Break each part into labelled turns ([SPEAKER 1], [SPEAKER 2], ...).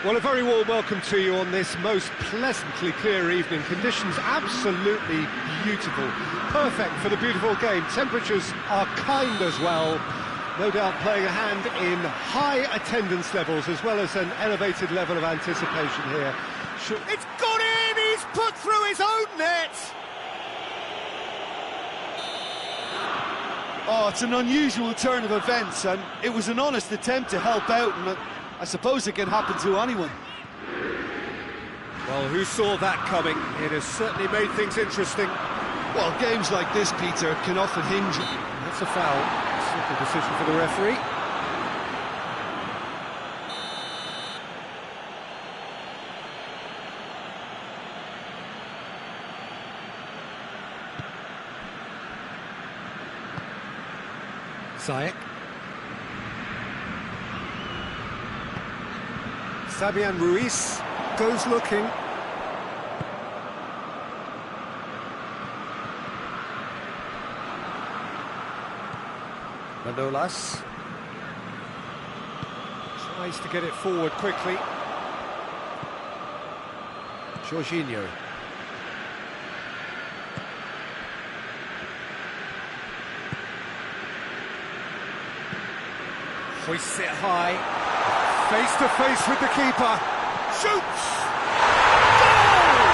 [SPEAKER 1] Well, a very warm welcome to you on this most pleasantly clear evening. Conditions absolutely beautiful. Perfect for the beautiful game. Temperatures are kind as well. No doubt playing a hand in high attendance levels as well as an elevated level of anticipation here. It's gone in! He's put through his own net!
[SPEAKER 2] Oh, it's an unusual turn of events, and it was an honest attempt to help out, and I suppose it can happen to anyone.
[SPEAKER 1] Well, who saw that coming? It has certainly made things interesting.
[SPEAKER 2] Well, games like this, Peter, can often hinge.
[SPEAKER 1] That's a foul. Simple decision for the referee. Ziyech. Fabian Ruiz goes looking. Manolas tries to get it forward quickly. Jorginho. Hoists it high. Face to face with the keeper. Shoots! Goal!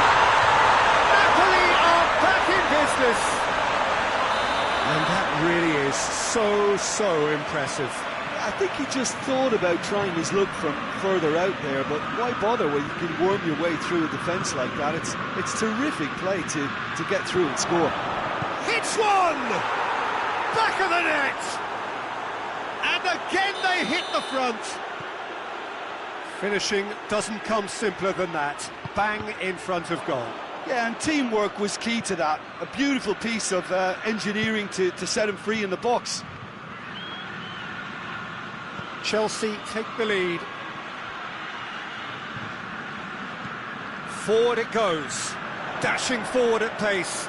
[SPEAKER 1] Napoli are back in business. And that really is so impressive.
[SPEAKER 2] I think he just thought about trying his luck from further out there, but why bother when you can worm your way through a defence like that? It's terrific play to get through and score.
[SPEAKER 1] Hits one! Back of the net! And again they hit the front. Finishing doesn't come simpler than that. Bang in front of goal.
[SPEAKER 2] Yeah, and teamwork was key to that. A beautiful piece of engineering to set him free in the box.
[SPEAKER 1] Chelsea take the lead. Forward it goes. Dashing forward at pace.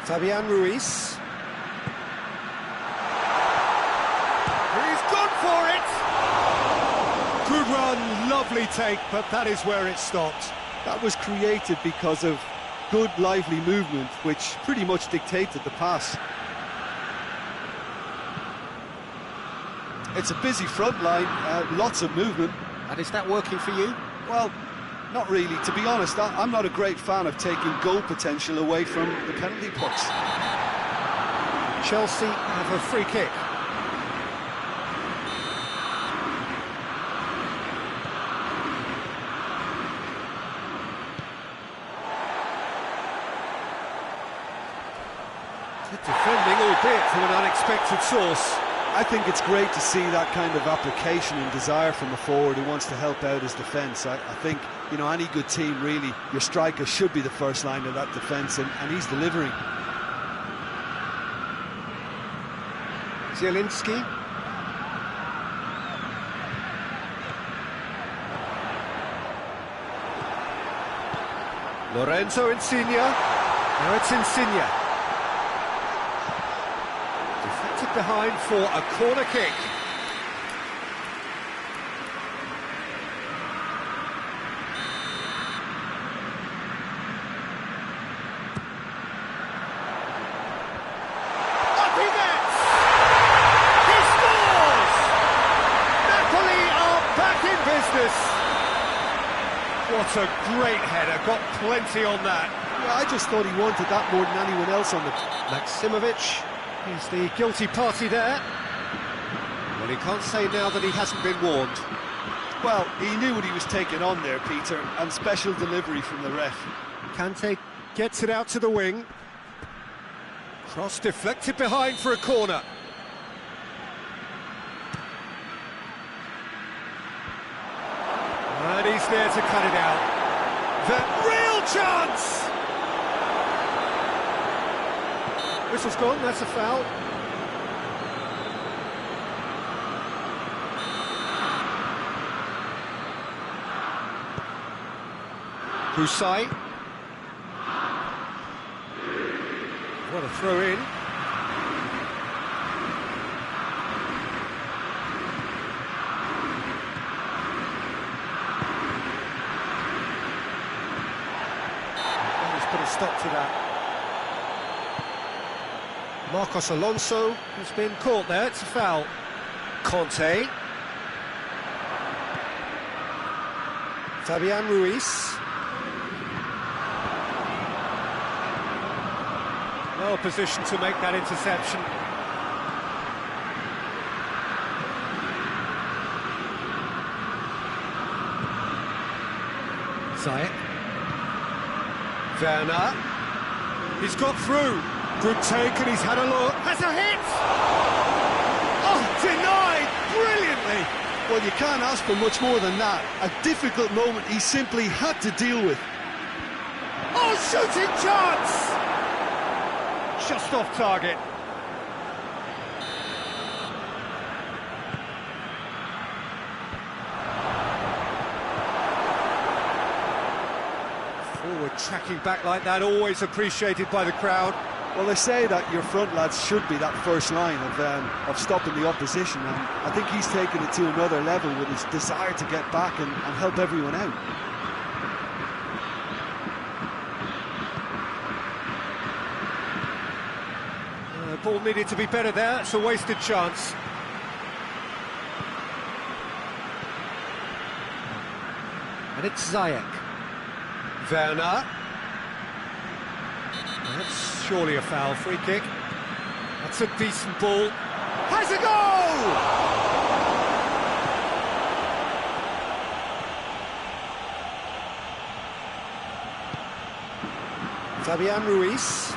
[SPEAKER 1] Fabian Ruiz. He's gone for it! Good run, lovely take, but that is where it stopped.
[SPEAKER 2] That was created because of good, lively movement, which pretty much dictated the pass. It's a busy front line, lots of movement.
[SPEAKER 1] And is that working for you?
[SPEAKER 2] Well, not really. To be honest, I'm not a great fan of taking goal potential away from the penalty box.
[SPEAKER 1] Chelsea have a free kick. Defending, albeit from an unexpected source.
[SPEAKER 2] I think it's great to see that kind of application and desire from a forward who wants to help out his defence. I think, you know, any good team, really, your striker should be the first line of that defence, and he's delivering.
[SPEAKER 1] Zielinski. Lorenzo Insigne. Now it's Insigne. Deflected behind for a corner kick. Up he gets! He scores! Napoli are back in business. What a great header, got plenty on that.
[SPEAKER 2] Yeah, I just thought he wanted that more than anyone else on the...
[SPEAKER 1] Maximovic is the guilty party there. Well, he can't say now that he hasn't been warned.
[SPEAKER 2] Well, he knew what he was taking on there, Peter, and special delivery from the ref.
[SPEAKER 1] Kante gets it out to the wing. Cross deflected behind for a corner. And he's there to cut it out. The real chance! Whistle's gone, that's a foul. Husai. What a throw in. stop to that. Marcos Alonso has been caught there, it's a foul. Conte. Fabian Ruiz. Well positioned to make that interception. Ziyech. Werner. He's got through. Good take and he's had a look. Has a hit! Oh, denied brilliantly!
[SPEAKER 2] Well, you can't ask for much more than that. A difficult moment he simply had to deal with.
[SPEAKER 1] Oh, shooting chance! Just off target. Forward tracking back like that, always appreciated by the crowd.
[SPEAKER 2] Well, they say that your front lads should be that first line of stopping the opposition, and I think he's taken it to another level with his desire to get back and help everyone out.
[SPEAKER 1] Ball needed to be better there, it's a wasted chance. And it's Ziyech. Werner. That's surely a foul, free kick. That's a decent ball. Has a goal! Fabian Ruiz.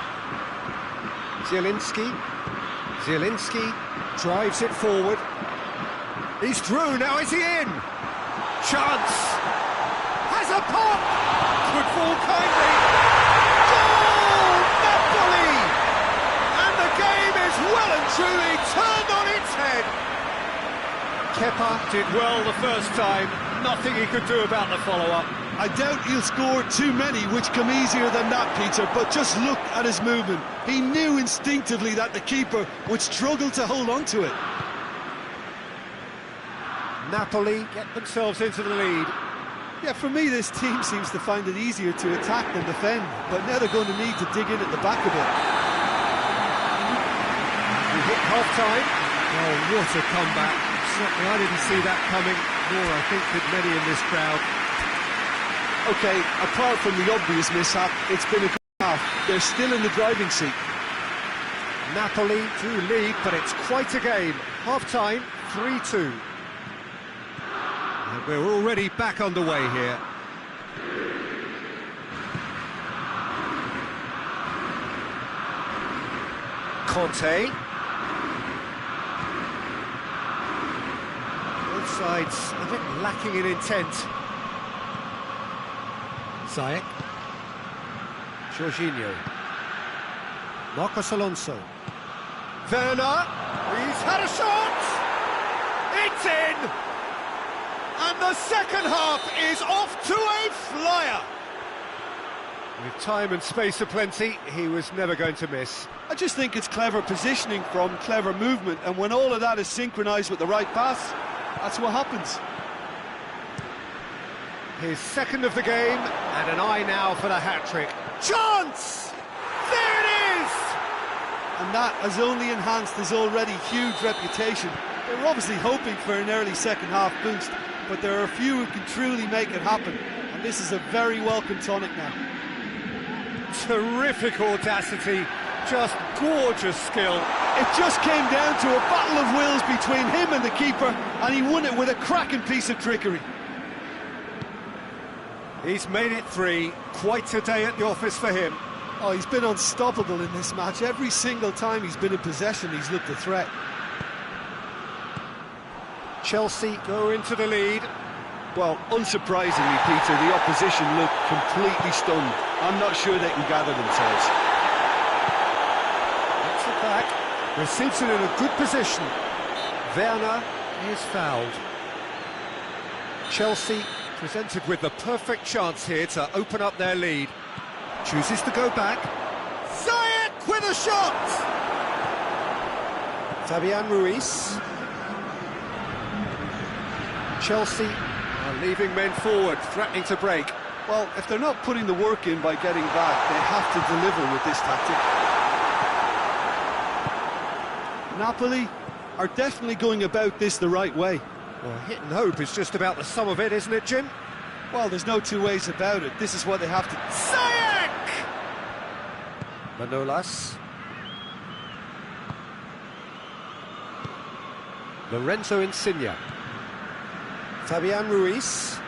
[SPEAKER 1] Zielinski drives it forward. He's through, now is he in? Chance! Has a pop! Could fall kindly. Goal! Napoli! And the game is well and truly turned on its head. Kepa did well the first time. Nothing he could do about the follow-up.
[SPEAKER 2] I doubt he'll score too many, which come easier than that, Peter, but just look at his movement. He knew instinctively that the keeper would struggle to hold on to it.
[SPEAKER 1] Napoli get themselves into the lead.
[SPEAKER 2] Yeah, for me, this team seems to find it easier to attack than defend, but now they're going to need to dig in at the back a bit.
[SPEAKER 1] We hit half-time. Oh, what a comeback. Certainly I didn't see that coming, nor I think did many in this crowd.
[SPEAKER 2] OK, apart from the obvious mishap, it's been a good half. They're still in the driving seat.
[SPEAKER 1] Napoli do lead, but it's quite a game. Half-time, 3-2. And we're already back underway here. Conte. Both sides a bit lacking in intent. Ziyech. Jorginho. Marcos Alonso. Werner. He's had a shot! It's in! And the second half is off to a flyer! With time and space aplenty, he was never going to miss.
[SPEAKER 2] I just think it's clever positioning from clever movement, and when all of that is synchronised with the right pass, that's what happens.
[SPEAKER 1] His second of the game, and an eye now for the hat-trick. Chance! There it is!
[SPEAKER 2] And that has only enhanced his already huge reputation. They were obviously hoping for an early second-half boost, but there are a few who can truly make it happen, and this is a very welcome tonic now.
[SPEAKER 1] Terrific audacity, just gorgeous skill.
[SPEAKER 2] It just came down to a battle of wills between him and the keeper, and he won it with a cracking piece of trickery.
[SPEAKER 1] He's made it 3, quite a day at the office for him.
[SPEAKER 2] Oh, he's been unstoppable in this match. Every single time he's been in possession, he's looked a threat.
[SPEAKER 1] Chelsea go into the lead.
[SPEAKER 2] Well, unsurprisingly, Peter, the opposition look completely stunned. I'm not sure they can gather themselves.
[SPEAKER 1] Gets it back, receives it in a good position. Werner is fouled. Chelsea presented with the perfect chance here to open up their lead. Chooses to go back. Ziyech with a shot! Fabian Ruiz. Chelsea are leaving men forward, threatening to break.
[SPEAKER 2] Well, if they're not putting the work in by getting back, they have to deliver with this tactic. Napoli are definitely going about this the right way.
[SPEAKER 1] Well, hit and hope is just about the sum of it, isn't it, Jim?
[SPEAKER 2] Well, there's no two ways about it. This is what they have to...
[SPEAKER 1] Ziyech! Manolas. Lorenzo Insigne. Fabian Ruiz.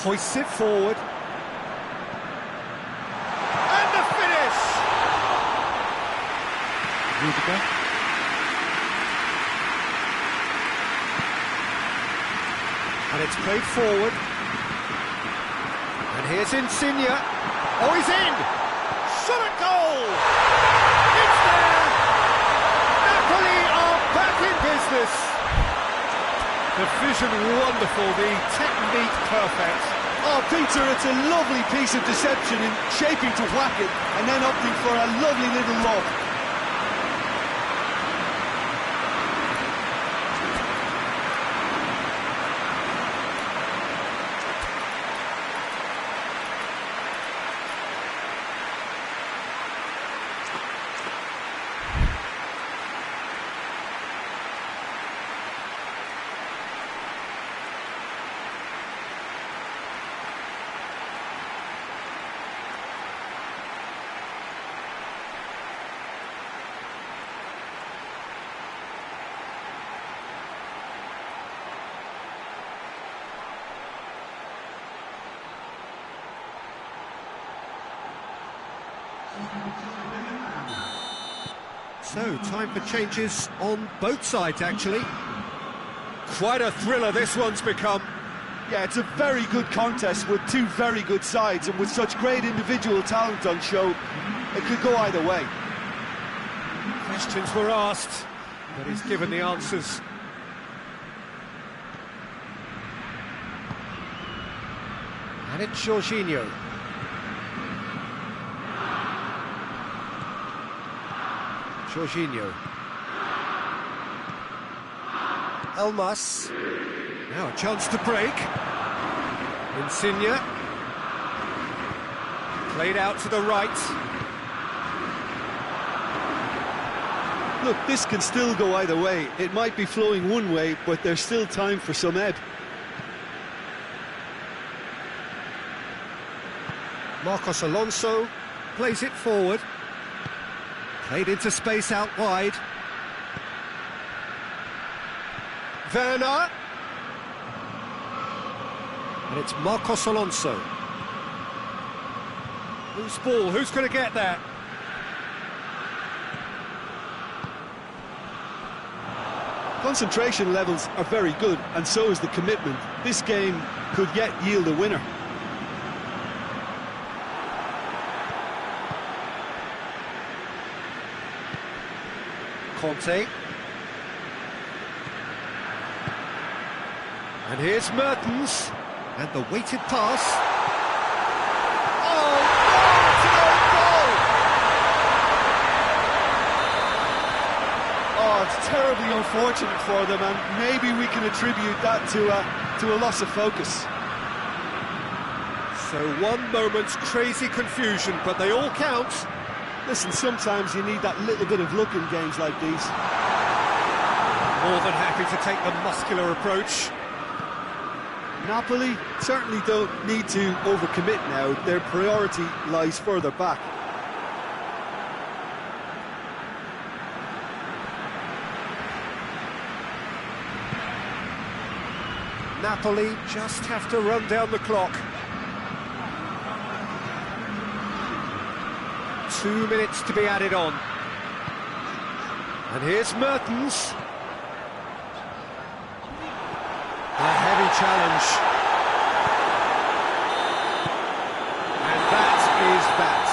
[SPEAKER 1] Hoists it forward. And the finish! Rudiger. And it's played forward. And here's Insigne. Oh, he's in! Shot at goal! It's there! Napoli are back in business! The vision wonderful, the technique perfect.
[SPEAKER 2] Oh, Peter, it's a lovely piece of deception in shaping to whack it and then opting for a lovely little lob.
[SPEAKER 1] So, time for changes on both sides, actually. Quite a thriller this one's become.
[SPEAKER 2] Yeah, it's a very good contest with two very good sides, and with such great individual talent on show, it could go either way.
[SPEAKER 1] Questions were asked, but he's given the answers. And it's Jorginho. Jorginho. Elmas. Now a chance to break. Insigne. Played out to the right.
[SPEAKER 2] Look, this can still go either way. It might be flowing one way, but there's still time for some ebb.
[SPEAKER 1] Marcos Alonso plays it forward. Played into space out wide. Werner. And it's Marcos Alonso. Who's ball? Who's going to get that?
[SPEAKER 2] Concentration levels are very good, and so is the commitment. This game could yet yield a winner.
[SPEAKER 1] Conte. And here's Mertens. And the weighted pass. Oh, goal!
[SPEAKER 2] Oh, it's terribly unfortunate for them, and maybe we can attribute that to a loss of focus.
[SPEAKER 1] So one moment's crazy confusion, but they all count.
[SPEAKER 2] Listen, sometimes you need that little bit of luck in games like these.
[SPEAKER 1] More than happy to take the muscular approach.
[SPEAKER 2] Napoli certainly don't need to overcommit now. Their priority lies further back.
[SPEAKER 1] Napoli just have to run down the clock. 2 minutes to be added on. And here's Mertens. A heavy challenge. And that is that.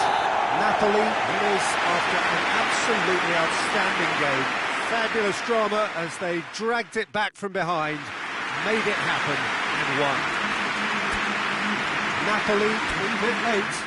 [SPEAKER 1] Napoli winners after an absolutely outstanding game. Fabulous drama as they dragged it back from behind, made it happen and won. Napoli a bit late.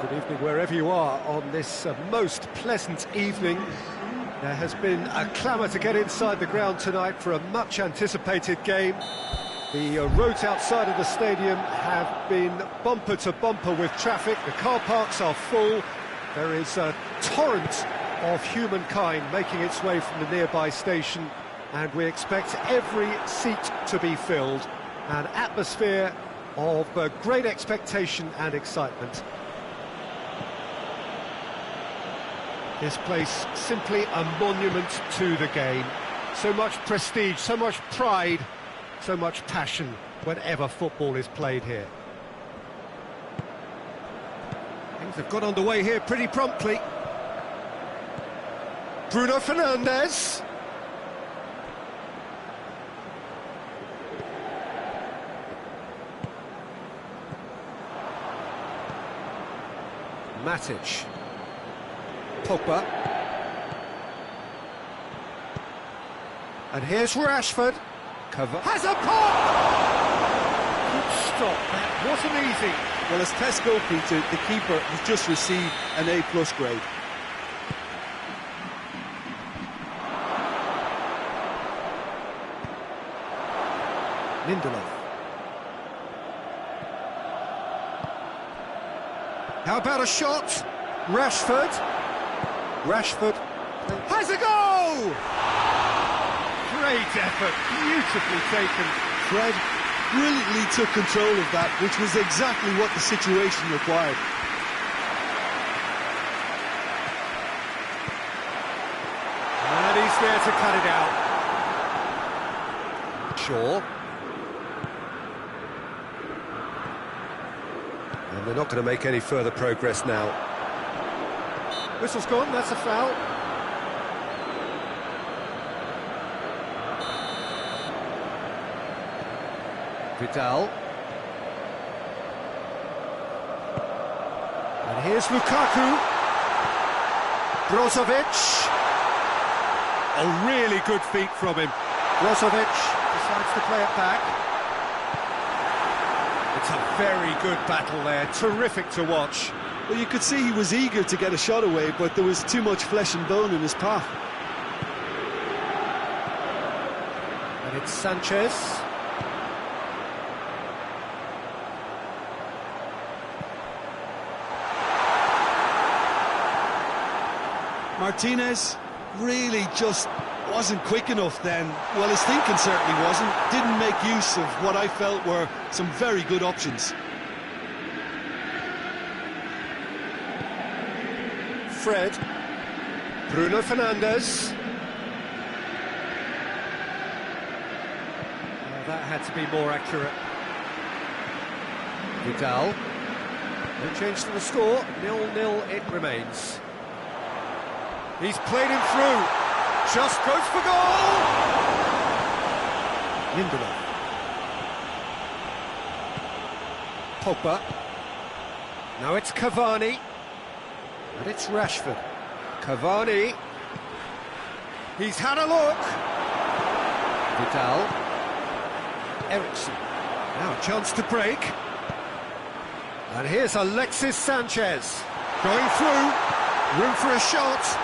[SPEAKER 1] Good evening wherever you are on this most pleasant evening. There has been a clamour to get inside the ground tonight for a much anticipated game. The roads outside of the stadium have been bumper to bumper with traffic. The car parks are full. There is a torrent of humankind making its way from the nearby station, and we expect every seat to be filled. An atmosphere of great expectation and excitement. This place simply a monument to the game. So much prestige, so much pride, so much passion whenever football is played here. Things have got underway here pretty promptly. Bruno Fernandes. Matic. Pogba. And here's Rashford. Cover. Has a pop! Good stop, that wasn't easy.
[SPEAKER 2] Well, as test goalkeeper, the keeper has just received an A+ grade.
[SPEAKER 1] Lindelof. How about a shot? Rashford has a goal! Great effort, beautifully taken.
[SPEAKER 2] Fred brilliantly took control of that, which was exactly what the situation required.
[SPEAKER 1] And he's there to cut it out. Shaw. And they're not going to make any further progress now. Whistle's gone, that's a foul. Vidal. And here's Lukaku. Brozovic. A really good feat from him. Brozovic decides to play it back. It's a very good battle there, terrific to watch.
[SPEAKER 2] Well, you could see he was eager to get a shot away, but there was too much flesh and bone in his path.
[SPEAKER 1] And it's Sanchez.
[SPEAKER 2] Martinez really just wasn't quick enough then. Well, his thinking certainly wasn't. Didn't make use of what I felt were some very good options.
[SPEAKER 1] Fred. Bruno Fernandes. That had to be more accurate. Vidal. No change to the score. 0-0 it remains. He's played him through. Just goes for goal! Lindelof. Pogba. Now it's Cavani. And it's Rashford. Cavani. He's had a look. Vidal. Ericsson. Now a chance to break. And here's Alexis Sanchez. Going through. Room for a shot.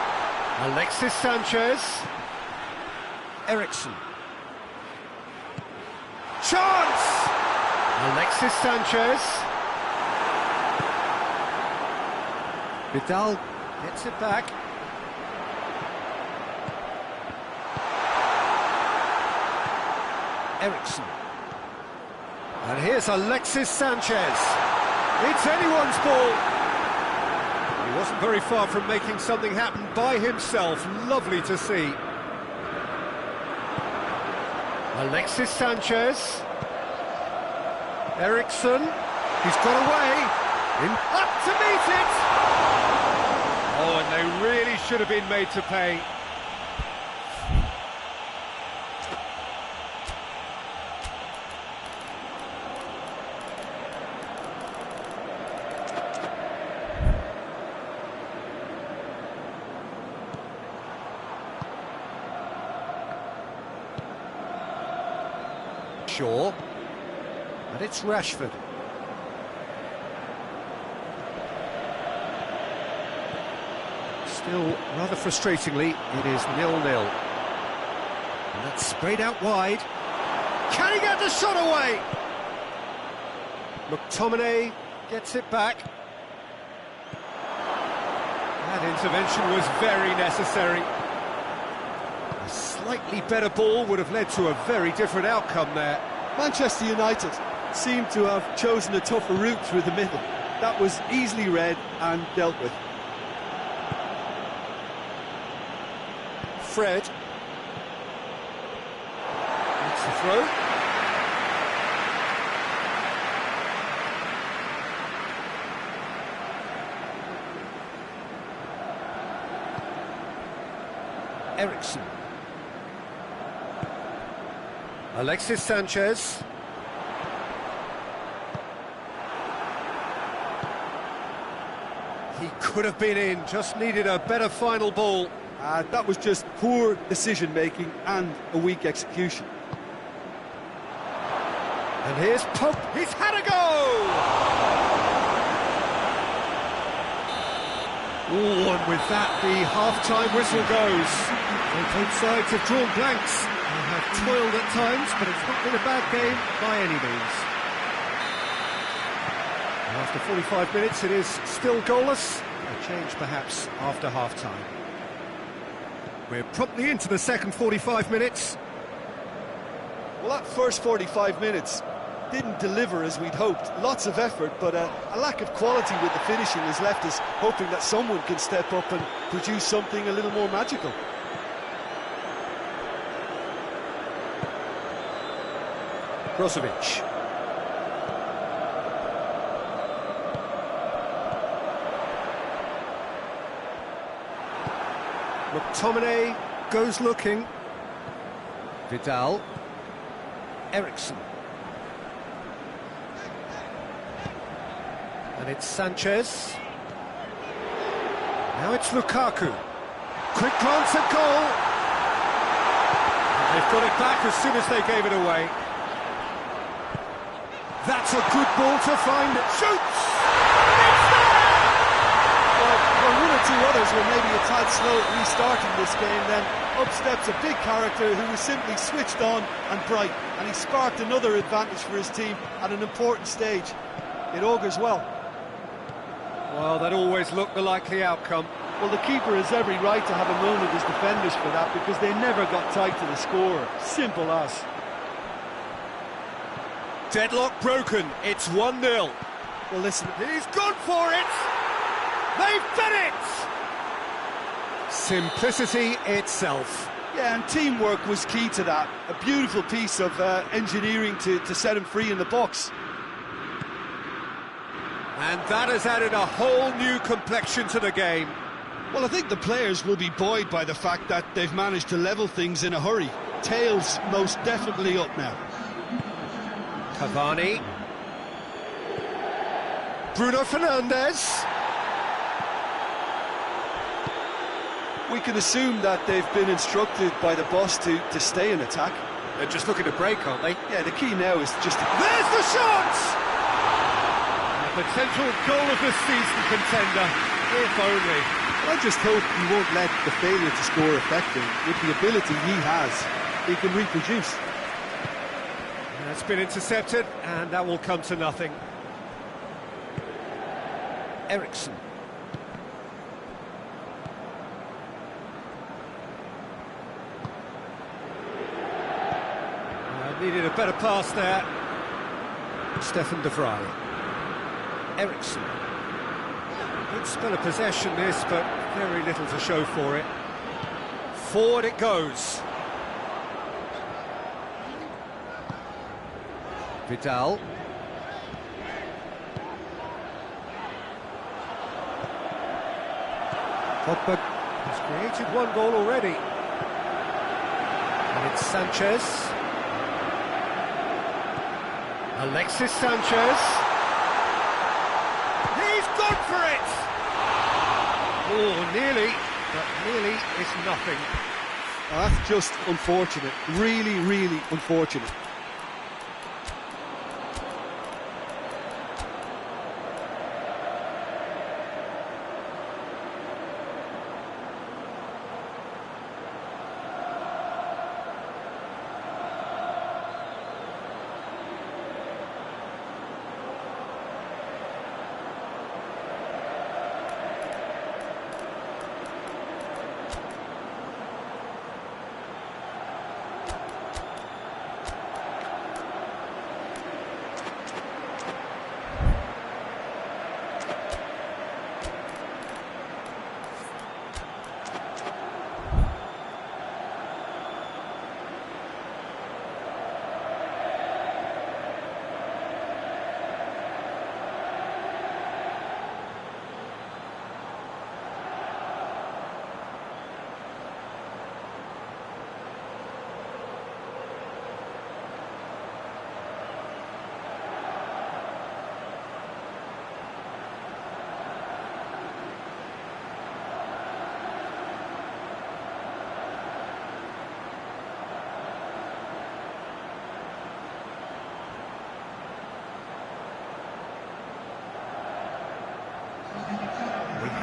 [SPEAKER 1] Alexis Sanchez. Ericsson. Chance! Alexis Sanchez. Vidal gets it back. Ericsson. And here's Alexis Sanchez. It's anyone's ball. He wasn't very far from making something happen by himself. Lovely to see. Alexis Sanchez. Ericsson. He's got away. Up to meet it! Oh, and they really should have been made to pay. Shaw. And it's Rashford. Still, rather frustratingly, it is 0-0. And that's sprayed out wide. Can he get the shot away? McTominay gets it back. That intervention was very necessary. A slightly better ball would have led to a very different outcome there.
[SPEAKER 2] Manchester United seem to have chosen a tougher route through the middle. That was easily read and dealt with.
[SPEAKER 1] Fred. That's the throw. Ericsson. Alexis Sanchez. He could have been in, just needed a better final ball.
[SPEAKER 2] That was just poor decision-making and a weak execution.
[SPEAKER 1] And here's Pope, he's had a go! Oh, and with that, the half-time whistle goes. Well, both sides have drawn blanks and have toiled at times, but it's not been a bad game by any means. And after 45 minutes, it is still goalless. A change, perhaps, after half-time. We're promptly into the second 45 minutes.
[SPEAKER 2] Well, that first 45 minutes didn't deliver as we'd hoped. Lots of effort, but a lack of quality with the finishing has left us hoping that someone can step up and produce something a little more magical.
[SPEAKER 1] Brozovic. McTominay goes looking. Vidal. Ericsson. And it's Sanchez. Now it's Lukaku. Quick glance at goal. They've got it back as soon as they gave it away. That's a good ball to find. Shoots!
[SPEAKER 2] Well, one or two others were maybe a tad slow at restarting this game, then up steps a big character who was simply switched on and bright, and he sparked another advantage for his team at an important stage. It augurs well.
[SPEAKER 1] Well, that always looked the likely outcome.
[SPEAKER 2] Well, the keeper has every right to have a moan at his defenders for that, because they never got tight to the scorer. Simple as.
[SPEAKER 1] Deadlock broken, it's 1-0.
[SPEAKER 2] Well, listen,
[SPEAKER 1] He's gone for it! They've done it! Simplicity itself.
[SPEAKER 2] yeah, and teamwork was key to that. A beautiful piece of engineering to set him free in the box.
[SPEAKER 1] And that has added a whole new complexion to the game.
[SPEAKER 2] Well, I think the players will be buoyed by the fact that they've managed to level things in a hurry. Tails most definitely up now.
[SPEAKER 1] Cavani. Bruno Fernandes.
[SPEAKER 2] We can assume that they've been instructed by the boss to stay in attack.
[SPEAKER 1] They're just looking to break, aren't they?
[SPEAKER 2] Yeah, the key now is just...
[SPEAKER 1] There's the shot! A potential goal of the season contender, if only.
[SPEAKER 2] I just hope he won't let the failure to score affect him. With the ability he has, he can reproduce.
[SPEAKER 1] That's been intercepted, and that will come to nothing. Ericsson. Needed a better pass there. Stefan de Vrij. Ericsson. Good spell of possession this, but very little to show for it. Forward it goes. Vidal. Pogba has created one goal already. And it's Sanchez. Alexis Sanchez. He's gone for it! Oh, nearly, but nearly is nothing.
[SPEAKER 2] Oh, that's just unfortunate. Really, really unfortunate.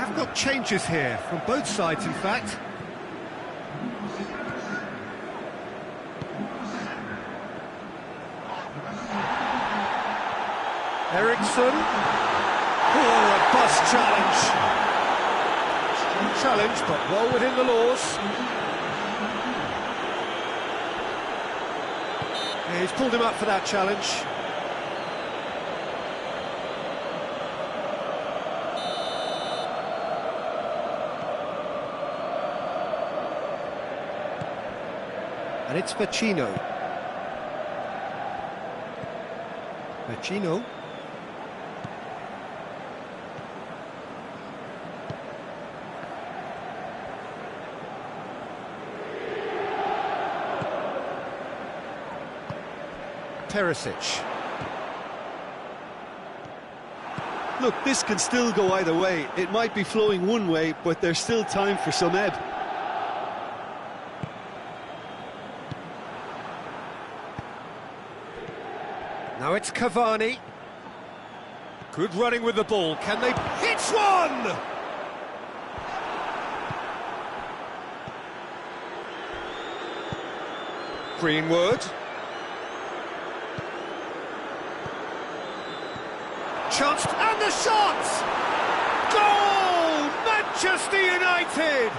[SPEAKER 1] have got changes here, from both sides in fact. Eriksson. Oh, a bust challenge. Strong challenge, but well within the laws. Yeah, he's pulled him up for that challenge. And it's Vecino. Vecino. Perisic.
[SPEAKER 2] Look, this can still go either way. It might be flowing one way, but there's still time for some ebb.
[SPEAKER 1] Now it's Cavani. Good running with the ball. Can they hit one? Greenwood. Chance and the shot! Goal! Manchester United!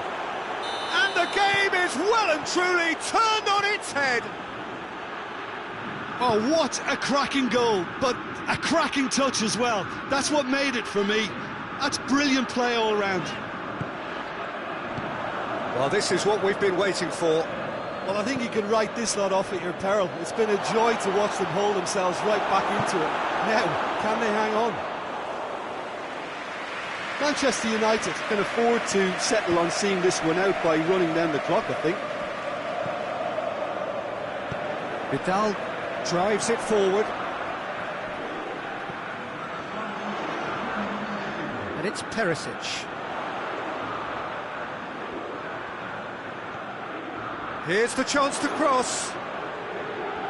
[SPEAKER 1] And the game is well and truly turned on its head.
[SPEAKER 2] Oh, what a cracking goal, but a cracking touch as well. That's what made it for me. That's brilliant play all round.
[SPEAKER 1] Well, this is what we've been waiting for.
[SPEAKER 2] Well, I think you can write this lot off at your peril. It's been a joy to watch them hold themselves right back into it. Now, can they hang on? Manchester United can afford to settle on seeing this one out by running down the clock, I think.
[SPEAKER 1] Vidal drives it forward. And it's Perisic. Here's the chance to cross.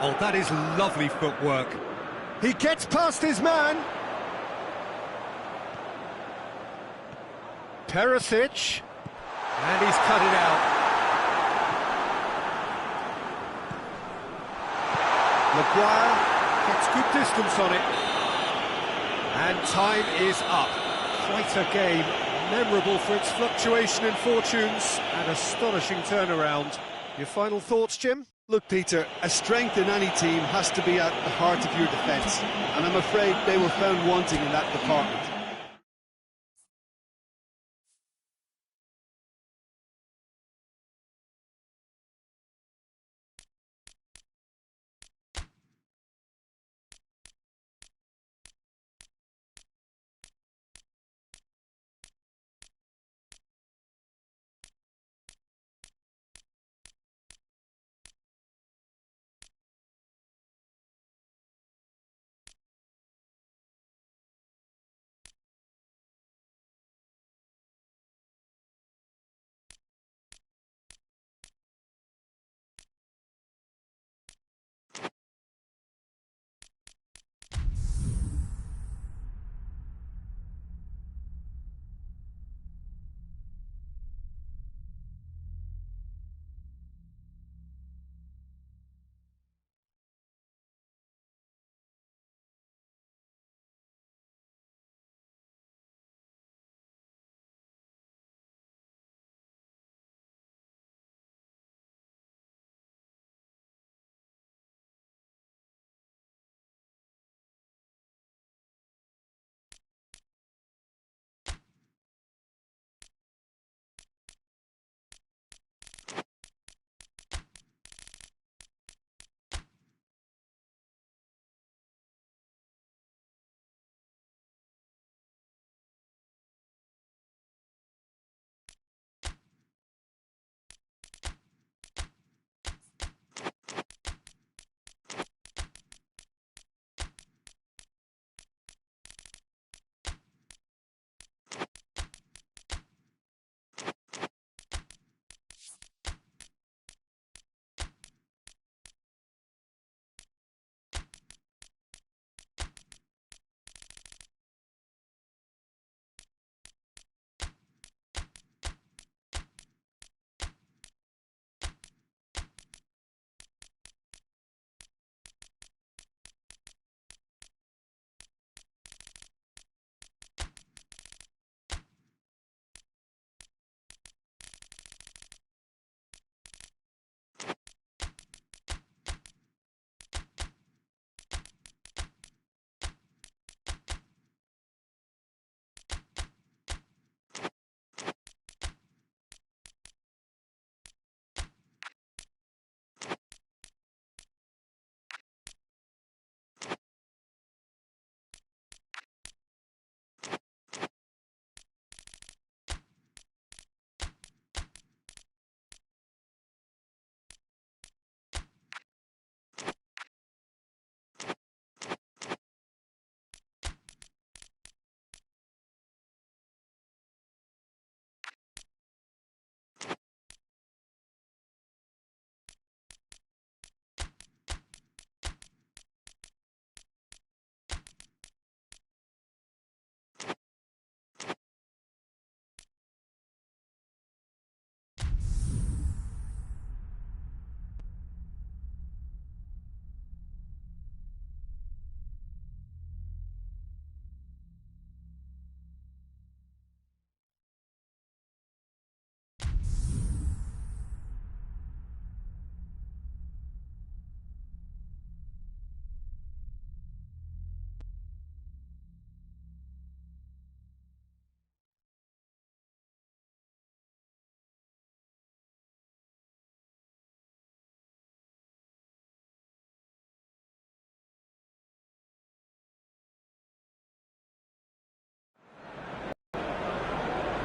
[SPEAKER 1] Oh, that is lovely footwork. He gets past his man. Perisic. And he's cut it out. Maguire gets good distance on it. And time is up. Quite a game. Memorable for its fluctuation in fortunes and astonishing turnaround. Your final thoughts, Jim?
[SPEAKER 2] Look, Peter, a strength in any team has to be at the heart of your defence, and I'm afraid they were found wanting in that department.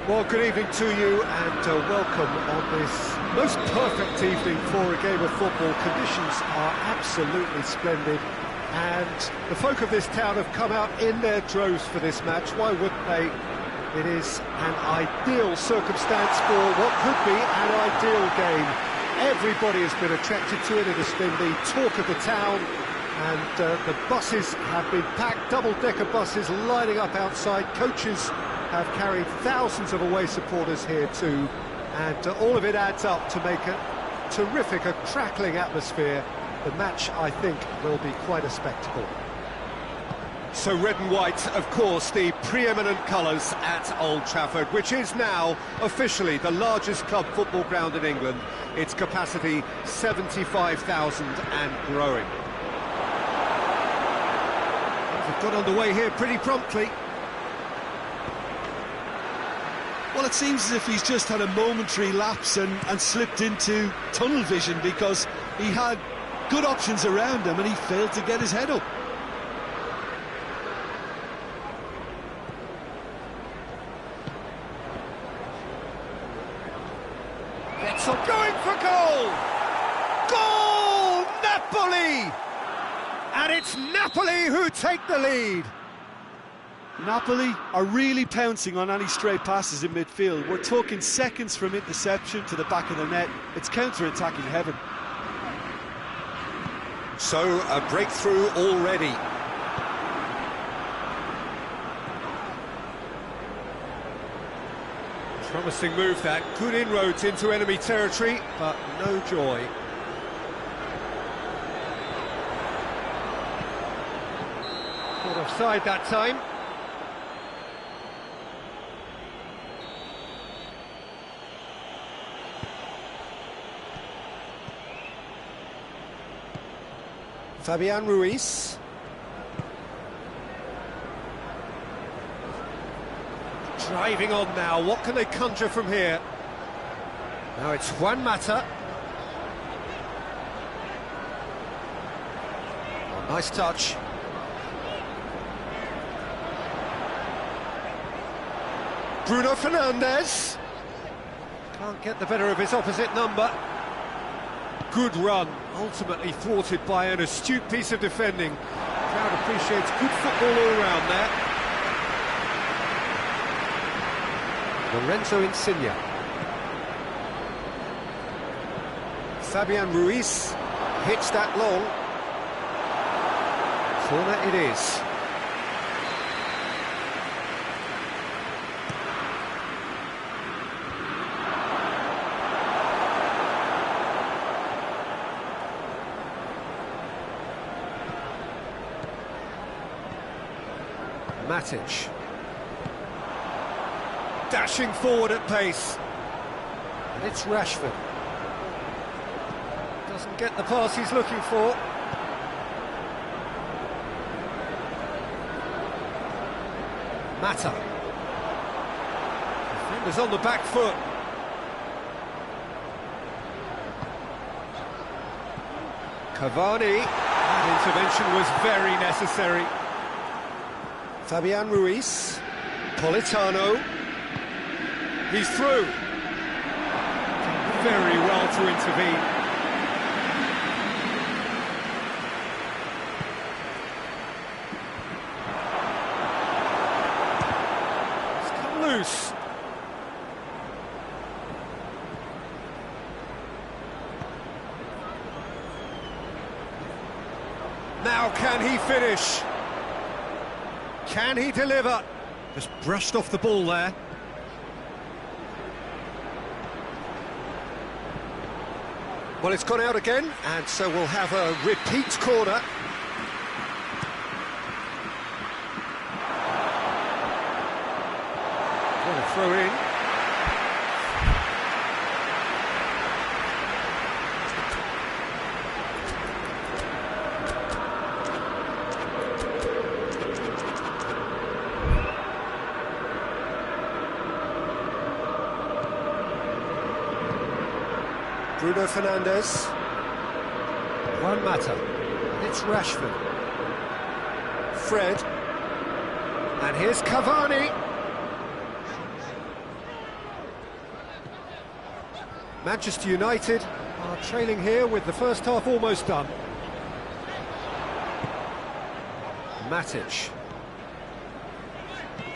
[SPEAKER 1] Well, good evening to you and welcome on this most perfect evening for a game of football. Conditions are absolutely splendid and the folk of this town have come out in their droves for this match. Why wouldn't they? It is an ideal circumstance for what could be an ideal game. Everybody has been attracted to it. It has been the talk of the town, and the buses have been packed, double-decker buses lining up outside. Coaches have carried thousands of away supporters here too, and all of it adds up to make a terrific, a crackling atmosphere. The match, I think, will be quite a spectacle. So red and white, of course, the preeminent colours at Old Trafford, which is now officially the largest club football ground in England. Its capacity 75,000 and growing. They've got underway here pretty promptly.
[SPEAKER 2] Well, it seems as if he's just had a momentary lapse and slipped into tunnel vision, because he had good options around him and he failed to get his head up.
[SPEAKER 1] So going for goal! Goal! Napoli! And it's Napoli who take the lead.
[SPEAKER 2] Napoli are really pouncing on any stray passes in midfield. We're talking seconds from interception to the back of the net. It's counter-attacking heaven.
[SPEAKER 1] So a breakthrough already. Promising move that, good inroads into enemy territory, but no joy. Caught offside that time. Fabian Ruiz. Driving on now, what can they conjure from here? Now it's Juan Mata. Oh, nice touch. Bruno Fernandes. Can't get the better of his opposite number. Good run, ultimately thwarted by an astute piece of defending. Crowd appreciates good football all round there. Lorenzo Insigne. Fabian Ruiz hits that long. Corner it is. Matic. Dashing forward at pace. And it's Rashford. Doesn't get the pass he's looking for. Mata. Defenders on the back foot. Cavani. That intervention was very necessary. Fabian Ruiz. Politano. He's through. Very well to intervene. It's come loose. Now can he finish? Can he deliver? Just brushed off the ball there. Well, it's gone out again, and so we'll have a repeat corner. What a throw in. Bruno Fernandes. Juan Mata. It's Rashford. Fred. And here's Cavani. Manchester United are trailing here with the first half almost done. Matic.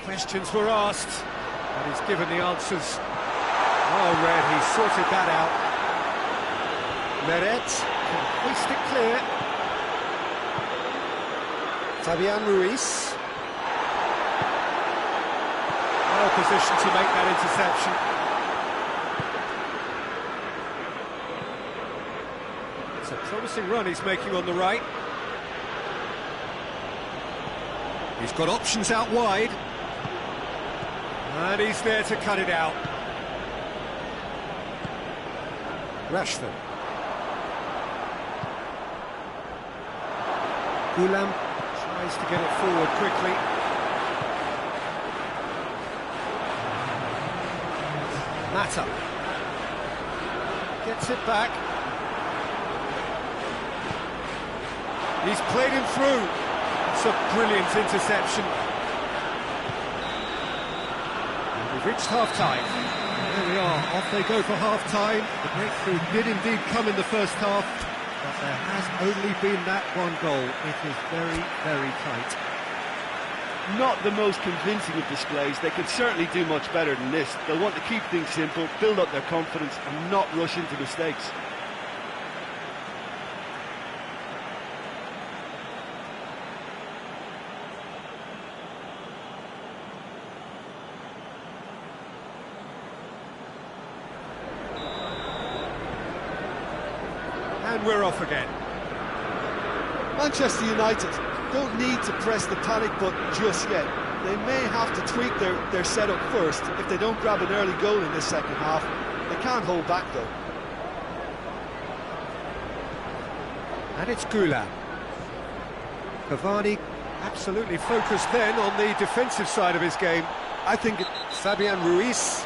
[SPEAKER 1] Questions were asked, and he's given the answers. Oh, Red, he sorted that out. Meret can hoist it clear. Fabian Ruiz. Well positioned to make that interception. It's a promising run he's making on the right. He's got options out wide. And he's there to cut it out. Rashford. Goulam tries to get it forward quickly. Mata gets it back. He's played him through. It's a brilliant interception. And we've reached half-time. There we are, off they go for half-time. The breakthrough did indeed come in the first half, but there has only been that one goal. It is very, very tight.
[SPEAKER 2] Not the most convincing of displays. They could certainly do much better than this. They'll want to keep things simple, build up their confidence and not rush into mistakes.
[SPEAKER 1] And we're off again.
[SPEAKER 2] Manchester United don't need to press the panic button just yet. They may have to tweak their setup first if they don't grab an early goal in this second half. They can't hold back though.
[SPEAKER 1] And it's Goulam. Cavani absolutely focused then on the defensive side of his game.
[SPEAKER 2] I think
[SPEAKER 1] Fabian Ruiz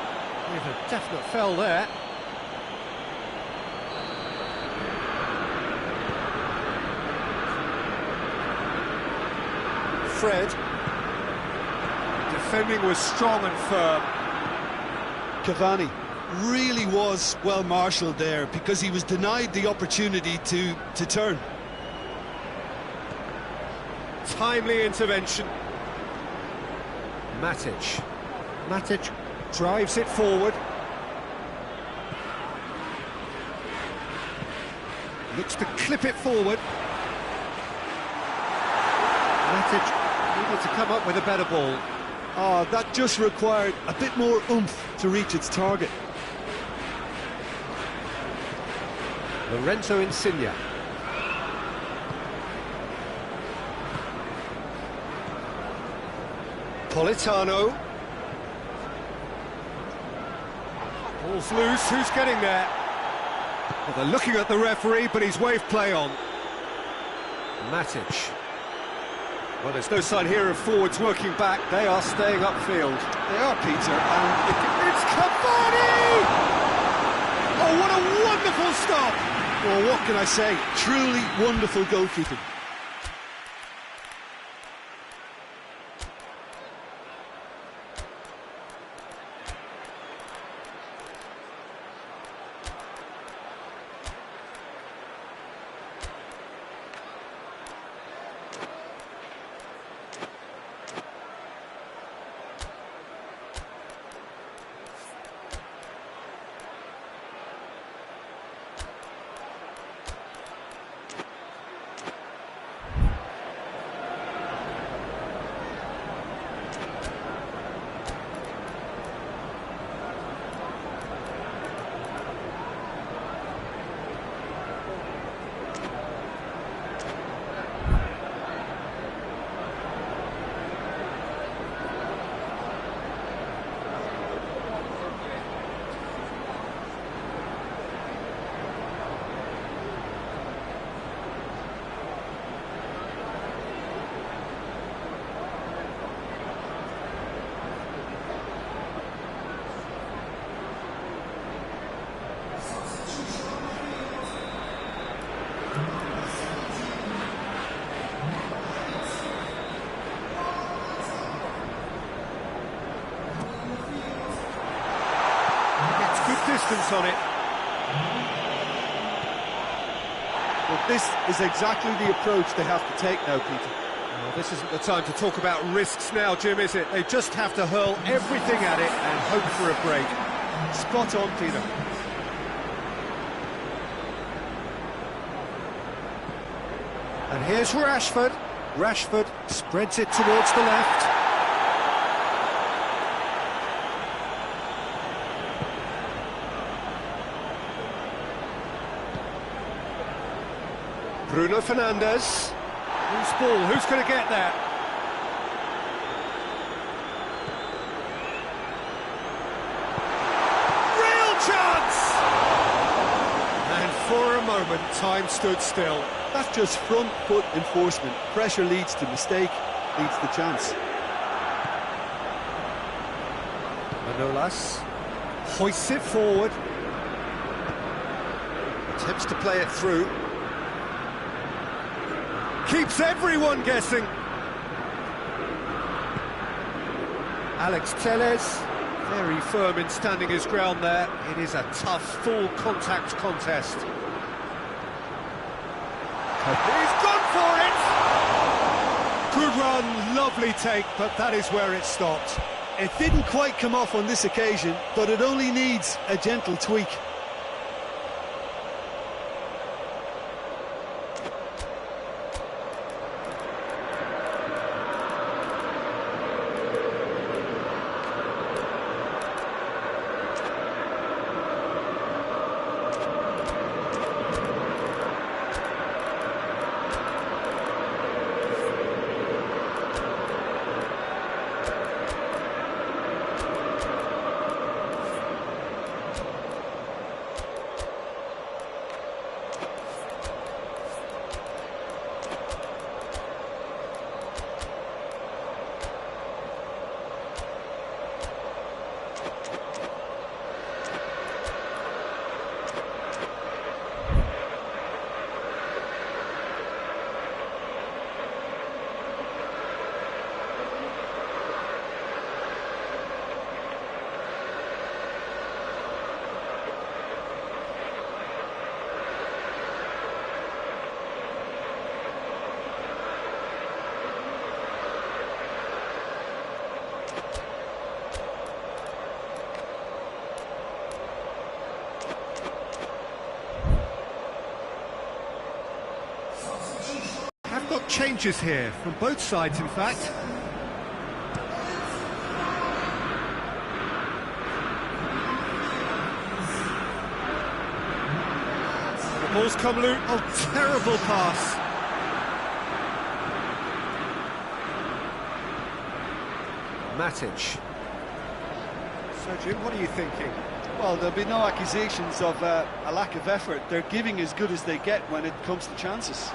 [SPEAKER 1] with a definite foul there. Fred. Defending was strong and firm.
[SPEAKER 2] Cavani really was well marshalled there because he was denied the opportunity to turn.
[SPEAKER 1] Timely intervention. Matic. Matic drives it forward. Looks to clip it forward. Matic needed to come up with a better ball.
[SPEAKER 2] Oh, that just required a bit more oomph to reach its target.
[SPEAKER 1] Lorenzo Insigne. Politano. Ball's loose, who's getting there? Well, they're looking at the referee, but he's waved play on. Matic. Well, there's no sign here of forwards working back. They are staying upfield.
[SPEAKER 2] They are, Peter, and
[SPEAKER 1] It's Cavani! Oh, what a wonderful stop!
[SPEAKER 2] well, what can I say? Truly wonderful goalkeeping.
[SPEAKER 1] Distance on it.
[SPEAKER 2] this is exactly the approach they have to take now, Peter.
[SPEAKER 1] Well, this isn't the time to talk about risks now, Jim, is it? They just have to hurl everything at it and hope for a break.
[SPEAKER 2] Spot on, Peter.
[SPEAKER 1] And here's Rashford. Rashford spreads it towards the left. Bruno Fernandes. Who's ball? Who's going to get that? Real chance! And for a moment, time stood still.
[SPEAKER 2] That's just front foot enforcement. Pressure leads to mistake, leads to chance.
[SPEAKER 1] Manolas hoists it forward. Attempts to play it through. Keeps everyone guessing. Alex Telles, very firm in standing his ground there. It is a tough, full contact contest. He's gone for it! Good run, lovely take, but that is where it stopped.
[SPEAKER 2] It didn't quite come off on this occasion, but it only needs a gentle tweak.
[SPEAKER 1] Got changes here from both sides, in fact. The ball's come loose. Oh, terrible pass. Matic. So, Jim, what are you thinking?
[SPEAKER 2] Well, there'll be no accusations of a lack of effort. They're giving as good as they get when it comes to chances.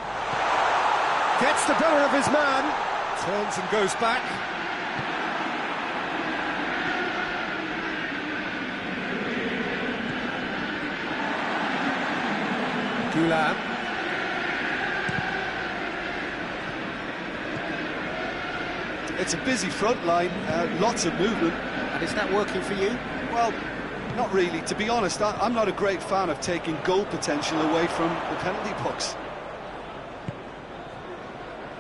[SPEAKER 1] Gets the better of his man, turns and goes back. Gulam.
[SPEAKER 2] It's a busy front line, lots of movement.
[SPEAKER 1] And is that working for you?
[SPEAKER 2] Well, not really. To be honest, I'm not a great fan of taking goal potential away from the penalty box.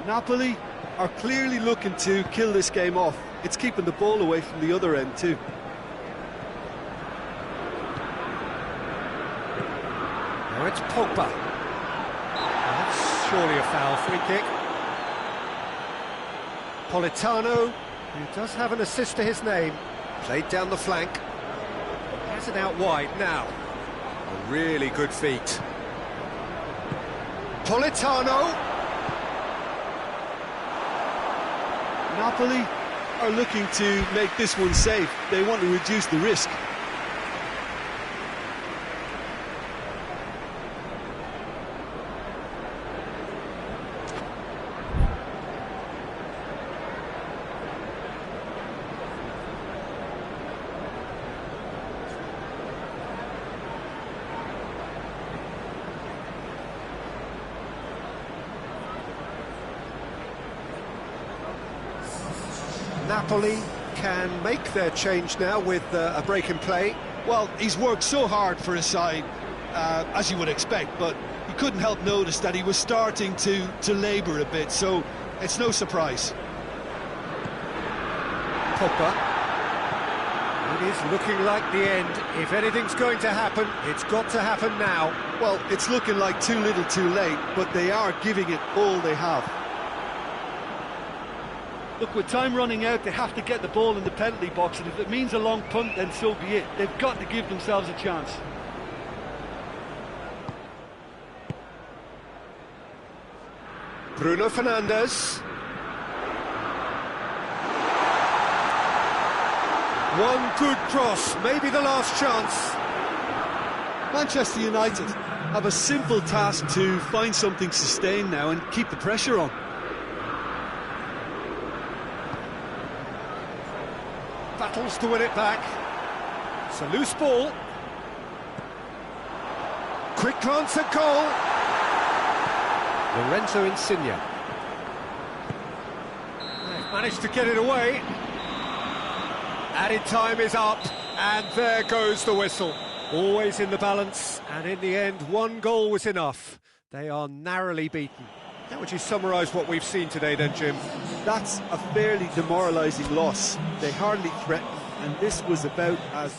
[SPEAKER 2] Napoli are clearly looking to kill this game off. It's keeping the ball away from the other end too.
[SPEAKER 1] Now it's Pogba. That's surely a foul. Free kick. Politano, who does have an assist to his name, played down the flank. Has it out wide now. A really good feat. Politano.
[SPEAKER 2] Napoli are looking to make this one safe. They want to reduce the risk.
[SPEAKER 1] Napoli can make their change now with a break in play.
[SPEAKER 2] Well, he's worked so hard for his side, as you would expect, but he couldn't help notice that he was starting to labour a bit, so it's no surprise.
[SPEAKER 1] Pogba. It is looking like the end. If anything's going to happen, it's got to happen now.
[SPEAKER 2] Well, it's looking like too little too late, but they are giving it all they have.
[SPEAKER 3] Look, with time running out, they have to get the ball in the penalty box, and if it means a long punt, then so be it. They've got to give themselves a chance.
[SPEAKER 1] Bruno Fernandes. One good cross, maybe the last chance.
[SPEAKER 2] Manchester United have a simple task to find something sustained now and keep the pressure on.
[SPEAKER 1] Battles to win it back. It's a loose ball. Quick glance at goal. Lorenzo Insigne. They've managed to get it away. Added time is up, and there goes the whistle. Always in the balance, and in the end, one goal was enough. They are narrowly beaten. How would you summarise what we've seen today then, Jim?
[SPEAKER 2] That's a fairly demoralising loss. They hardly threatened, and this was about as...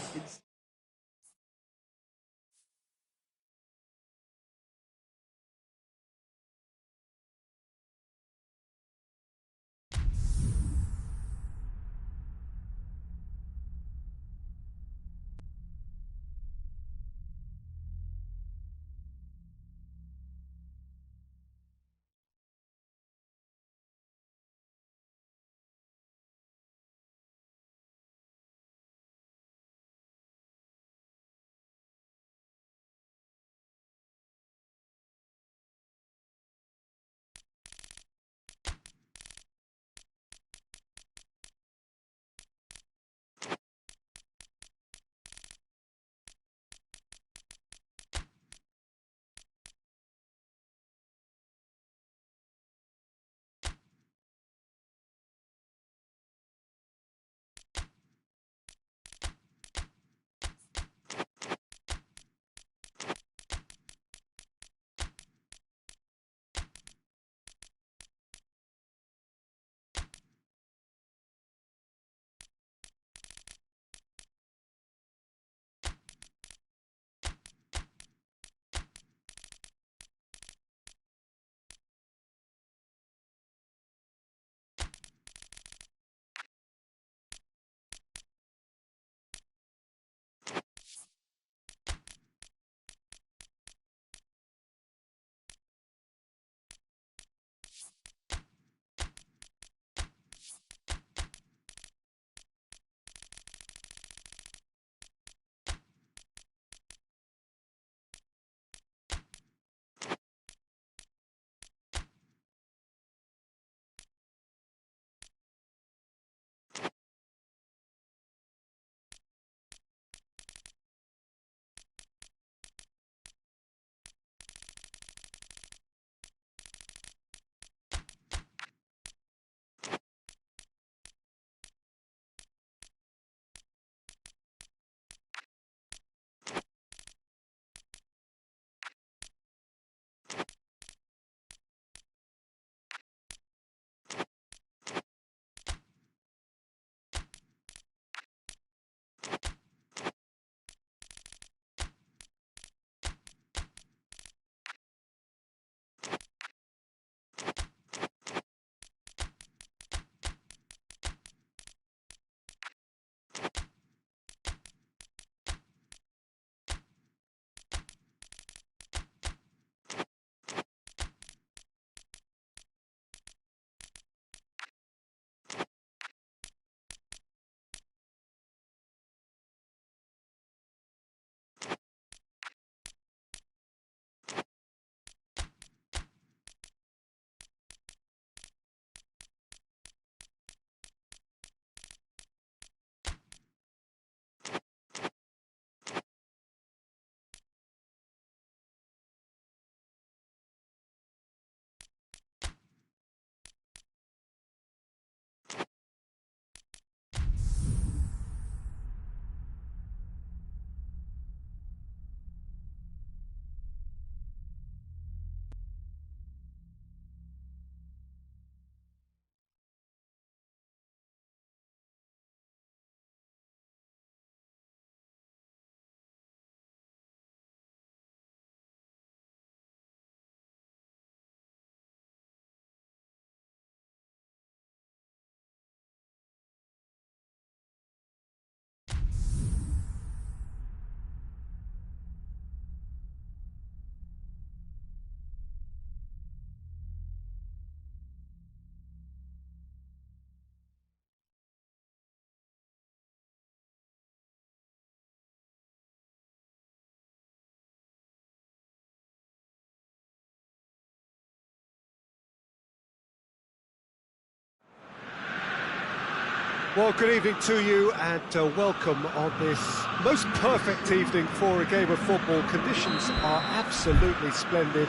[SPEAKER 1] Well, good evening to you and welcome on this most perfect evening for a game of football. Conditions are absolutely splendid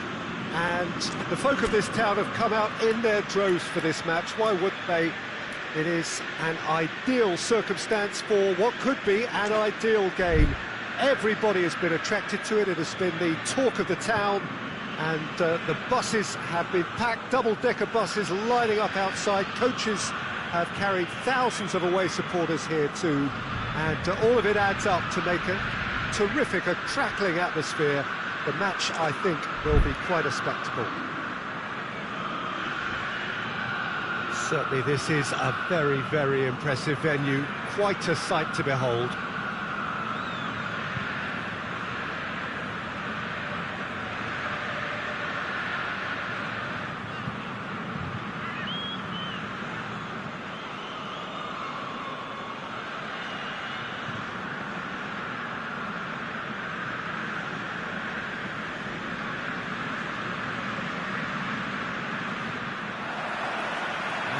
[SPEAKER 1] and the folk of this town have come out in their droves for this match. Why wouldn't they? It is an ideal circumstance for what could be an ideal game. Everybody has been attracted to it. It has been the talk of the town and the buses have been packed, double-decker buses lining up outside. Coaches have carried thousands of away supporters here too, and all of it adds up to make a terrific, a crackling atmosphere. The match, I think, will be quite a spectacle. Certainly this is a very, very impressive venue, quite a sight to behold.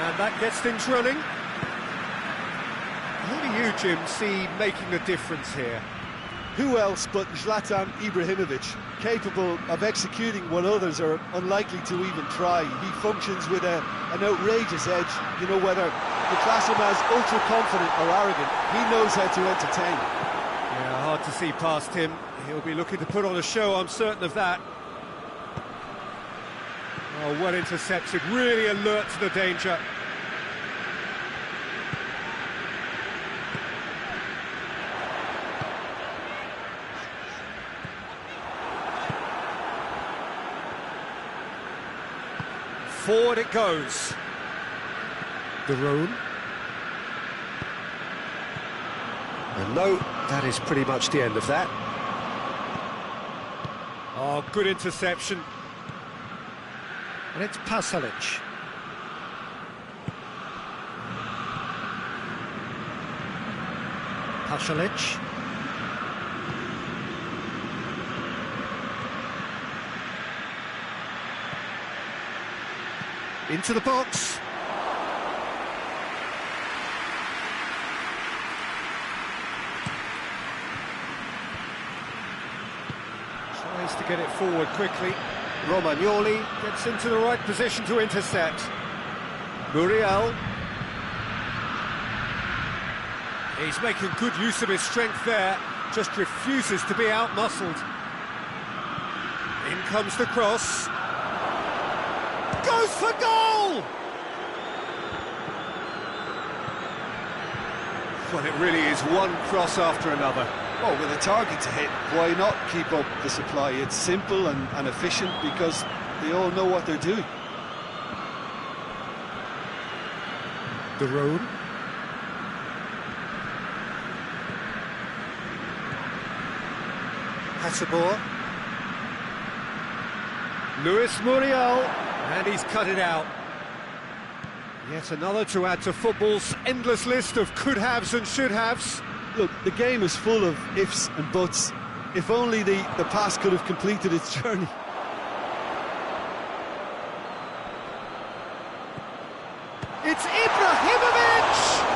[SPEAKER 1] And that gets things running. Who do you, Jim, see making a difference here?
[SPEAKER 2] Who else but Zlatan Ibrahimovic, capable of executing what others are unlikely to even try. He functions with an outrageous edge. You know, whether you class him as ultra-confident or arrogant, he knows how to entertain.
[SPEAKER 1] Yeah, hard to see past him. He'll be looking to put on a show, I'm certain of that. Oh, well intercepted, really alert to the danger. Forward it goes. Garoon. And no, that is pretty much the end of that. Oh, good interception. And it's Pasalic. Pasalic. Into the box. Tries to get it forward quickly. Romagnoli gets into the right position to intercept. Muriel. He's making good use of his strength there, just refuses to be out-muscled. In comes the cross. Goes for goal! Well, it really is one cross after another.
[SPEAKER 2] Well, with a target to hit, why not keep up the supply? It's simple and efficient because they all know what they're doing.
[SPEAKER 1] Garoon. Hasabor. Luis Muriel. And he's cut it out. Yet another to add to football's endless list of could-haves and should-haves.
[SPEAKER 2] Look, the game is full of ifs and buts. If only the pass could have completed its journey.
[SPEAKER 1] It's Ibrahimovic!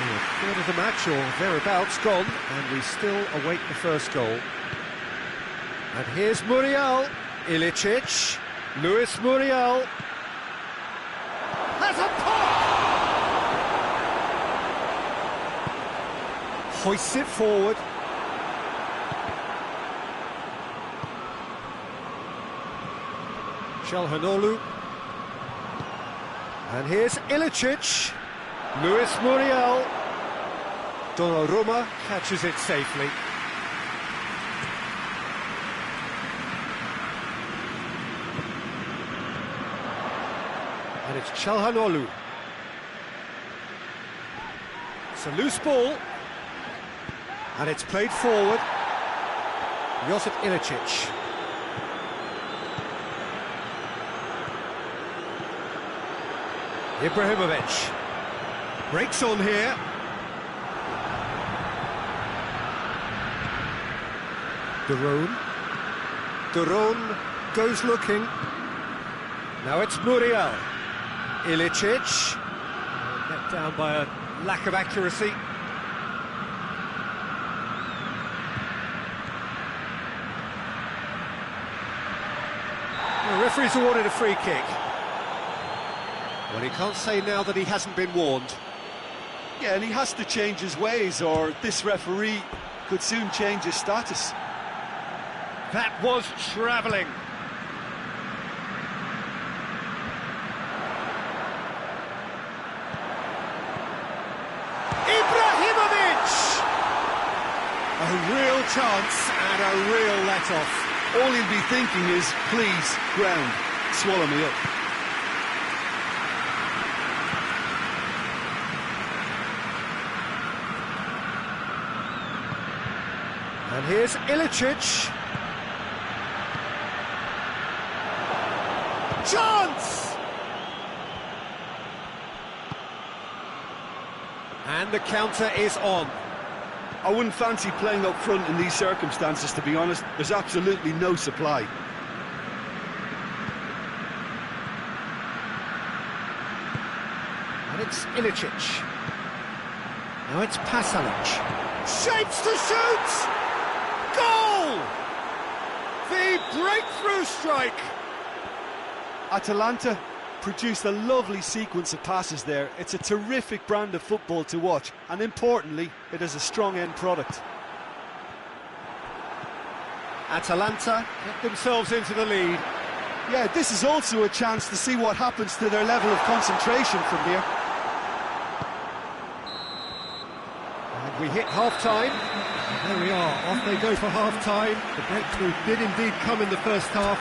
[SPEAKER 1] A third of the match, or thereabouts, gone, and we still await the first goal. And here's Muriel, Ilicic, Luis Muriel. Has a pop! Hoists it forward. Çalhanoğlu. And here's Ilicic, Luis Muriel. Donnarumma catches it safely. And it's Çalhanoğlu. It's a loose ball. And it's played forward. Josip Ilicic. Ibrahimovic. Breaks on here. Garoon. goes looking. Now it's Muriel. Ilicic. Let down by a lack of accuracy. The referee's awarded a free kick. Well, he can't say now that he hasn't been warned.
[SPEAKER 2] Yeah, and he has to change his ways, or this referee could soon change his status.
[SPEAKER 3] That was travelling.
[SPEAKER 1] Ibrahimovic! A real chance and a real let-off.
[SPEAKER 2] All he'll be thinking is, please, ground, swallow me up.
[SPEAKER 1] And here's Ilicic. Chance! And the counter is on.
[SPEAKER 2] I wouldn't fancy playing up front in these circumstances, to be honest. There's absolutely no supply.
[SPEAKER 1] And it's Ilicic. Now it's Pasalic. Shapes to shoot! Goal! The breakthrough strike!
[SPEAKER 2] Atalanta produced a lovely sequence of passes there. It's a terrific brand of football to watch, and importantly, it is a strong end product.
[SPEAKER 1] Atalanta get themselves into the lead.
[SPEAKER 2] Yeah, this is also a chance to see what happens to their level of concentration from here.
[SPEAKER 1] And we hit half-time. There we are, off they go for half-time. The breakthrough did indeed come in the first half,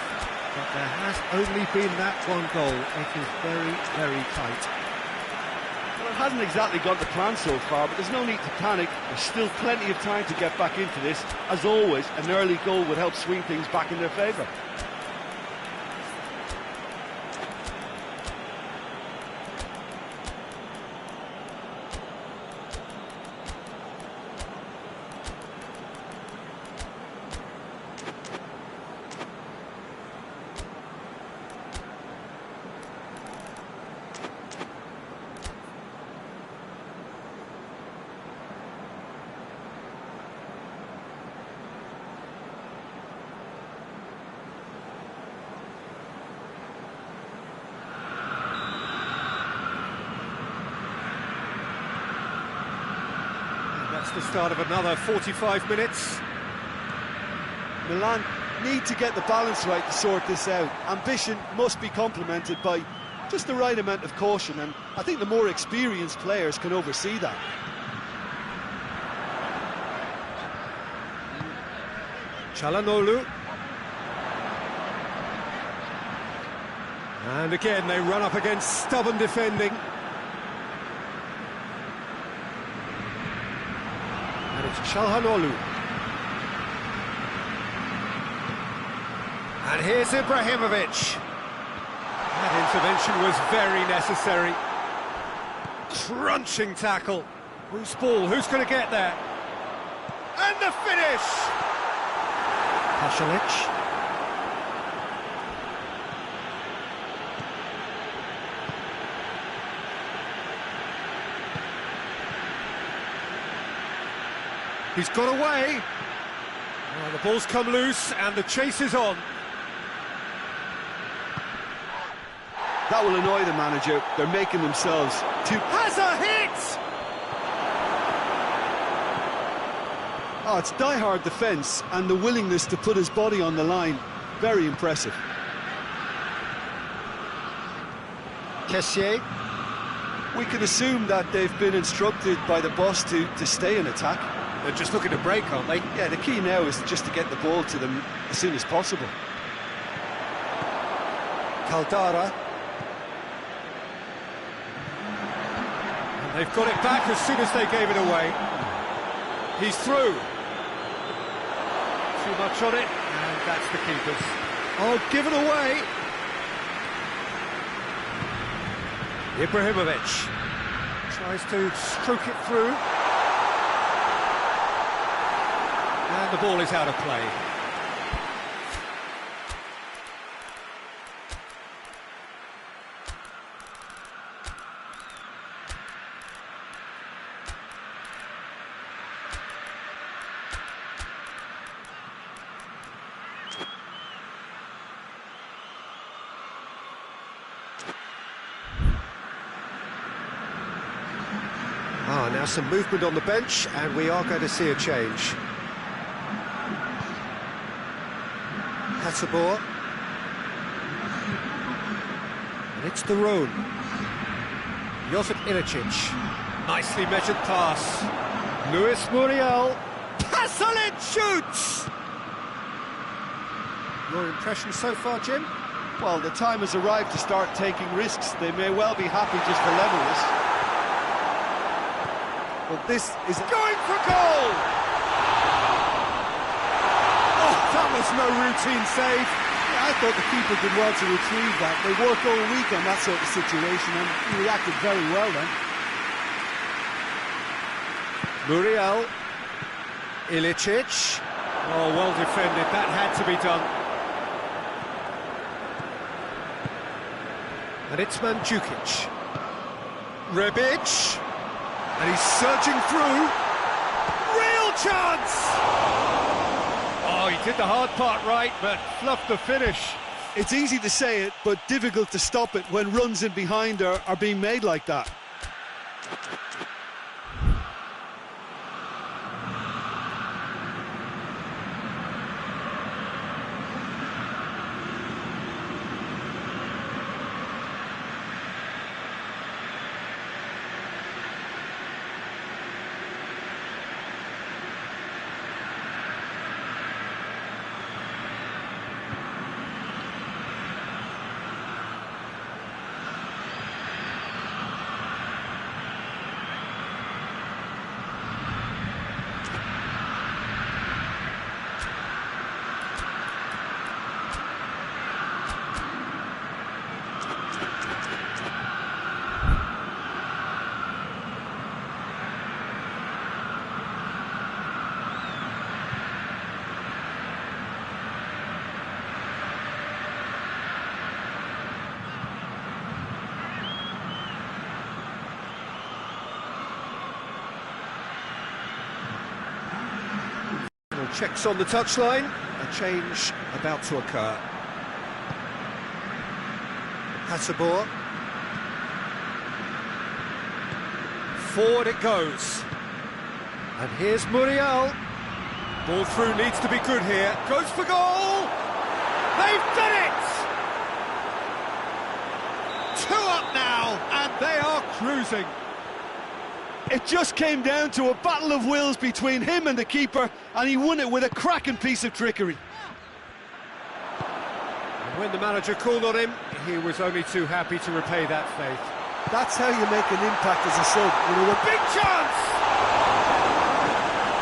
[SPEAKER 1] but there has only been that one goal. It is very, very tight.
[SPEAKER 3] Well, it hasn't exactly gone to plan so far, but there's no need to panic. There's still plenty of time to get back into this. As always, an early goal would help swing things back in their favour.
[SPEAKER 1] That's the start of another 45 minutes.
[SPEAKER 2] Milan need to get the balance right to sort this out. Ambition must be complemented by just the right amount of caution, and I think the more experienced players can oversee that.
[SPEAKER 1] Çalhanoğlu. And again they run up against stubborn defending. And it's Çalhanoğlu. And here's Ibrahimovic. That intervention was very necessary. Crunching tackle. Whose ball? Who's going to get there? And the finish! Pasalic. He's got away. Well, the ball's come loose and the chase is on.
[SPEAKER 2] That will annoy the manager. They're making themselves too...
[SPEAKER 1] Has a hit!
[SPEAKER 2] Oh, it's die-hard defence and the willingness to put his body on the line. Very impressive.
[SPEAKER 1] Kessié.
[SPEAKER 2] We can assume that they've been instructed by the boss to stay in attack.
[SPEAKER 1] They're just looking to break, aren't they?
[SPEAKER 2] Yeah, the key now is just to get the ball to them as soon as possible.
[SPEAKER 1] Caldara. And they've got it back as soon as they gave it away. He's through. Too much on it, and that's the keeper's. Oh, give it away. Ibrahimovic tries to stroke it through. And the ball is out of play. Now some movement on the bench, and we are going to see a change. Hatsabor. And it's the Rhone. Josip Ilicic. Nicely measured pass. Luis Muriel. Passalit shoots! Your impression so far, Jim?
[SPEAKER 2] Well, the time has arrived to start taking risks. They may well be happy just to level this. But this is
[SPEAKER 1] going for goal! Oh, that was no routine save.
[SPEAKER 2] Yeah, I thought the keeper did well to retrieve that. They work all week on that sort of situation, and he reacted very well then.
[SPEAKER 1] Muriel. Ilicic. Oh, well defended. That had to be done. And it's Mandzukic. Rebic. And he's surging through. Real chance! Oh, he did the hard part right, but fluffed the finish.
[SPEAKER 2] It's easy to say it, but difficult to stop it when runs in behind are being made like that.
[SPEAKER 1] Checks on the touchline, a change about to occur. Hatsabor. Forward it goes. And here's Muriel. Ball through needs to be good here. Goes for goal! They've done it! 2 up now, and they are cruising.
[SPEAKER 2] It just came down to a battle of wills between him and the keeper, and he won it with a cracking piece of trickery.
[SPEAKER 1] And when the manager called on him, he was only too happy to repay that faith.
[SPEAKER 2] That's how you make an impact as a sub. You know,
[SPEAKER 1] Big chance!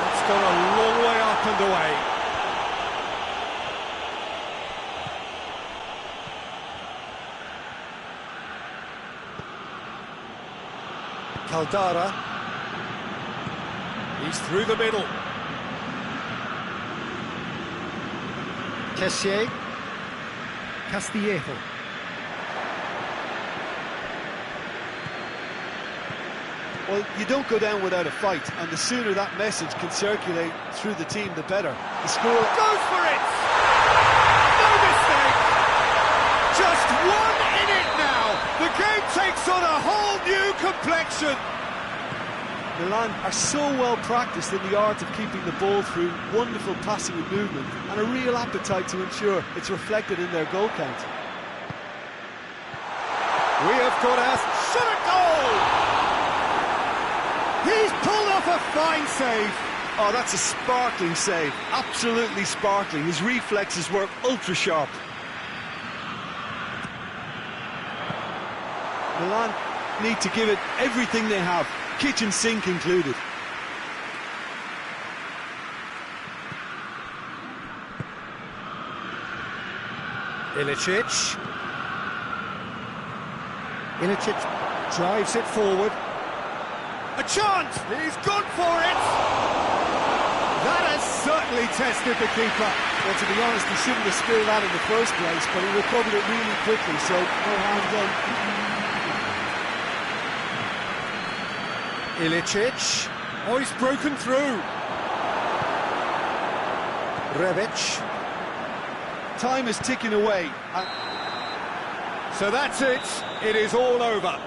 [SPEAKER 1] It's gone a long way up and away. Caldara. He's through the middle. Kessier. Castillejo.
[SPEAKER 2] Well, you don't go down without a fight, and the sooner that message can circulate through the team, the better. The score
[SPEAKER 1] goes for it! No mistake! Just one in it now! The game takes on a whole new complexion!
[SPEAKER 2] Milan are so well practiced in the art of keeping the ball through, wonderful passing and movement, and a real appetite to ensure it's reflected in their goal count.
[SPEAKER 1] We have got our shot at goal! He's pulled off a fine save!
[SPEAKER 2] Oh, that's a sparkling save, absolutely sparkling. His reflexes were ultra sharp. Milan need to give it everything they have, kitchen sink included.
[SPEAKER 1] Ilicic drives it forward. A chance! He's gone for it! That has certainly tested the keeper.
[SPEAKER 2] Well, to be honest, he shouldn't have spilled that in the first place, but he recovered it really quickly, so no harm done.
[SPEAKER 1] Ilicic. Oh, he's broken through. Rebic.
[SPEAKER 2] Time is ticking away.
[SPEAKER 1] So that's it. It is all over.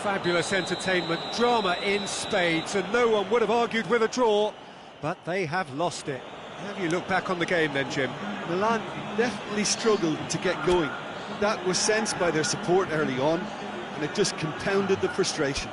[SPEAKER 1] Fabulous entertainment, drama in spades, and no one would have argued with a draw, but they have lost it. How do you look back on the game then, Jim?
[SPEAKER 2] Milan definitely struggled to get going. That was sensed by their support early on, and it just compounded the frustration.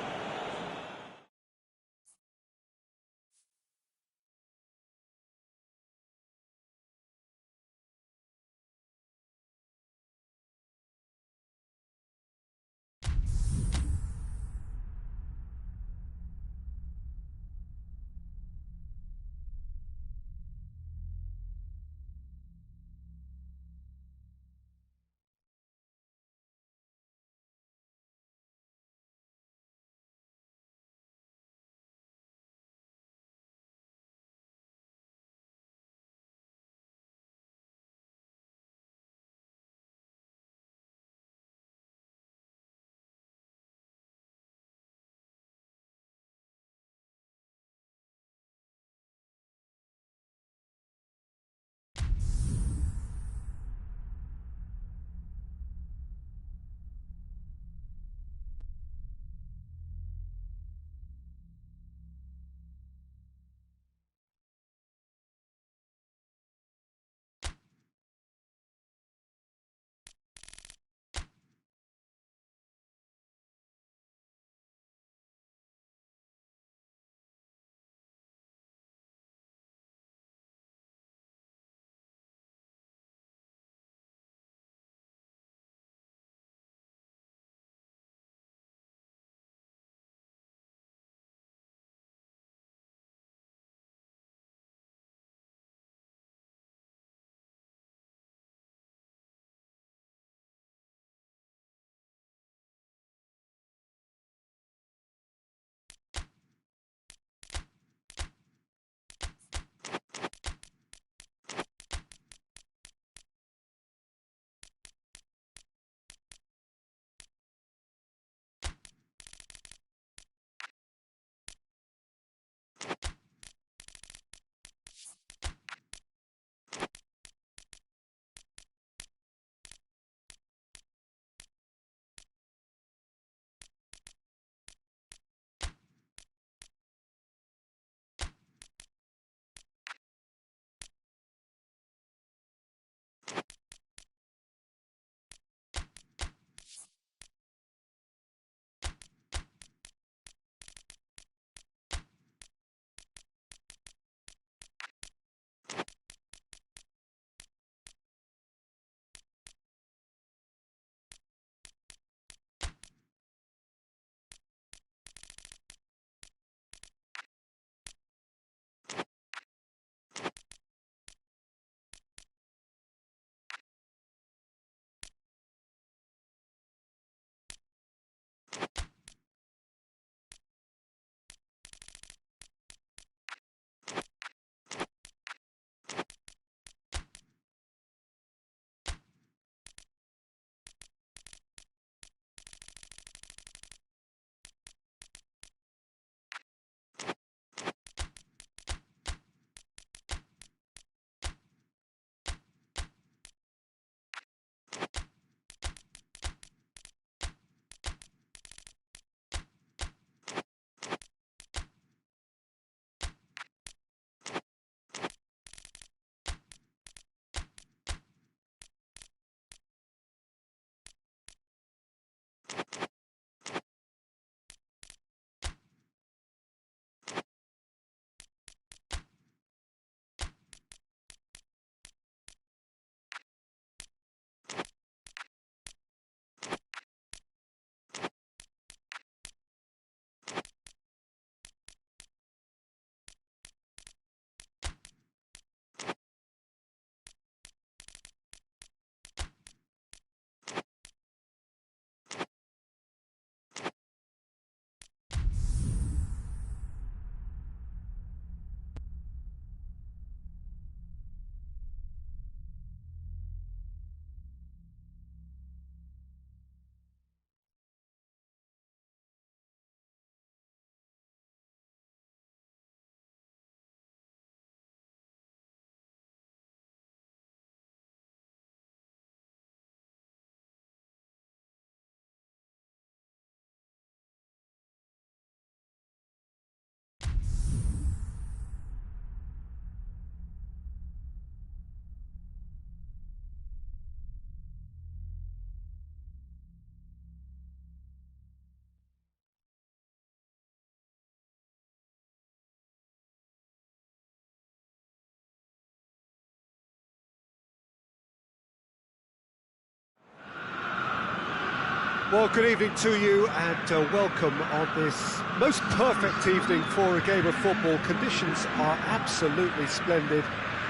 [SPEAKER 1] Well, good evening to you and welcome on this most perfect evening for a game of football. Conditions are absolutely splendid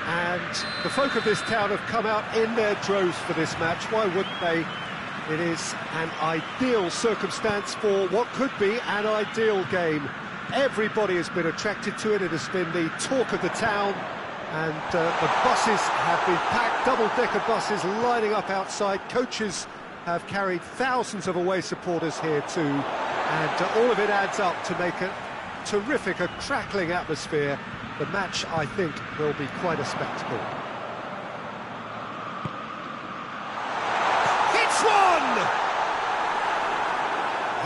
[SPEAKER 1] and the folk of this town have come out in their droves for this match. Why wouldn't they? It is an ideal circumstance for what could be an ideal game. Everybody has been attracted to it. It has been the talk of the town, and the buses have been packed, double-decker buses lining up outside. Coaches have carried thousands of away supporters here too, and all of it adds up to make a terrific, a crackling atmosphere. The match, I think, will be quite a spectacle. Hits one!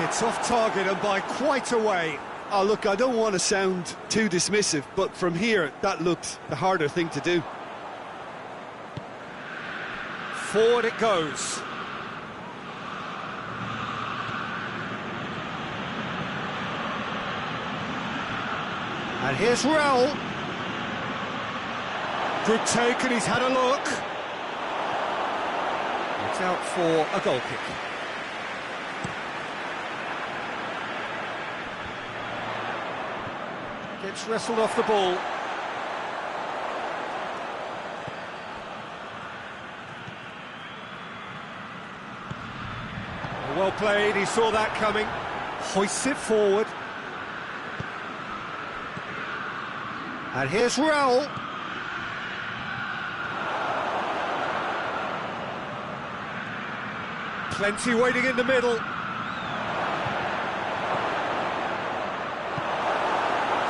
[SPEAKER 1] It's off target and by quite a way.
[SPEAKER 2] Oh, look, I don't want to sound too dismissive, but from here, that looked the harder thing to do.
[SPEAKER 1] Forward it goes. And here's Raul. Good take, and he's had a look. It's out for a goal kick. Gets wrestled off the ball. Well played, he saw that coming. Hoists it forward. And here's Raul. Plenty waiting in the middle.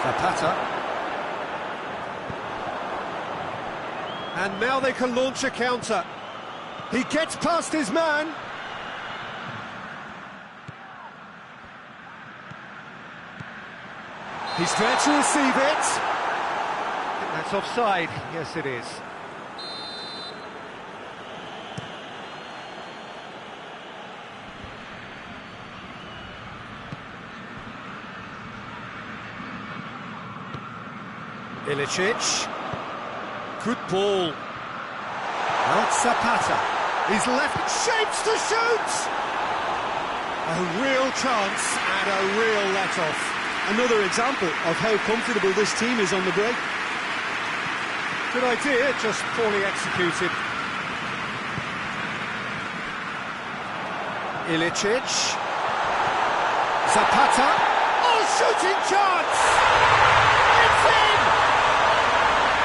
[SPEAKER 1] Zapata. And now they can launch a counter. He gets past his man. He's there to receive it. That's offside. Yes, it is. Ilicic. Good ball. Now it's Zapata. He's left, shapes to shoot! A real chance and a real let-off.
[SPEAKER 2] Another example of how comfortable this team is on the break.
[SPEAKER 1] Good idea, just poorly executed. Ilicic. Zapata. Oh, shooting chance! It's in!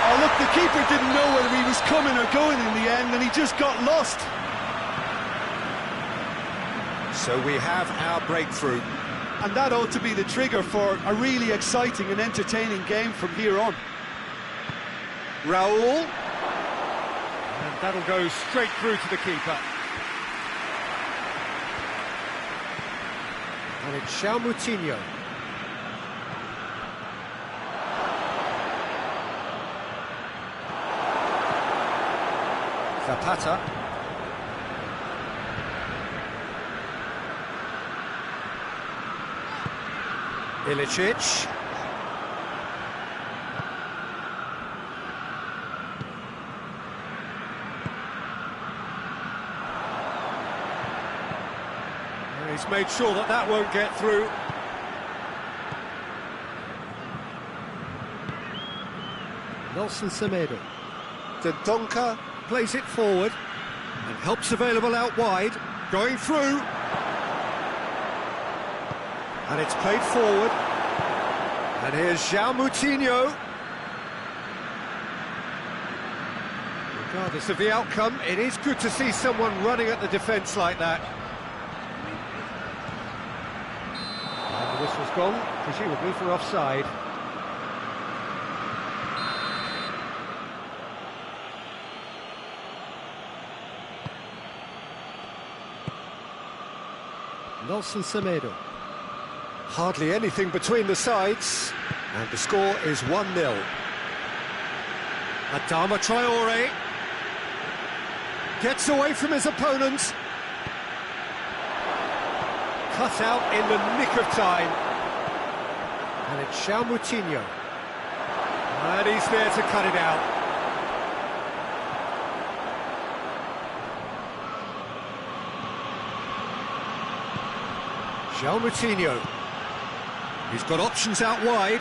[SPEAKER 2] Oh, look, the keeper didn't know whether he was coming or going in the end, and he just got lost.
[SPEAKER 1] So we have our breakthrough.
[SPEAKER 2] And that ought to be the trigger for a really exciting and entertaining game from here on.
[SPEAKER 1] Raul. And that'll go straight through to the keeper. And it's Moutinho. Zapata. Ilicic. And he's made sure that that won't get through. Nelson Semedo. Dendoncker plays it forward and helps available out wide, going through. And it's played forward. And here's Moutinho. Regardless of the outcome, it is good to see someone running at the defence like that. And the whistle's gone, presumably for offside. Nelson Semedo. Hardly anything between the sides, and the score is 1-0. Adama Traore gets away from his opponent. Cut out in the nick of time. And it's Moutinho. And he's there to cut it out. João Moutinho. He's got options out wide.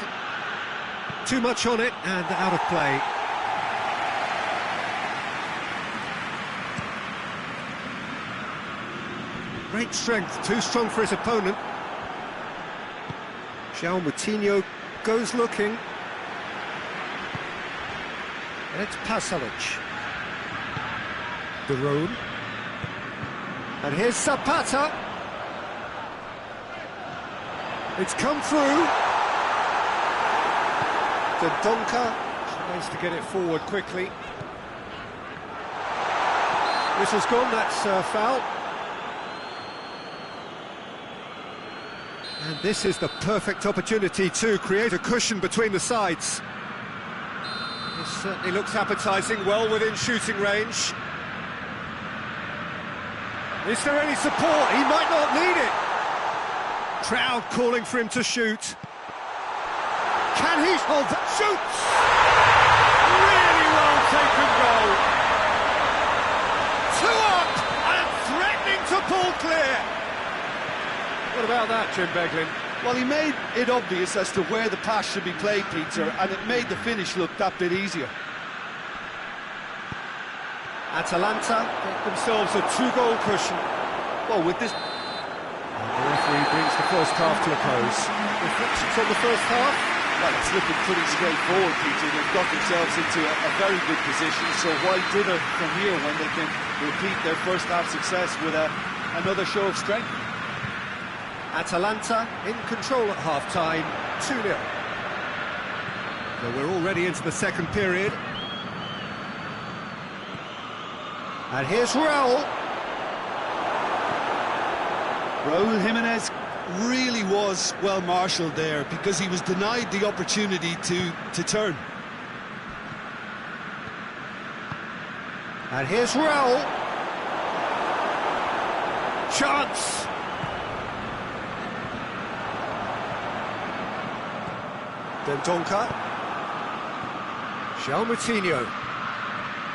[SPEAKER 1] Too much on it and out of play. Great strength, too strong for his opponent. João Moutinho goes looking. And it's Pasalic. De Roon. And here's Zapata. It's come through. Donka tries to get it forward quickly. Whistle's gone, that's foul. And this is the perfect opportunity to create a cushion between the sides. This certainly looks appetising, well within shooting range. Is there any support? He might not need it. Crowd calling for him to shoot. Can he hold that? Shoots! Really well taken goal. 2 up and threatening to pull clear. What about that, Jim Beglin?
[SPEAKER 3] Well, he made it obvious as to where the pass should be played, Peter, and it made the finish look that bit easier.
[SPEAKER 1] Atalanta get themselves a 2-goal cushion.
[SPEAKER 3] Well, with this...
[SPEAKER 1] And the referee brings the first half to a close. Reflections on the first half?
[SPEAKER 3] Well, it's looking pretty straightforward, Peter. They've got themselves into a very good position, so why dither from here when they can repeat their first half success with another show of strength?
[SPEAKER 1] Atalanta in control at half-time, 2-0. So we're already into the second period. And here's Raul.
[SPEAKER 2] Raul Jimenez really was well marshalled there because he was denied the opportunity to turn.
[SPEAKER 1] And here's Raul. Chance. Donka. João Moutinho.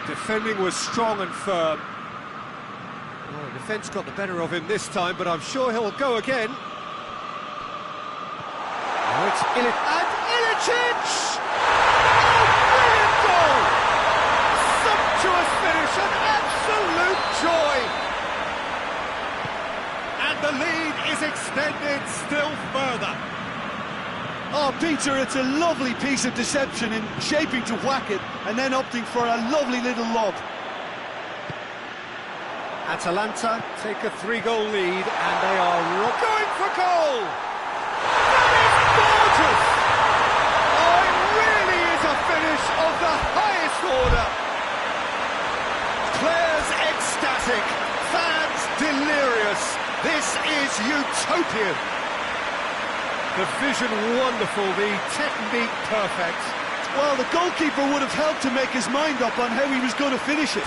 [SPEAKER 1] Defending was strong and firm. Well, the defence got the better of him this time, but I'm sure he'll go again. Now it's Ilic. And Ilicic! Oh, brilliant goal! Sumptuous finish, an absolute joy! And the lead is extended still further.
[SPEAKER 2] Oh, Peter, it's a lovely piece of deception in shaping to whack it and then opting for a lovely little lob.
[SPEAKER 1] Atalanta take a 3-goal lead and they are going for goal! That is gorgeous! Oh, it really is a finish of the highest order! Players ecstatic, fans delirious. This is utopian! The vision wonderful, the technique perfect.
[SPEAKER 2] Well, the goalkeeper would have helped to make his mind up on how he was going to finish it.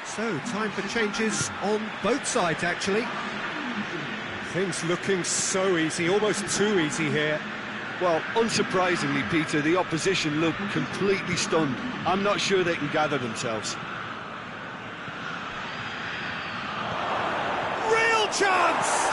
[SPEAKER 1] So, time for changes on both sides, actually. Things looking so easy, almost too easy here.
[SPEAKER 3] Well, unsurprisingly, Peter, the opposition look completely stunned. I'm not sure they can gather themselves.
[SPEAKER 1] Real chance!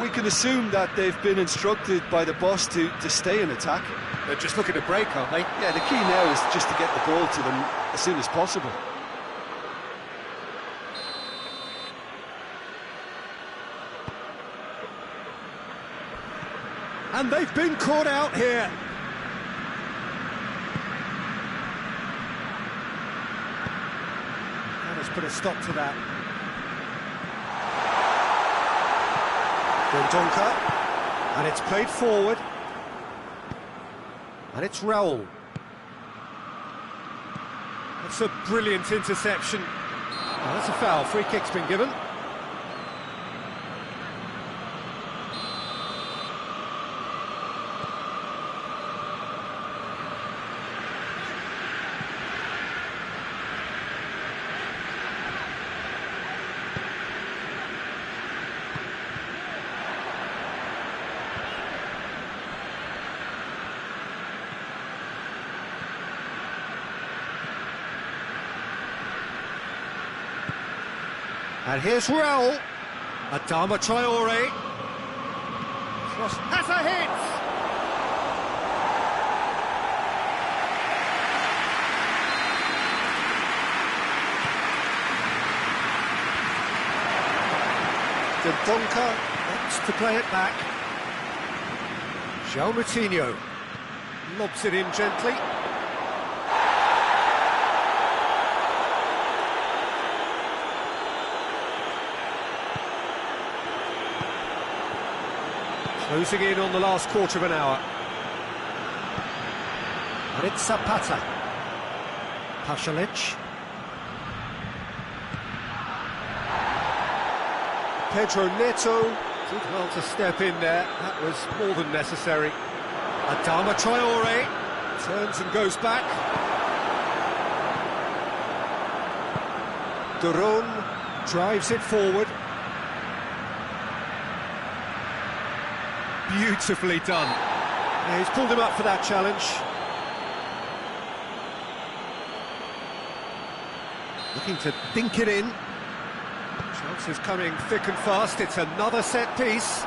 [SPEAKER 3] We can assume that they've been instructed by the boss to stay in attack.
[SPEAKER 1] They're just looking to break, aren't they?
[SPEAKER 3] Yeah, the key now is just to get the ball to them as soon as possible.
[SPEAKER 1] And they've been caught out here. That has put a stop to that. Donka, and it's played forward, and it's Raul. That's a brilliant interception. Oh, that's a foul. Free kick's been given. And here's Raul. Adama Traore. Cross has a hit! Dendonka wants to play it back. João Moutinho lobs it in gently. Closing in on the last quarter of an hour. And it's Zapata. Pasalic. Pedro Neto did well to step in there. That was more than necessary. Adama Traore turns and goes back. Duron drives it forward. Beautifully done. Yeah, he's pulled him up for that challenge. Looking to dink it in. Chances coming thick and fast. It's another set piece.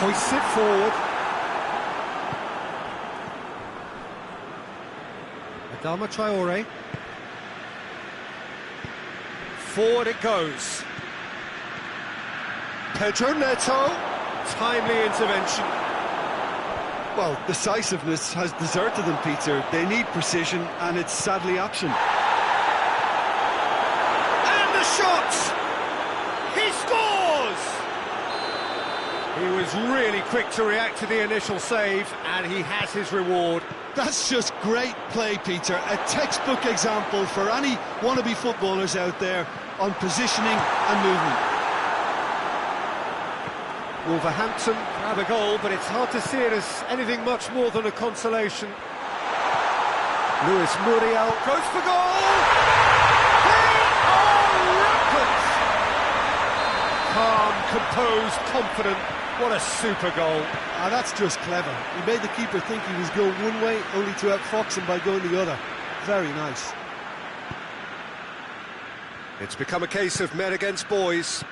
[SPEAKER 1] Hoists it forward. Adama Traore. Forward it goes. Pedro Neto. Timely intervention.
[SPEAKER 2] Well, decisiveness has deserted them, Peter. They need precision, and it's sadly absent.
[SPEAKER 1] And the shot! He scores! He was really quick to react to the initial save, and he has his reward.
[SPEAKER 2] That's just great play, Peter. A textbook example for any wannabe footballers out there on positioning and movement.
[SPEAKER 1] Wolverhampton grab a goal, but it's hard to see it as anything much more than a consolation. Luis Muriel goes for goal! They are rampant! Calm, composed, confident. What a super goal.
[SPEAKER 2] Ah, that's just clever. He made the keeper think he was going one way, only to outfox him by going the other. Very nice.
[SPEAKER 1] It's become a case of men against boys.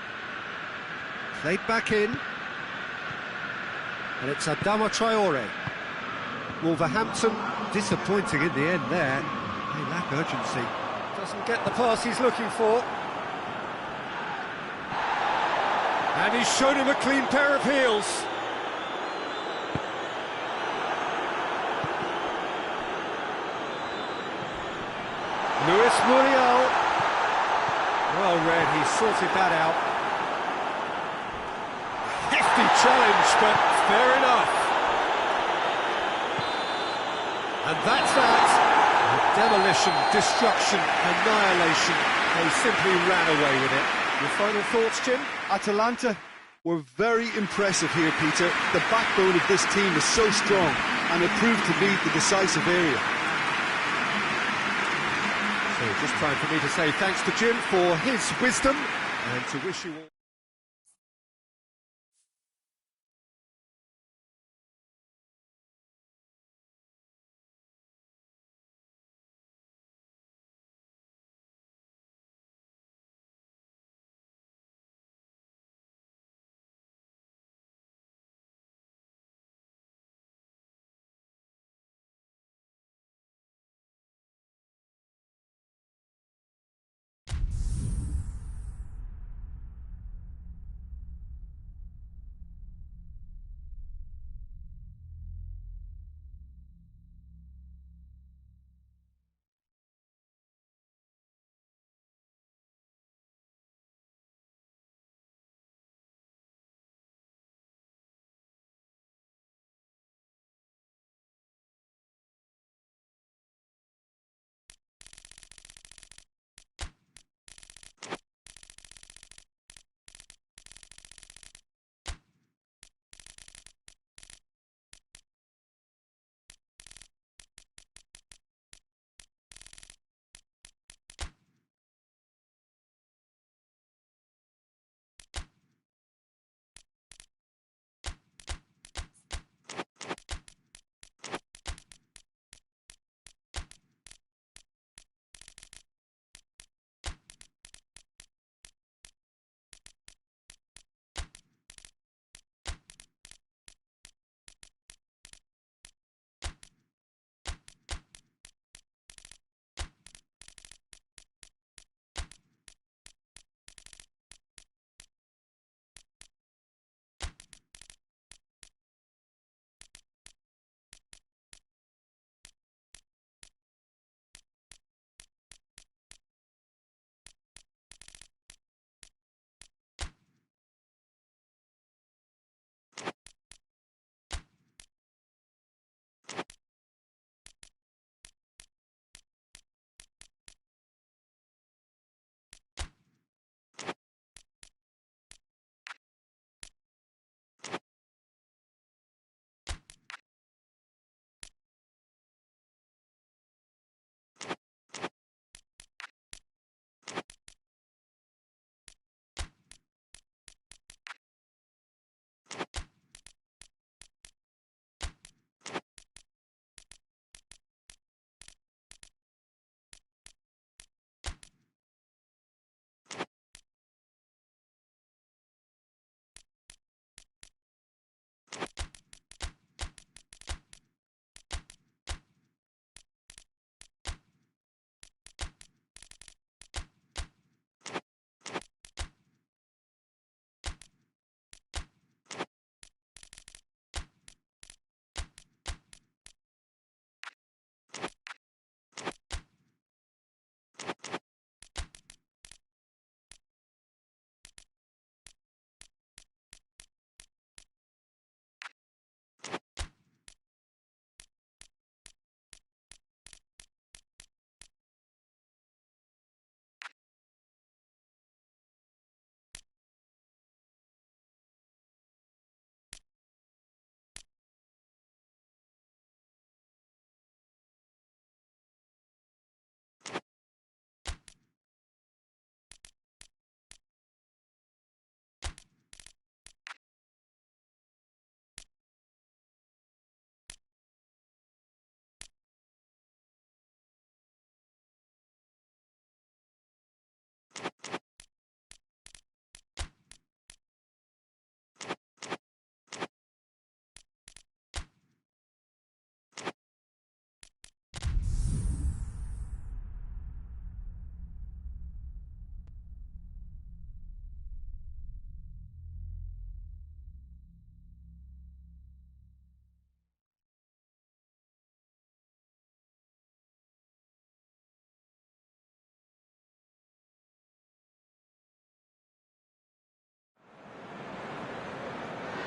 [SPEAKER 1] Played back in. And it's Adama Traore. Wolverhampton disappointing in the end there. They lack urgency. Doesn't get the pass he's looking for. And he's shown him a clean pair of heels. Luis Muriel. Well read, he sorted that out. Hefty challenge, but fair enough. And that's that. Demolition, destruction, annihilation. They simply ran away with it. Your final thoughts, Jim?
[SPEAKER 2] Atalanta were very impressive here, Peter. The backbone of this team is so strong, and it proved to be the decisive area.
[SPEAKER 1] So just time for me to say thanks to Jim for his wisdom and to wish you all...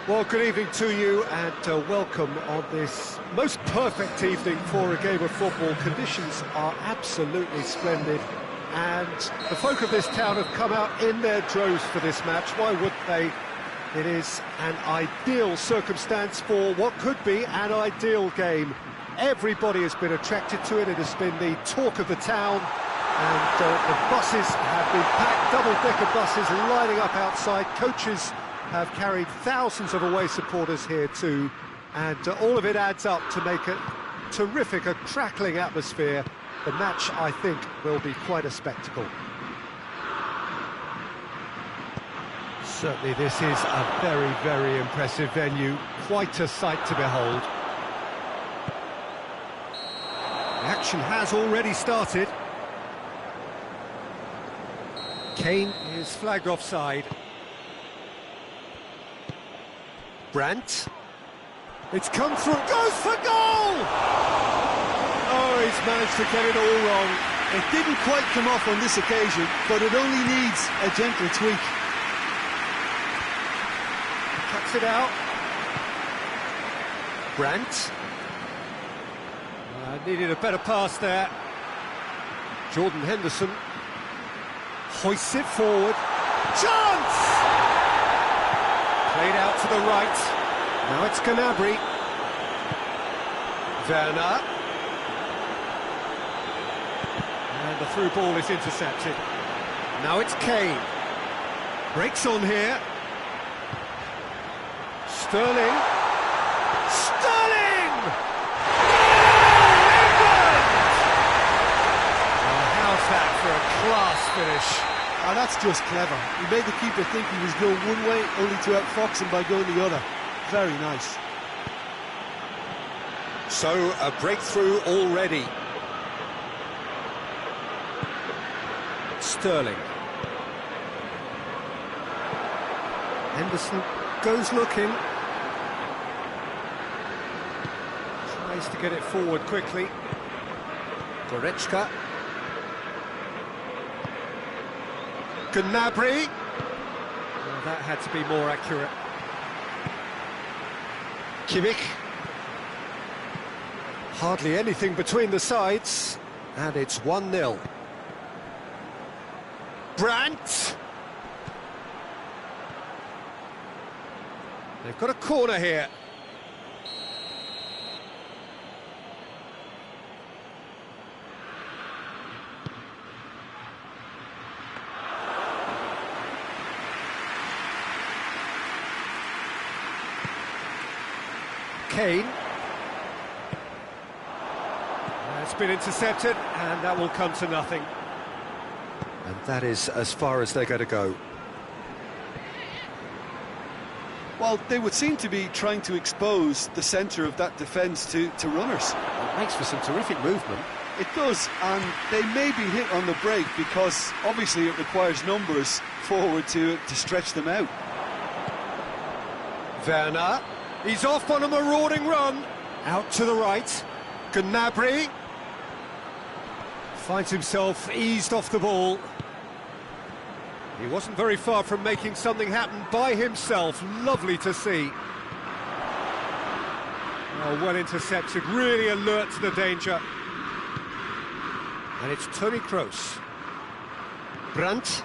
[SPEAKER 1] Well, good evening to you and welcome on this most perfect evening for a game of football. Conditions are absolutely splendid. and the folk of this town have come out in their droves for this match. Why wouldn't they? It is an ideal circumstance for what could be an ideal game. Everybody has been attracted to it. It has been the talk of the town, and the buses have been packed, double-decker buses lining up outside. Coaches have carried thousands of away supporters here too, and all of it adds up to make a terrific, a crackling atmosphere. The match, I think, will be quite a spectacle. Certainly this is a very, very impressive venue, quite a sight to behold. The action has already started. Kane is flagged offside. Brandt. It's come through, goes for goal! Oh, he's managed to get it all wrong.
[SPEAKER 2] It didn't quite come off on this occasion, but it only needs a gentle tweak.
[SPEAKER 1] Cuts it out. Brandt. Needed a better pass there. Jordan Henderson hoists it forward. Chance! Played out to the right. Now it's Gnabry. Werner. And the through ball is intercepted. Now it's Kane. Breaks on here. Sterling. Sterling! England! How's that for a class finish?
[SPEAKER 2] Ah, that's just clever. He made the keeper think he was going one way, only to outfox him by going the other. Very nice.
[SPEAKER 1] So, a breakthrough already. Sterling. Henderson goes looking. Tries to get it forward quickly. Goretzka. Gnabry. Well, that had to be more accurate. Kimmich. Hardly anything between the sides, and it's 1-0. Brandt. They've got a corner here. Kane. It's been intercepted, and that will come to nothing. And that is as far as they're going to go.
[SPEAKER 2] Well, they would seem to be trying to expose the centre of that defence to runners.
[SPEAKER 1] It makes for some terrific movement.
[SPEAKER 2] It does, and they may be hit on the break because obviously it requires numbers forward to stretch them out.
[SPEAKER 1] Werner. He's off on a marauding run. Out to the right. Gnabry. Finds himself eased off the ball. He wasn't very far from making something happen by himself. Lovely to see. Oh, well intercepted, really alert to the danger. And it's Toni Kroos. Brandt.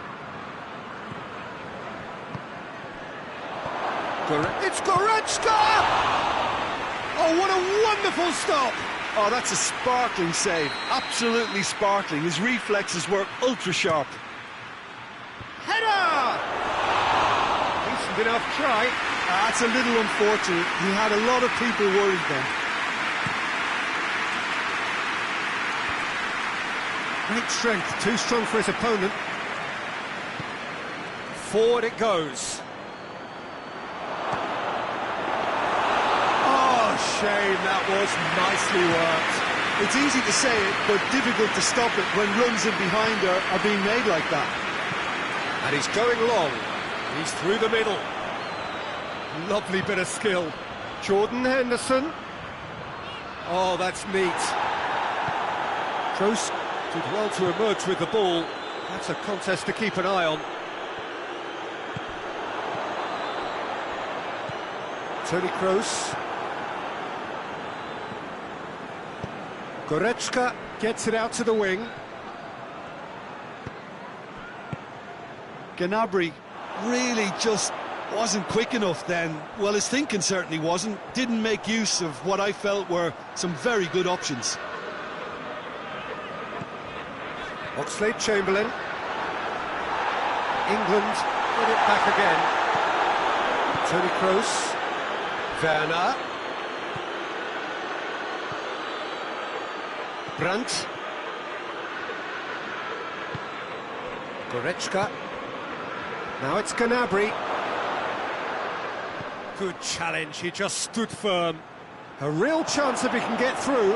[SPEAKER 1] It's Goretzka! Oh, what a wonderful stop!
[SPEAKER 2] Oh, that's a sparkling save. Absolutely sparkling. His reflexes were ultra-sharp.
[SPEAKER 1] Header! Decent enough try.
[SPEAKER 2] That's a little unfortunate. He had a lot of people worried then.
[SPEAKER 1] Great strength, too strong for his opponent. Forward it goes. Shame, that was nicely worked.
[SPEAKER 2] It's easy to say it, but difficult to stop it when runs in behind are being made like that.
[SPEAKER 1] And he's going long. He's through the middle. Lovely bit of skill. Jordan Henderson. Oh, that's neat. Kroos did well to emerge with the ball. That's a contest to keep an eye on. Toni Kroos. Goretzka gets it out to the wing.
[SPEAKER 2] Gnabry really just wasn't quick enough then. Well, his thinking certainly wasn't. Didn't make use of what I felt were some very good options.
[SPEAKER 1] Oxlade-Chamberlain. England get it back again. Toni Kroos. Werner. Brandt. Goretzka. Now it's Gnabry. Good challenge, he just stood firm. A real chance if he can get through.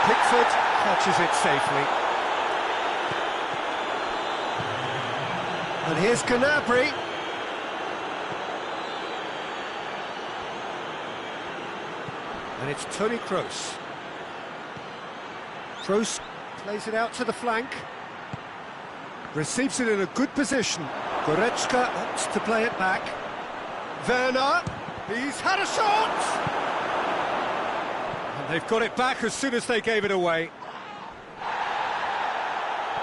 [SPEAKER 1] Pickford catches it safely. And here's Gnabry. And it's Toni Kroos. Kroos plays it out to the flank. Receives it in a good position. Goretzka opts to play it back. Werner, he's had a shot! And they've got it back as soon as they gave it away.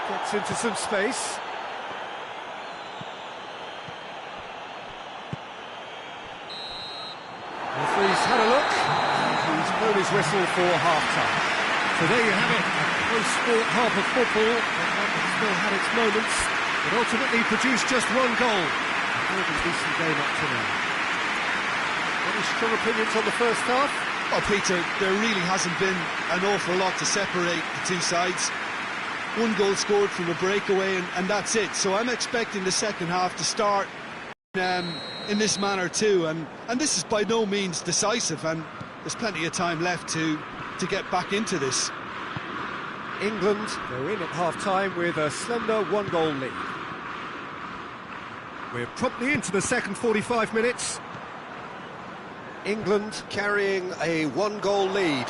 [SPEAKER 1] Gets into some space. Referee's had a look, and he's blown his whistle for half-time. So there you have it, a close sport half of football, but one that still had its moments, but ultimately produced just one goal. A really decent game up to now. Any strong opinions on the first half?
[SPEAKER 2] Oh, Peter, there really hasn't been an awful lot to separate the two sides. One goal scored from a breakaway, and that's it. So I'm expecting the second half to start in this manner too, and this is by no means decisive, and there's plenty of time left to get back into this.
[SPEAKER 1] England go in at half-time with a slender one-goal lead. We're promptly into the second 45 minutes. England carrying a one-goal lead.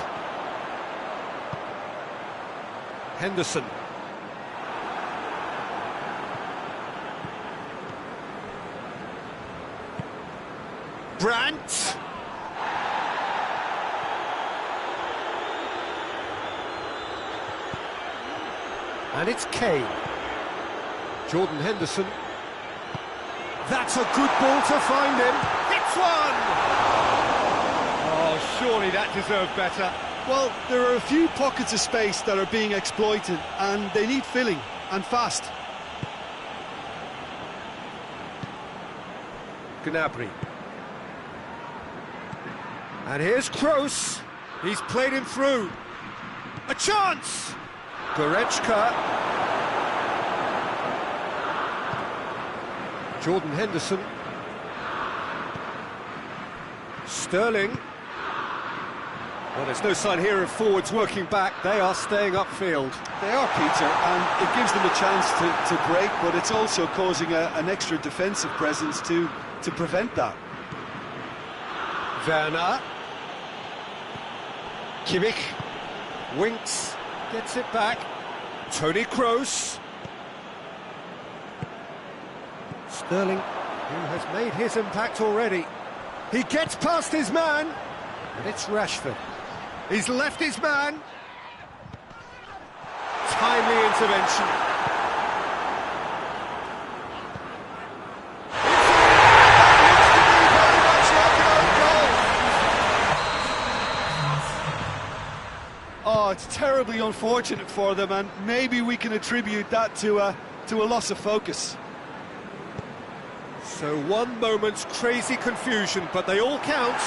[SPEAKER 1] Henderson. Brandt. And it's Kane. Jordan Henderson. That's a good ball to find him. Hits one! Oh, surely that deserved better.
[SPEAKER 2] Well, there are a few pockets of space that are being exploited, and they need filling, and fast.
[SPEAKER 1] Gnabry. And here's Kroos. He's played him through. A chance! Goretzka. Jordan Henderson. Sterling. Well, there's no sign here of forwards working back. They are staying upfield.
[SPEAKER 2] They are, Peter, and it gives them a chance to break, but it's also causing an extra defensive presence to prevent that.
[SPEAKER 1] Werner. Kimmich. Winks. Gets it back. Toni Kroos. Sterling, who has made his impact already. He gets past his man, and it's Rashford. He's left his man. Timely intervention.
[SPEAKER 2] Oh, it's terribly unfortunate for them, and maybe we can attribute that to a loss of focus.
[SPEAKER 1] So one moment's crazy confusion, but they all count.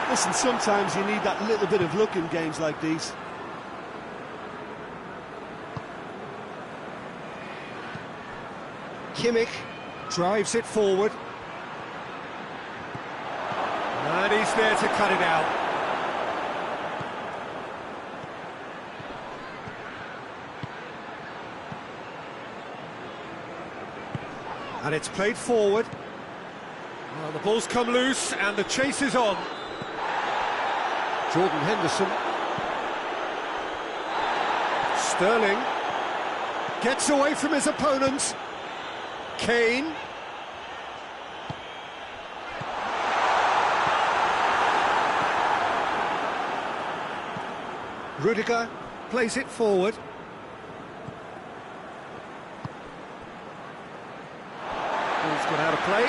[SPEAKER 2] Listen, sometimes you need that little bit of luck in games like these.
[SPEAKER 1] Kimmich drives it forward. And he's there to cut it out. And it's played forward. Well, the ball's come loose and the chase is on. Jordan Henderson. Sterling gets away from his opponents. Kane. Rudiger plays it forward. Ball's gone out of play.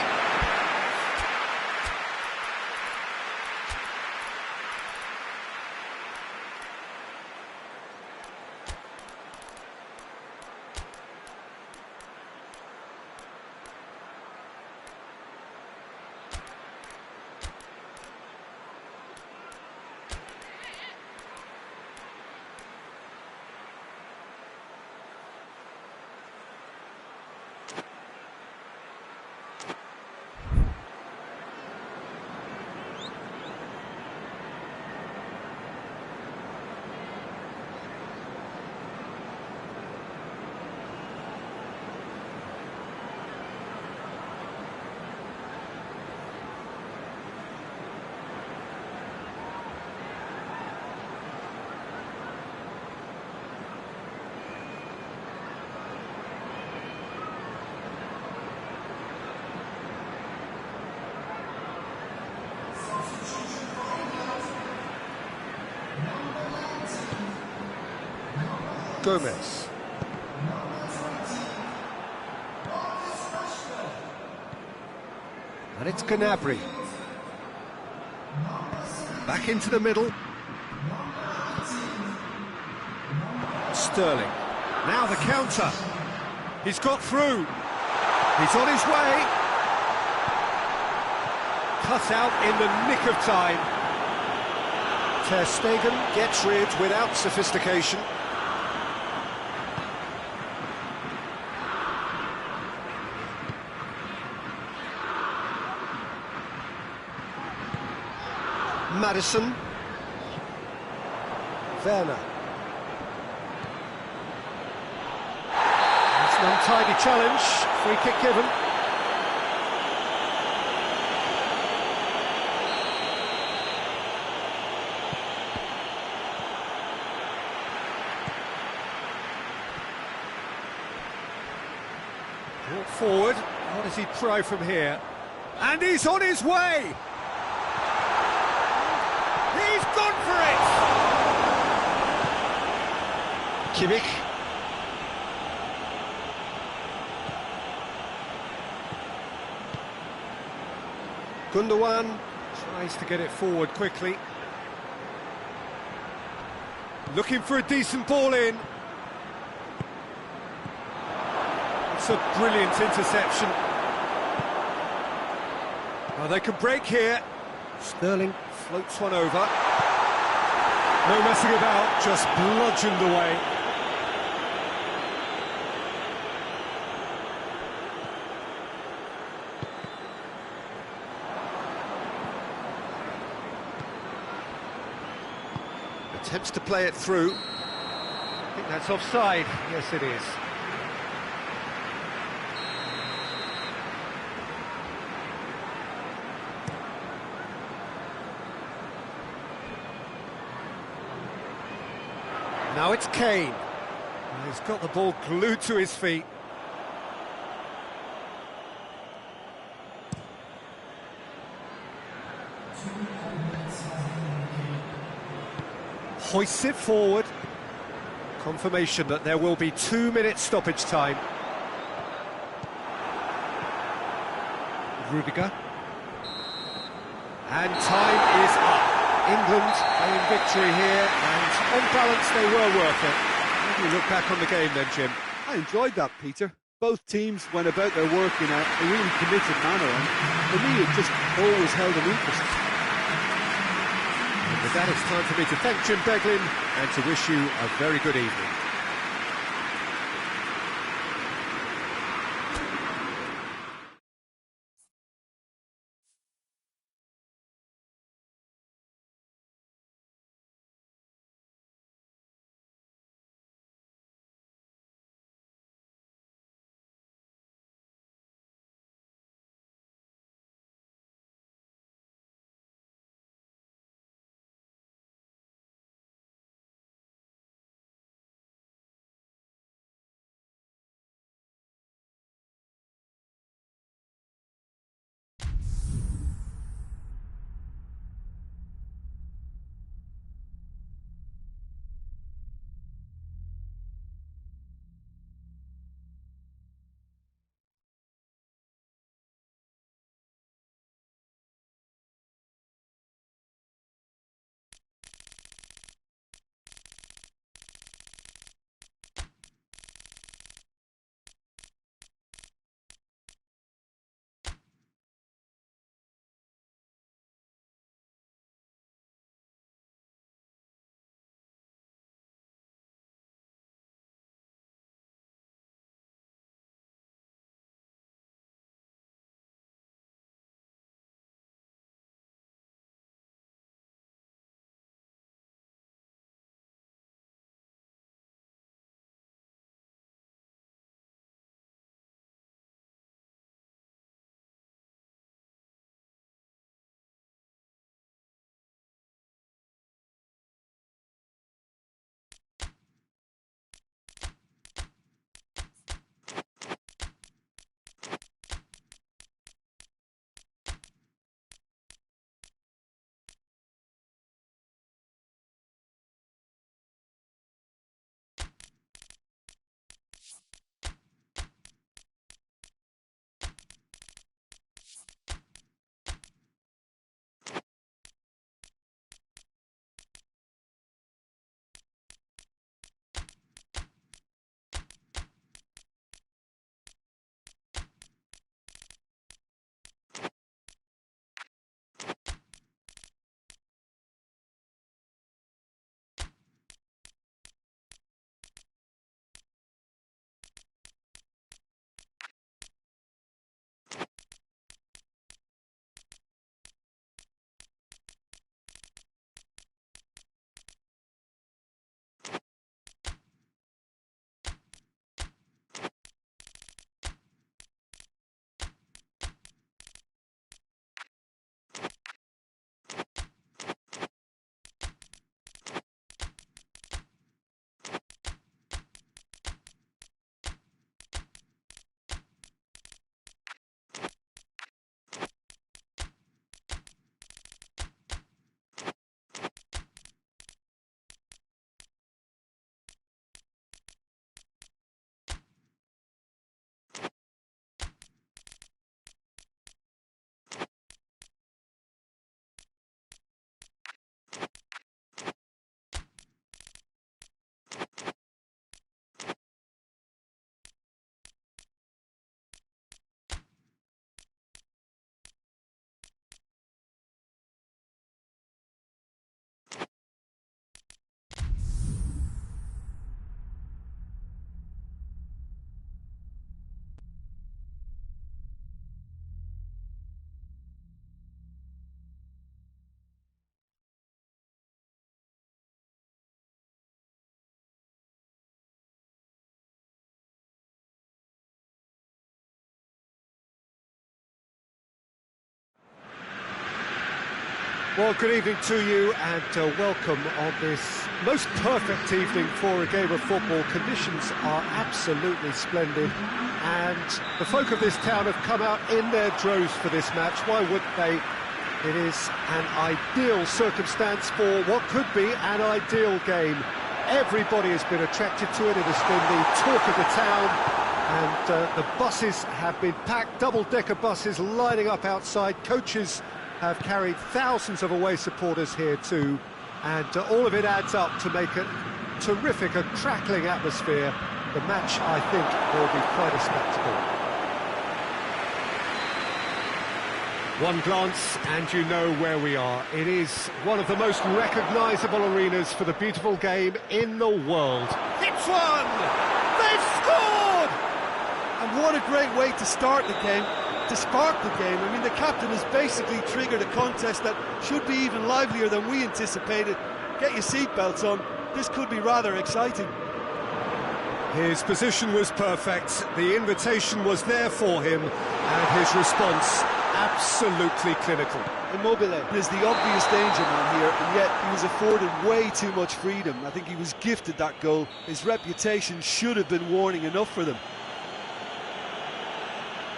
[SPEAKER 1] Gomez. And it's Gnabry. Back into the middle. Sterling. Now the counter. He's got through. He's on his way. Cut out in the nick of time. Ter Stegen gets rid without sophistication. Madison. Werner. It's an untidy challenge. Free kick given. Brought forward. What does he try from here? And he's on his way! He's gone for it! Kimmich. Gundogan tries to get it forward quickly. Looking for a decent ball in. It's a brilliant interception. Well, they can break here. Sterling floats one over. No messing about, just bludgeoned away. Attempts to play it through. I think that's offside. Yes, it is. Now it's Kane. He's got the ball glued to his feet. Hoists it forward. Confirmation that there will be 2 minutes stoppage time. Rudiger. And time is up. England playing victory here, and on balance they were worth it. How do you look back on the game then, Jim?
[SPEAKER 3] I enjoyed that, Peter. Both teams went about their work in a really committed manner, and for me it just always held an interest.
[SPEAKER 1] And with that, it's time for me to thank Jim Beglin and to wish you a very good evening. Well, good evening to you and welcome on this most perfect evening for a game of football. Conditions are absolutely splendid and the folk of this town have come out in their droves for this match. Why wouldn't they? It is an ideal circumstance for what could be an ideal game. Everybody has been attracted to it. It has been the talk of the town and the buses have been packed, double-decker buses lining up outside. Coaches have carried thousands of away supporters here too, and all of it adds up to make a terrific, a crackling atmosphere. The match, I think, will be quite a spectacle. One glance and you know where we are. It is one of the most recognisable arenas for the beautiful game in the world.
[SPEAKER 2] Hits one! They've scored! And what a great way to start the game. To spark the game. I mean, the captain has basically triggered a contest that should be even livelier than we anticipated. Get your seatbelts on, this could be rather exciting.
[SPEAKER 1] His position was perfect, the invitation was there for him, and his response absolutely clinical.
[SPEAKER 2] Immobile is the obvious danger man here, and yet he was afforded way too much freedom. I think he was gifted that goal. His reputation should have been warning enough for them.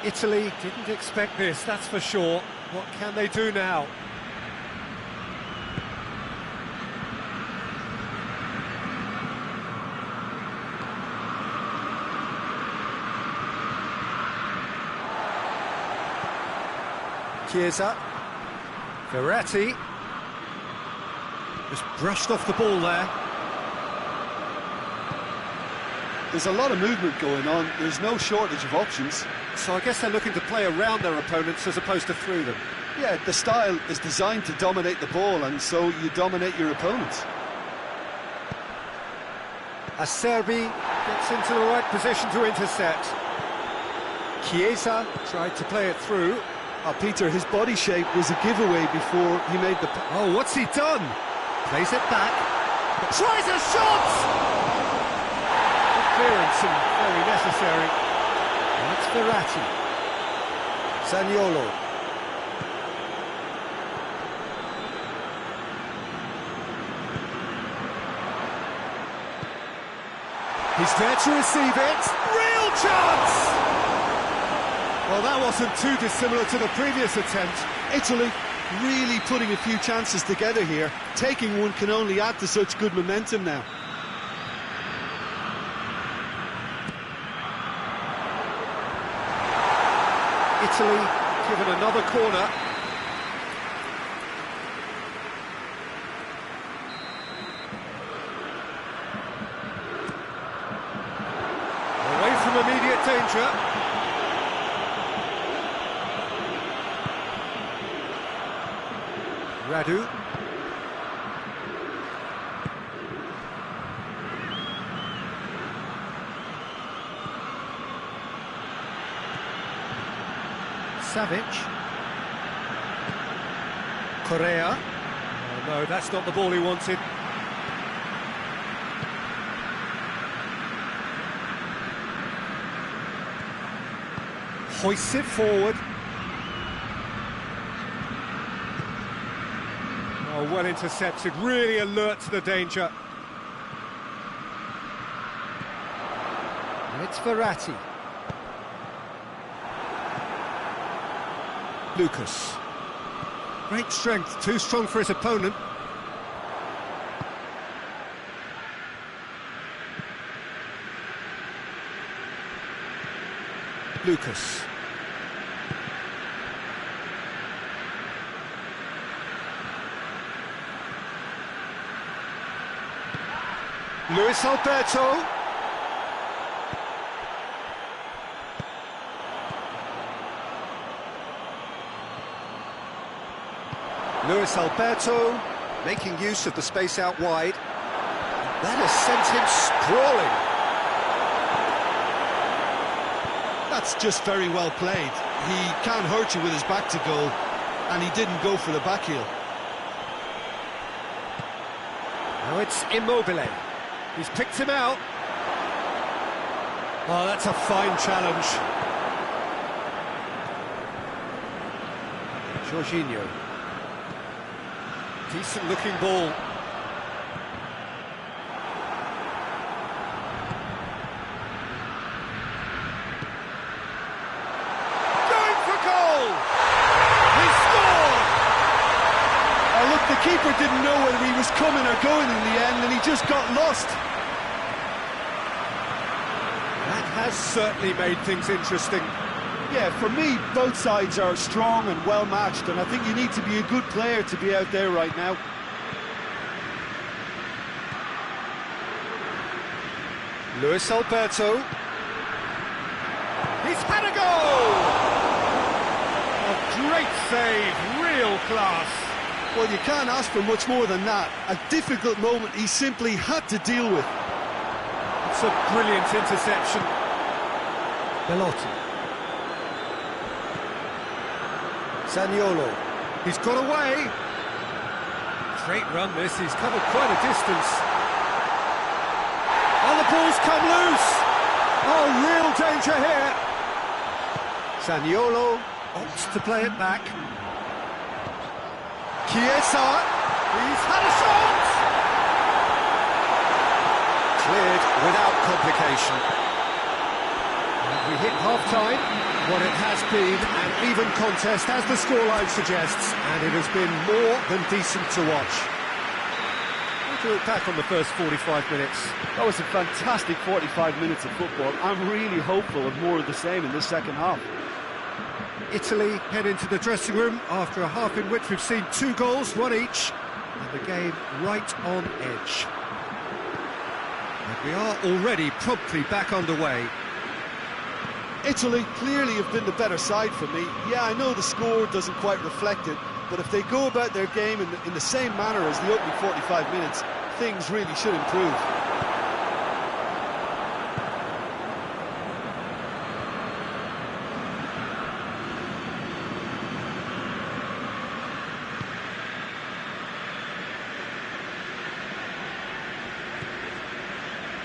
[SPEAKER 1] Italy didn't expect this, that's for sure. What can they do now? Chiesa. Verratti. Just brushed off the ball there.
[SPEAKER 3] There's a lot of movement going on, there's no shortage of options.
[SPEAKER 1] So I guess they're looking to play around their opponents as opposed to through them.
[SPEAKER 3] Yeah, the style is designed to dominate the ball, and so you dominate your opponents.
[SPEAKER 1] Acerbi gets into the right position to intercept. Chiesa tried to play it through.
[SPEAKER 2] Oh, Peter, his body shape was a giveaway before he made the...
[SPEAKER 1] Oh, what's he done? Plays it back. Tries a shot! Clearance and very necessary. That's Verratti. Zaniolo. He's there to receive it. Real chance! Well, that wasn't too dissimilar to the previous attempt.
[SPEAKER 2] Italy really putting a few chances together here. Taking one can only add to such good momentum now.
[SPEAKER 1] Italy given another corner. Away from immediate danger. Radu. Savic. Correa. Oh no, that's not the ball he wanted. Hoists it forward. Oh, well intercepted, really alert to the danger. And it's Verratti. Lucas. Great strength, too strong for his opponent. Lucas. Luis Alberto. Luis Alberto making use of the space out wide. That has sent him sprawling.
[SPEAKER 2] That's just very well played. He can't hurt you with his back to goal, and he didn't go for the back heel.
[SPEAKER 1] Now it's Immobile. He's picked him out. Oh, that's a fine challenge. Jorginho. Decent looking ball. Going for goal! He scored!
[SPEAKER 2] Oh, look, the keeper didn't know whether he was coming or going in the end, and he just got lost.
[SPEAKER 1] That has certainly made things interesting.
[SPEAKER 3] Yeah, for me, both sides are strong and well matched, and I think you need to be a good player to be out there right now.
[SPEAKER 1] Luis Alberto. He's had a goal! A great save, real class.
[SPEAKER 2] Well, you can't ask for much more than that. A difficult moment he simply had to deal with.
[SPEAKER 1] It's a brilliant interception. Belotti. Zaniolo. He's got away. Great run this, he's covered quite a distance. Oh, the ball's come loose. Oh, real danger here. Zaniolo opts to play it back. Chiesa. He's had a shot. Cleared without complication. We hit half-time, what it has been an even contest, as the scoreline suggests, and it has been more than decent to watch. What do you look back on the first 45 minutes?
[SPEAKER 3] That was a fantastic 45 minutes of football. I'm really hopeful of more of the same in this second half.
[SPEAKER 1] Italy head into the dressing room after a half in which we've seen 2 goals, 1 each, and the game right on edge. And we are already promptly back underway.
[SPEAKER 2] Italy clearly have been the better side for me. Yeah, I know the score doesn't quite reflect it, but if they go about their game in the same manner as the opening 45 minutes, things really should improve.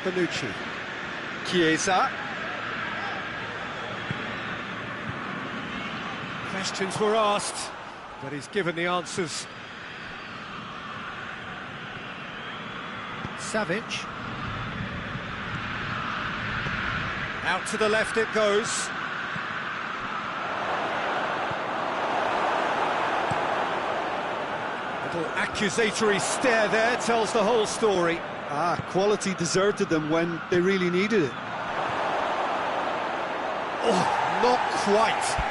[SPEAKER 1] Bonucci. Chiesa. Questions were asked, but he's given the answers. Savic. Out to the left it goes. Little accusatory stare there tells the whole story.
[SPEAKER 2] Ah, quality deserted them when they really needed it.
[SPEAKER 1] Oh, not quite.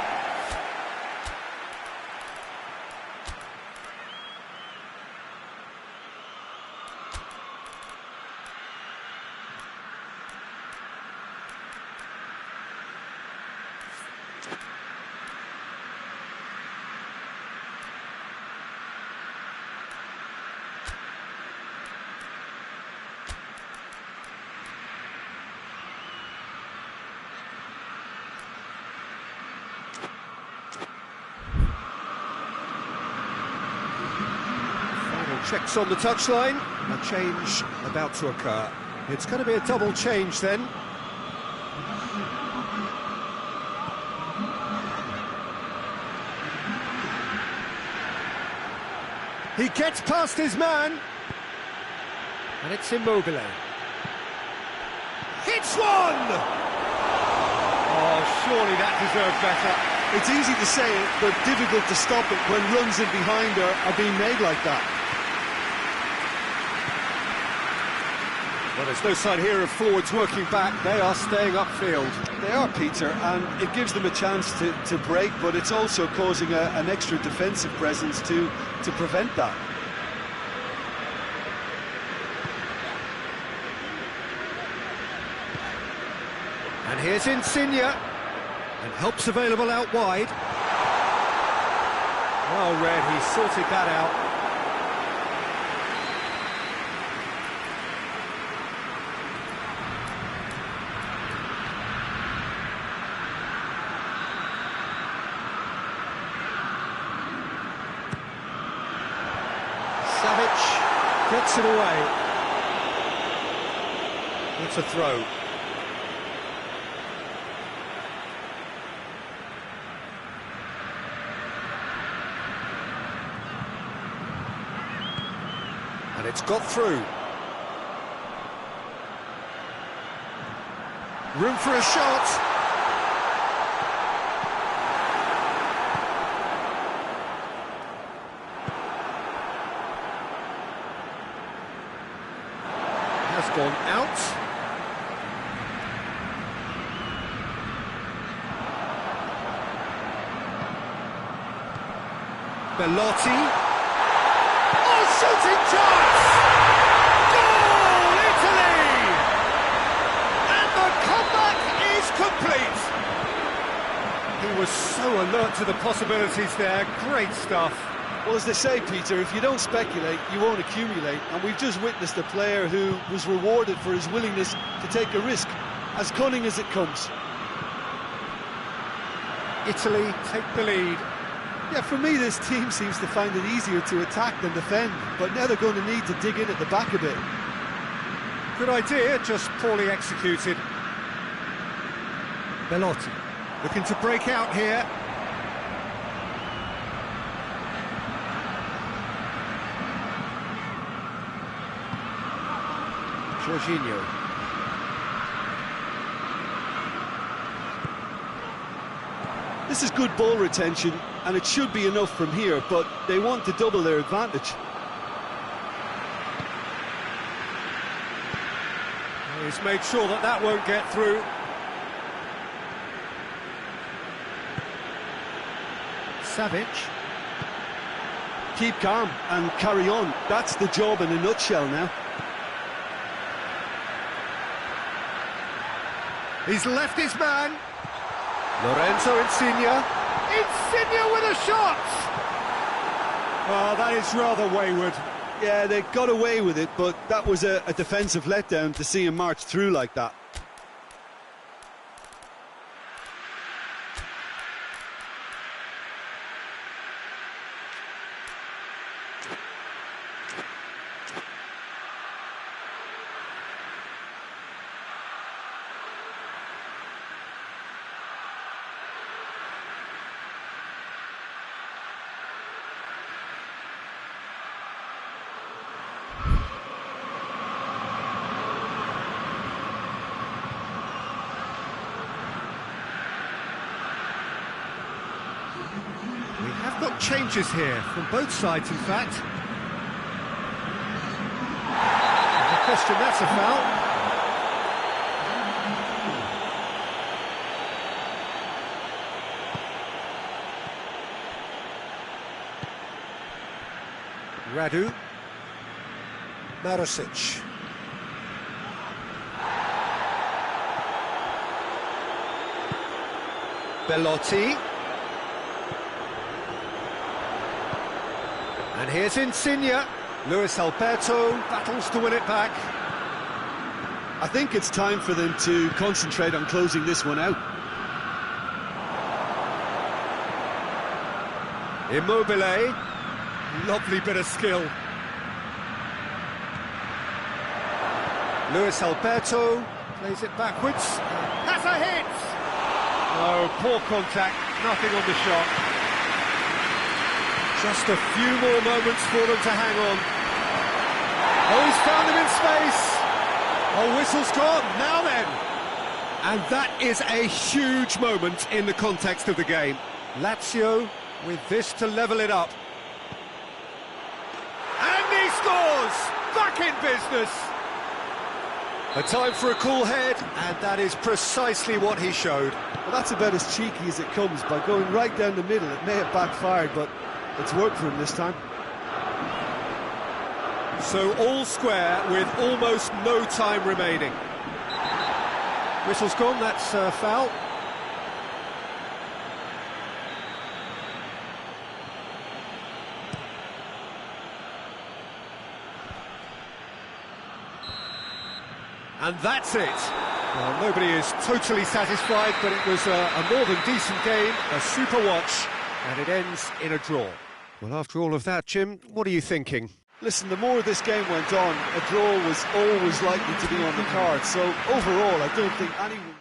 [SPEAKER 1] Checks on the touchline, a change about to occur. It's going to be a double change then. He gets past his man, and it's Immobile. Hits one! Oh, surely that deserved better.
[SPEAKER 2] It's easy to say it, but difficult to stop it when runs in behind are being made like that.
[SPEAKER 1] Well, there's no sign here of forwards working back. They are staying upfield.
[SPEAKER 3] They are, Peter, and it gives them a chance to break, but it's also causing an extra defensive presence to prevent that.
[SPEAKER 1] And here's Insigne, and help's available out wide. Well read, he sorted that out. Savic gets it away. It's a throw. And it's got through. Room for a shot. Has gone out. Belotti. Oh, shooting chance! Goal, Italy! And the comeback is complete. He was so alert to the possibilities there. Great stuff.
[SPEAKER 2] Well, as they say, Peter, if you don't speculate, you won't accumulate. And we've just witnessed a player who was rewarded for his willingness to take a risk, as cunning as it comes.
[SPEAKER 1] Italy take the lead.
[SPEAKER 2] Yeah, for me, this team seems to find it easier to attack than defend, but now they're going to need to dig in at the back a bit.
[SPEAKER 1] Good idea, just poorly executed. Belotti looking to break out here. Jorginho.
[SPEAKER 2] This is good ball retention, and it should be enough from here, but they want to double their advantage.
[SPEAKER 1] He's made sure that that won't get through. Savic.
[SPEAKER 2] Keep calm and carry on. That's the job in a nutshell now.
[SPEAKER 1] He's left his man. Lorenzo Insigne. Insigne with a shot! Oh, that is rather wayward.
[SPEAKER 2] Yeah, they got away with it, but that was a defensive letdown to see him march through like that.
[SPEAKER 1] We have got changes here, from both sides in fact. No question that's a foul. Radu. Marosic. Belotti. And here's Insigne. Luis Alberto battles to win it back.
[SPEAKER 2] I think it's time for them to concentrate on closing this one out.
[SPEAKER 1] Immobile. Lovely bit of skill. Luis Alberto plays it backwards. Has a hit! Oh, poor contact, nothing on the shot. Just a few more moments for them to hang on. Oh, he's found him in space. Oh, whistle's gone, now then. And that is a huge moment in the context of the game. Lazio with this to level it up. And he scores! Back in business! A time for a cool head, and that is precisely what he showed.
[SPEAKER 2] Well, that's about as cheeky as it comes. By going right down the middle, it may have backfired, but it's worked for him this time.
[SPEAKER 1] So all square with almost no time remaining. Whistle's gone, that's a foul. And that's it. Well, nobody is totally satisfied, but it was a more than decent game, a super watch, and it ends in a draw. Well, after all of that, Jim, what are you thinking?
[SPEAKER 2] Listen, the more this game went on, a draw was always likely to be on the card. So overall, I don't think anyone...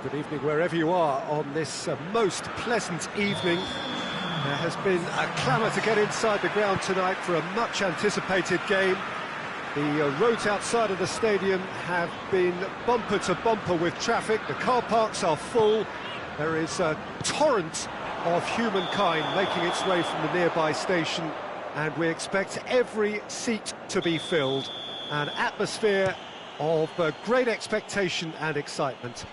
[SPEAKER 1] Good evening wherever you are on this most pleasant evening. There has been a clamour to get inside the ground tonight for a much-anticipated game. The roads outside of the stadium have been bumper to bumper with traffic. The car parks are full. There is a torrent of humankind making its way from the nearby station, and we expect every seat to be filled. An atmosphere of great expectation and excitement.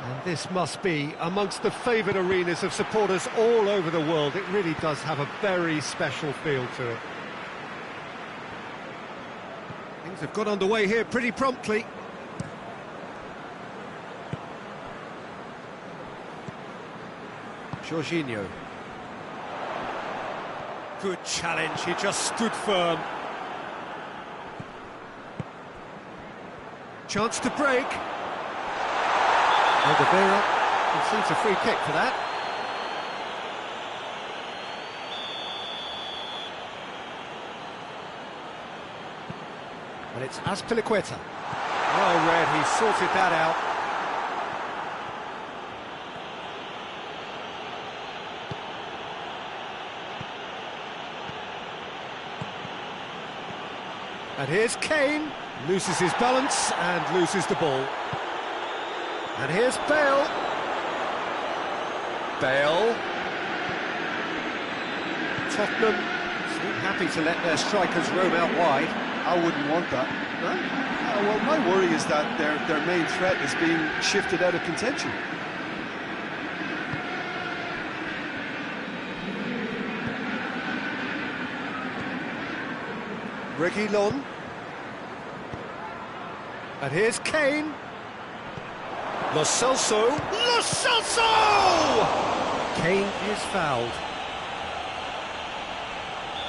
[SPEAKER 1] And this must be amongst the favoured arenas of supporters all over the world. It really does have a very special feel to it. Things have got underway here pretty promptly. Jorginho. Good challenge, he just stood firm. Chance to break. Oliveira conceives a free kick for that. And it's Azpilicueta. Well read, he sorted that out. And here's Kane, loses his balance and loses the ball. And here's Bale. Bale. Tottenham seem happy to let their strikers roam out wide.
[SPEAKER 3] I wouldn't want that. No? Well, my worry is that their main threat is being shifted out of contention.
[SPEAKER 1] Reguilon. And here's Kane. Lo Celso! Lo Celso! Kane is fouled.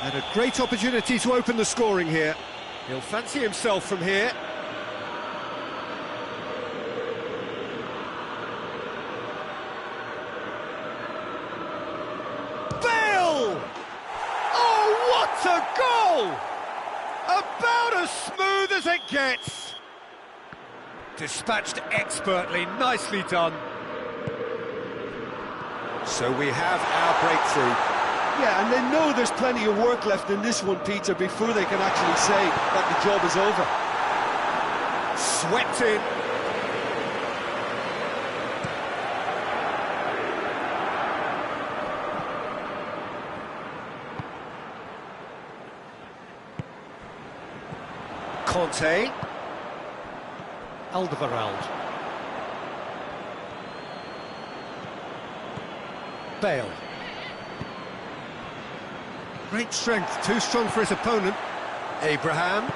[SPEAKER 1] And a great opportunity to open the scoring here. He'll fancy himself from here. Bale! Oh, what a goal! About as smooth as it gets. Dispatched expertly, nicely done. So we have our breakthrough.
[SPEAKER 3] Yeah, and they know there's plenty of work left in this one, Peter, before they can actually say that the job is over.
[SPEAKER 1] Swept in. Conte. Alderweireld. Bale. Great strength, too strong for his opponent. Abraham.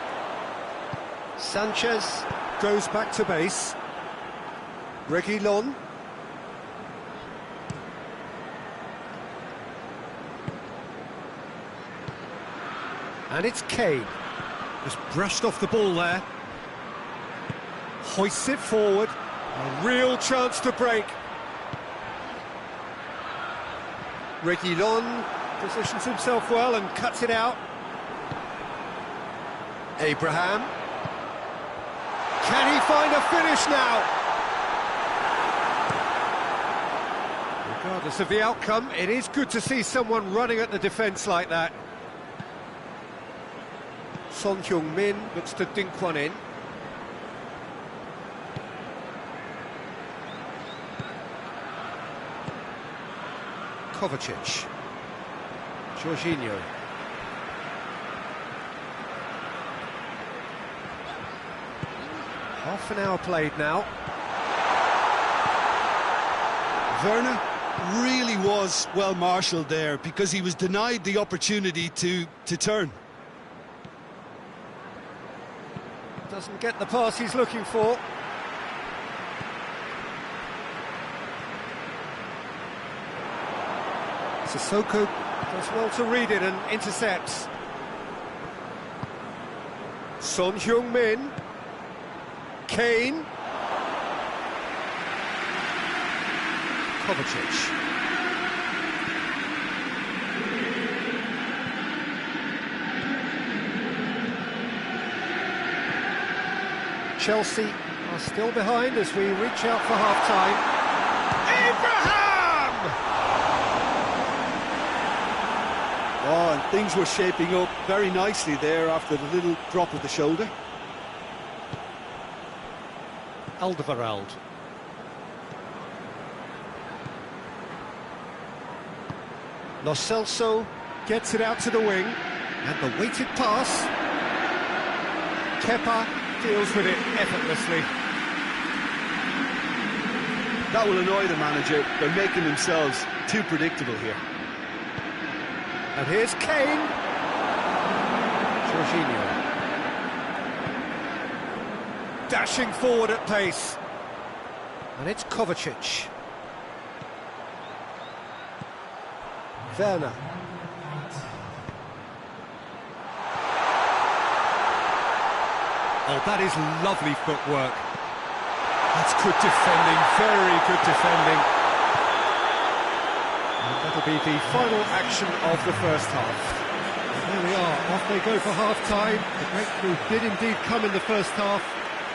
[SPEAKER 1] Sanchez goes back to base. Reguilon. And it's Kane. Just brushed off the ball there. Hoists it forward. A real chance to break. Reguilon positions himself well and cuts it out. Abraham. Can he find a finish now? Regardless of the outcome, it is good to see someone running at the defence like that. Son Heung-min looks to dink one in. Kovacic. Jorginho. Half an hour played now.
[SPEAKER 2] Werner really was well marshalled there because he was denied the opportunity to turn.
[SPEAKER 1] Doesn't get the pass he's looking for. Sissoko does well to read it and intercepts. Son Heung-min. Kane. Kovacic. Chelsea are still behind as we reach out for half-time. Abraham!
[SPEAKER 2] Oh, and things were shaping up very nicely there after the little drop of the shoulder.
[SPEAKER 1] Alderweireld. Lo Celso gets it out to the wing, and the weighted pass. Kepa deals with it effortlessly.
[SPEAKER 2] That will annoy the manager. They're making themselves too predictable here.
[SPEAKER 1] And here's Kane. Jorginho. Dashing forward at pace. And it's Kovacic. Werner. Oh, that is lovely footwork. That's good defending, very good defending. And that'll be the final action of the first half. And there we are, off they go for half-time. The breakthrough did indeed come in the first half,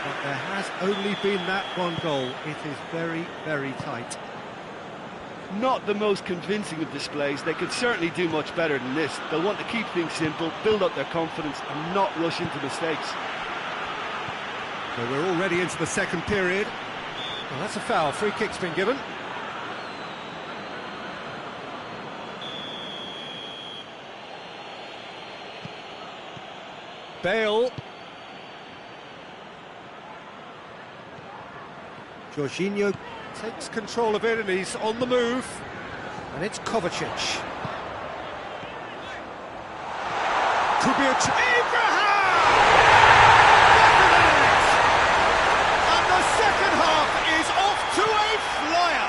[SPEAKER 1] but there has only been that one goal. It is very, very tight.
[SPEAKER 2] Not the most convincing of displays. They could certainly do much better than this. They'll want to keep things simple, build up their confidence and not rush into mistakes.
[SPEAKER 1] So we're already into the second period. Well, that's a foul. Free kick's been given. Bale. Jorginho takes control of it and he's on the move. And it's Kovacic. Could be a... Abraham! And the second half is off to a flyer.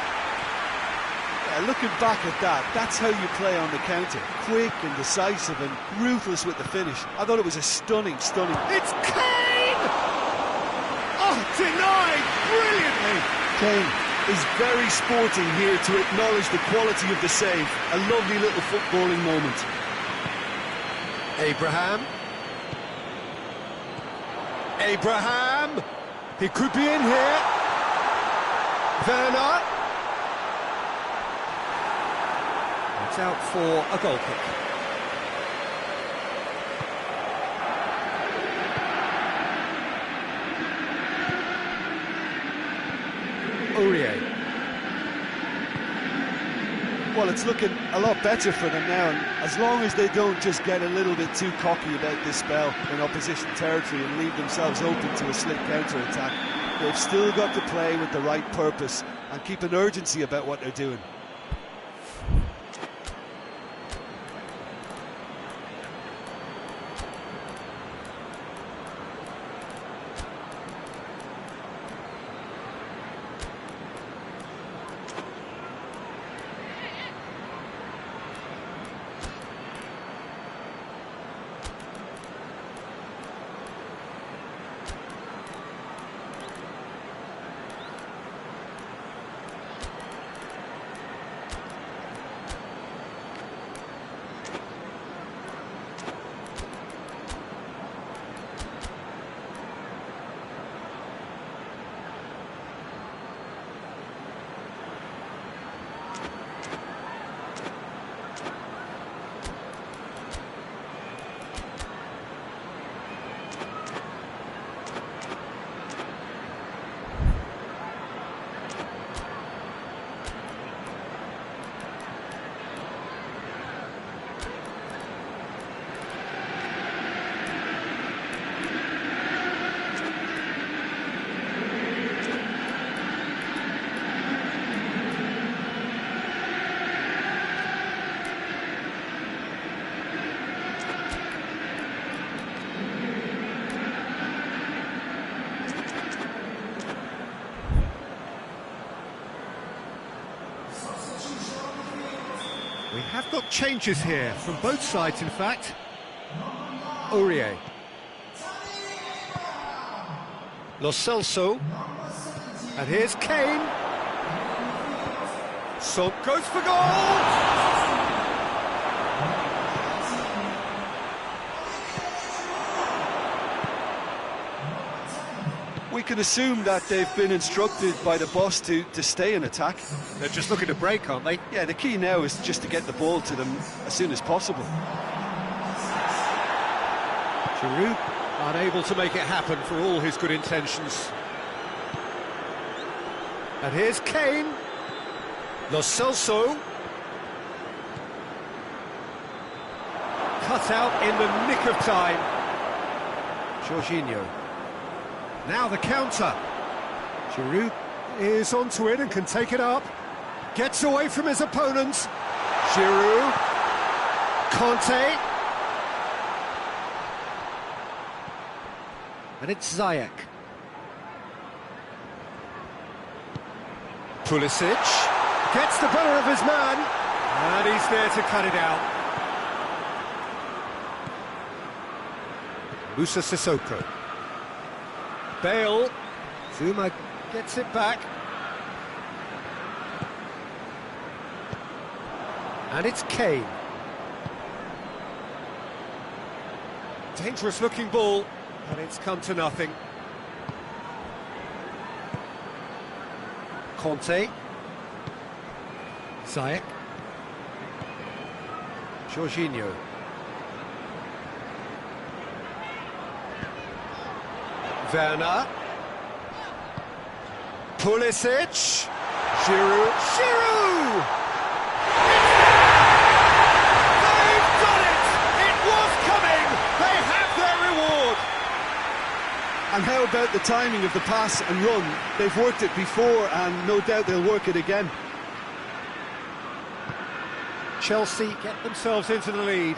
[SPEAKER 2] Yeah, looking back at that, that's how you play on the counter. Quick and decisive and ruthless with the finish. I thought it was a stunning...
[SPEAKER 1] It's Kane! Oh, denied brilliantly.
[SPEAKER 2] Kane is very sporting here to acknowledge the quality of the save. A lovely little footballing moment.
[SPEAKER 1] Abraham. Abraham! He could be in here. Werner. It's out for a goal kick. Aurier.
[SPEAKER 2] Well, it's looking a lot better for them now, and as long as they don't just get a little bit too cocky about this spell in opposition territory and leave themselves open to a slick counter-attack, they've still got to play with the right purpose and keep an urgency about what they're doing.
[SPEAKER 1] We have got changes here, from both sides in fact. Aurier. Lo Celso. And here's Kane. Son goes for goal!
[SPEAKER 3] we can assume that they've been instructed by the boss to stay in attack.
[SPEAKER 1] They're just looking to break, aren't they?
[SPEAKER 3] Yeah, the key now is just to get the ball to them as soon as possible.
[SPEAKER 1] Giroud unable to make it happen for all his good intentions. And here's Kane. Lo Celso. Cut out in the nick of time. Jorginho. Now the counter. Giroud is onto it and can take it up. Gets away from his opponent. Giroud. Conte. And it's Ziyech. Pulisic gets the better of his man, and he's there to cut it out. Musa Sissoko. Bale. Zuma gets it back. And it's Kane. Dangerous looking ball, but it's come to nothing. Conte. Ziyech. Jorginho. Werner. Pulisic. Giroud. Giroud! They've done it! It was coming! They have their reward!
[SPEAKER 3] And how about the timing of the pass and run? They've worked it before and no doubt they'll work it again.
[SPEAKER 1] Chelsea get themselves into the lead.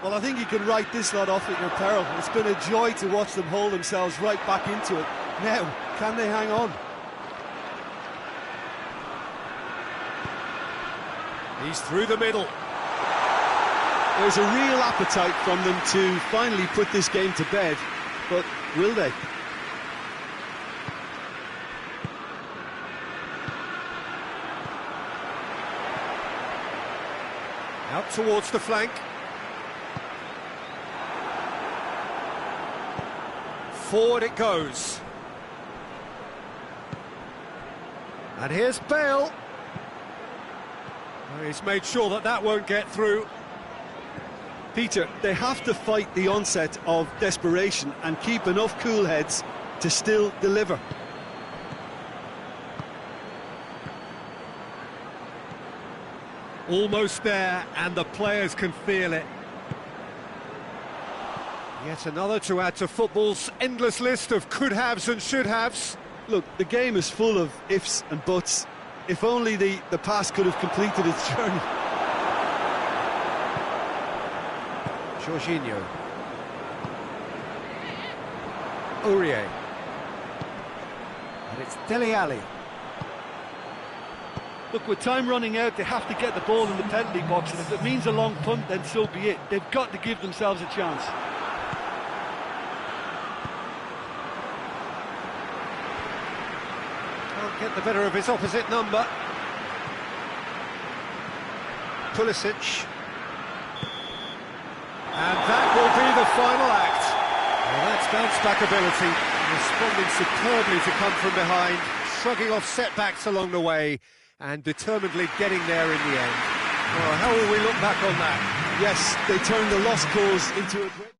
[SPEAKER 2] Well, I think you can write this lot off at your peril. It's been a joy to watch them hold themselves right back into it. Now, can they hang on?
[SPEAKER 1] He's through the middle.
[SPEAKER 3] There's a real appetite from them to finally put this game to bed, but will they?
[SPEAKER 1] Out towards the flank. Forward it goes. And here's Bale. He's made sure that that won't get through.
[SPEAKER 3] Peter, they have to fight the onset of desperation and keep enough cool heads to still deliver.
[SPEAKER 1] Almost there, and the players can feel it. Yet another to add to football's endless list of could-haves and should-haves.
[SPEAKER 3] Look, the game is full of ifs and buts. If only the pass could have completed its journey.
[SPEAKER 1] Jorginho. Aurier. And it's Dele Alli.
[SPEAKER 2] Look, with time running out, they have to get the ball in the penalty box, and if it means a long punt, then so be it. They've got to give themselves a chance.
[SPEAKER 1] Can't get the better of his opposite number. Pulisic. And that will be the final act. Well, that's bounce-back ability, responding superbly to come from behind, shrugging off setbacks along the way, and determinedly getting there in the end. Well, how will we look back on that?
[SPEAKER 3] Yes, they turned the lost cause into a great...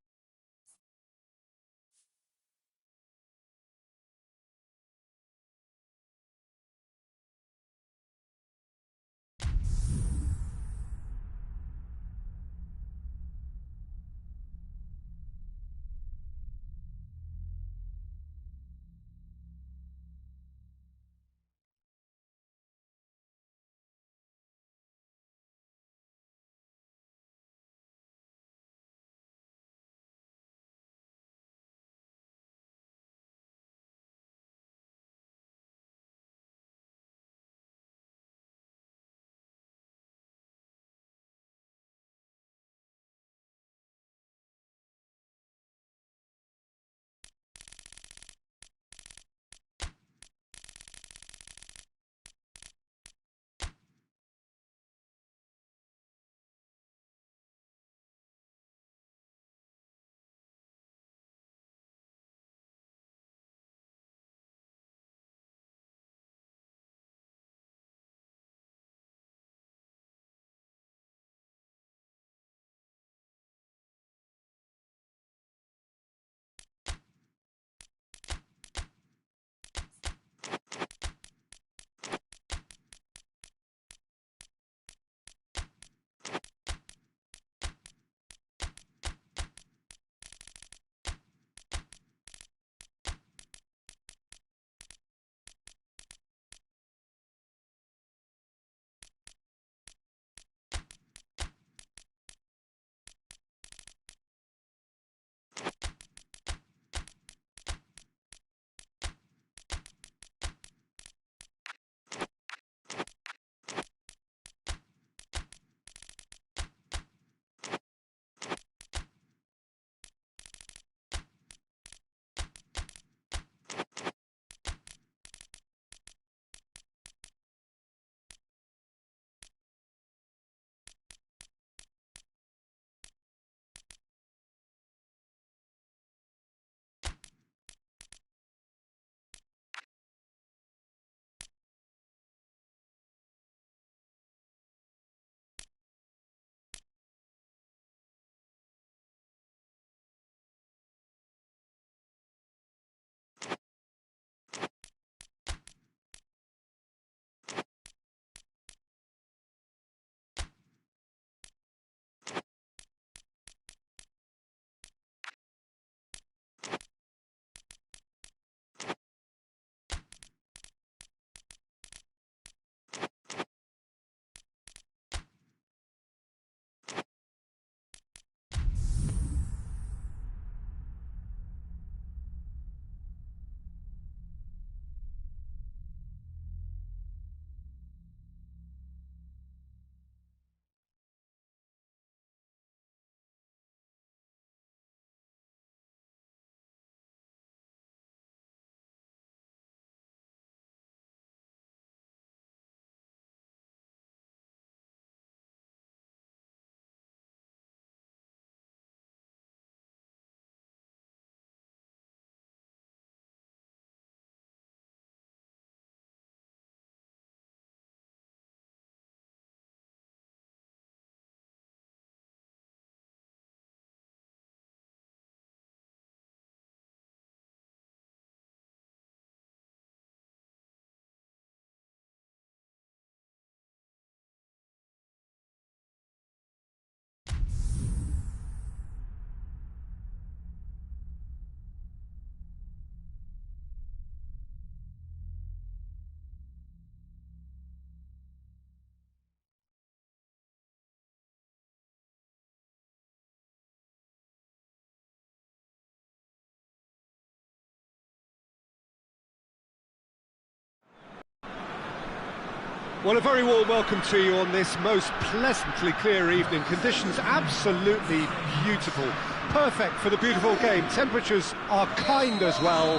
[SPEAKER 1] Well, a very warm welcome to you on this most pleasantly clear evening. Conditions absolutely beautiful. Perfect for the beautiful game. Temperatures are kind as well.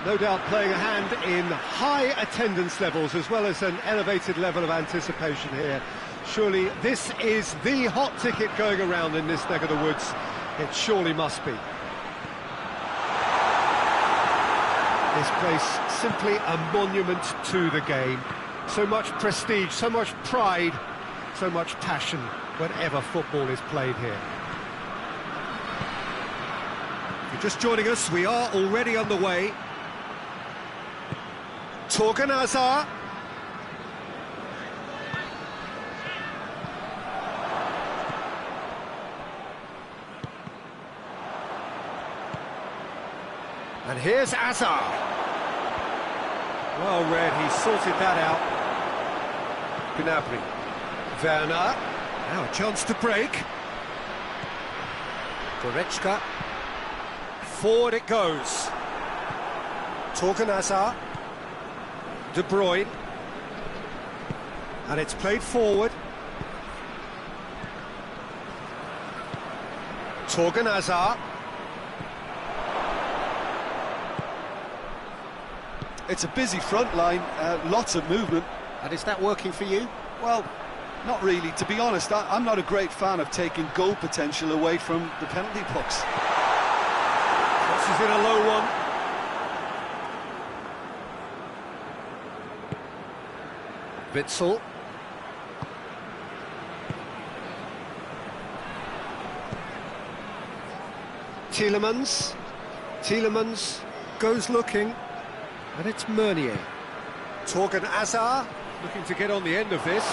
[SPEAKER 1] No doubt playing a hand in high attendance levels as well as an elevated level of anticipation here. Surely this is the hot ticket going around in this neck of the woods. It surely must be. This place simply a monument to the game. So much prestige, so much pride, so much passion whenever football is played here. If you're just joining us, we are already on the way. Torgan Hazard. And here's Hazard. Well read, he sorted that out. Gnabry. Werner. Now a chance to break. Goretzka. Forward it goes. Torgan Hazard. De Bruyne. And it's played forward. Torgan Hazard.
[SPEAKER 3] It's a busy front line, lots of movement.
[SPEAKER 1] And is that working for you?
[SPEAKER 3] Well, not really. To be honest, I'm not a great fan of taking goal potential away from the penalty box.
[SPEAKER 1] Crosses in a low one. Witsel. Tielemans. Tielemans goes looking. And it's Meunier. Torgan Hazard looking to get on the end of this.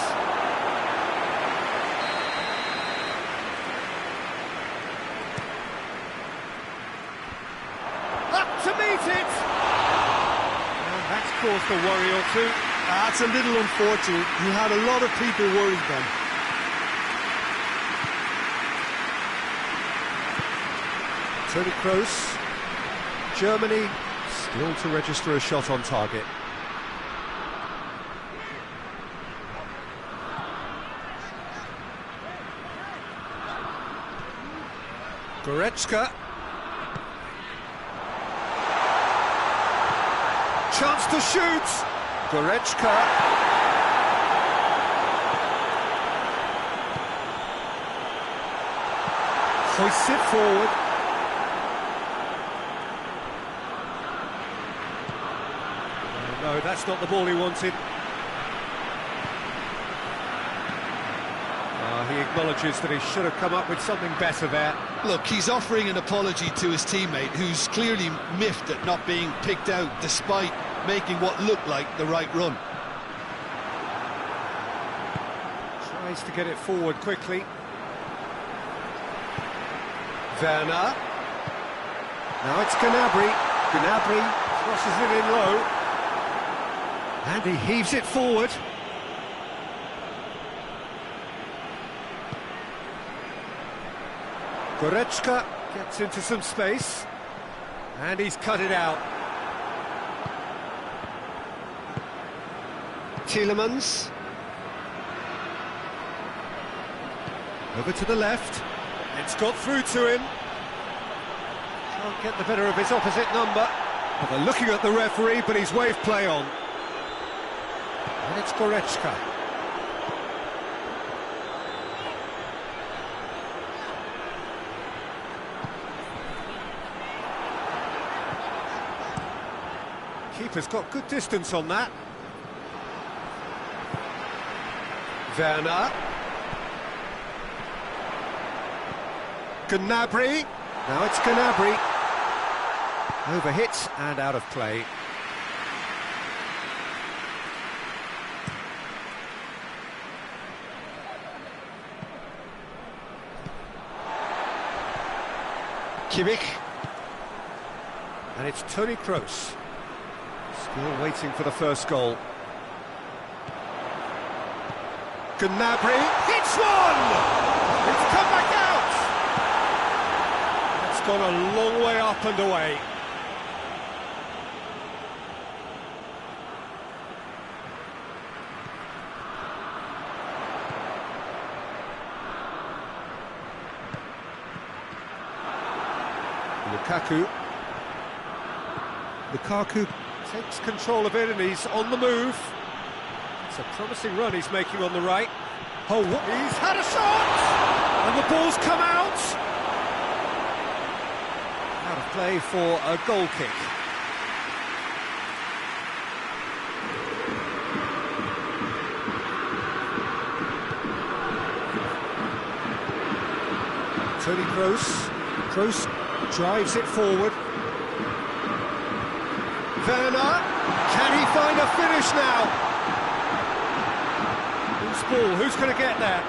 [SPEAKER 1] Up to meet it! And that's caused a worry or two.
[SPEAKER 2] That's a little unfortunate. He had a lot of people worried then.
[SPEAKER 1] Toni Kroos. Germany still to register a shot on target. Goretzka. Chance to shoot. Goretzka. Hoists it forward. No, that's not the ball he wanted. He acknowledges that he should have come up with something better there.
[SPEAKER 2] Look, he's offering an apology to his teammate, who's clearly miffed at not being picked out despite making what looked like the right run.
[SPEAKER 1] Tries to get it forward quickly. Werner. Now it's Gnabry. Gnabry crosses it in low. And he heaves it forward. Goretzka gets into some space. And he's cut it out. Tielemans. Over to the left. It's got through to him. Can't get the better of his opposite number. Well, they're looking at the referee, but he's waved play on. And it's Goretzka. Keeper's got good distance on that. Werner. Gnabry. Now it's Gnabry. Overhit and out of play. Kimmich. And it's Toni Kroos. Still waiting for the first goal. Gnabry hits one! It's come back out! It's gone a long way up and away. Lukaku takes control of it and he's on the move. It's a promising run he's making on the right. Oh, he's had a shot! And the ball's come out! Out of play for a goal kick. Toni Kroos. Kroos drives it forward. Werner, can he find a finish now? Whose ball? Who's going to get there?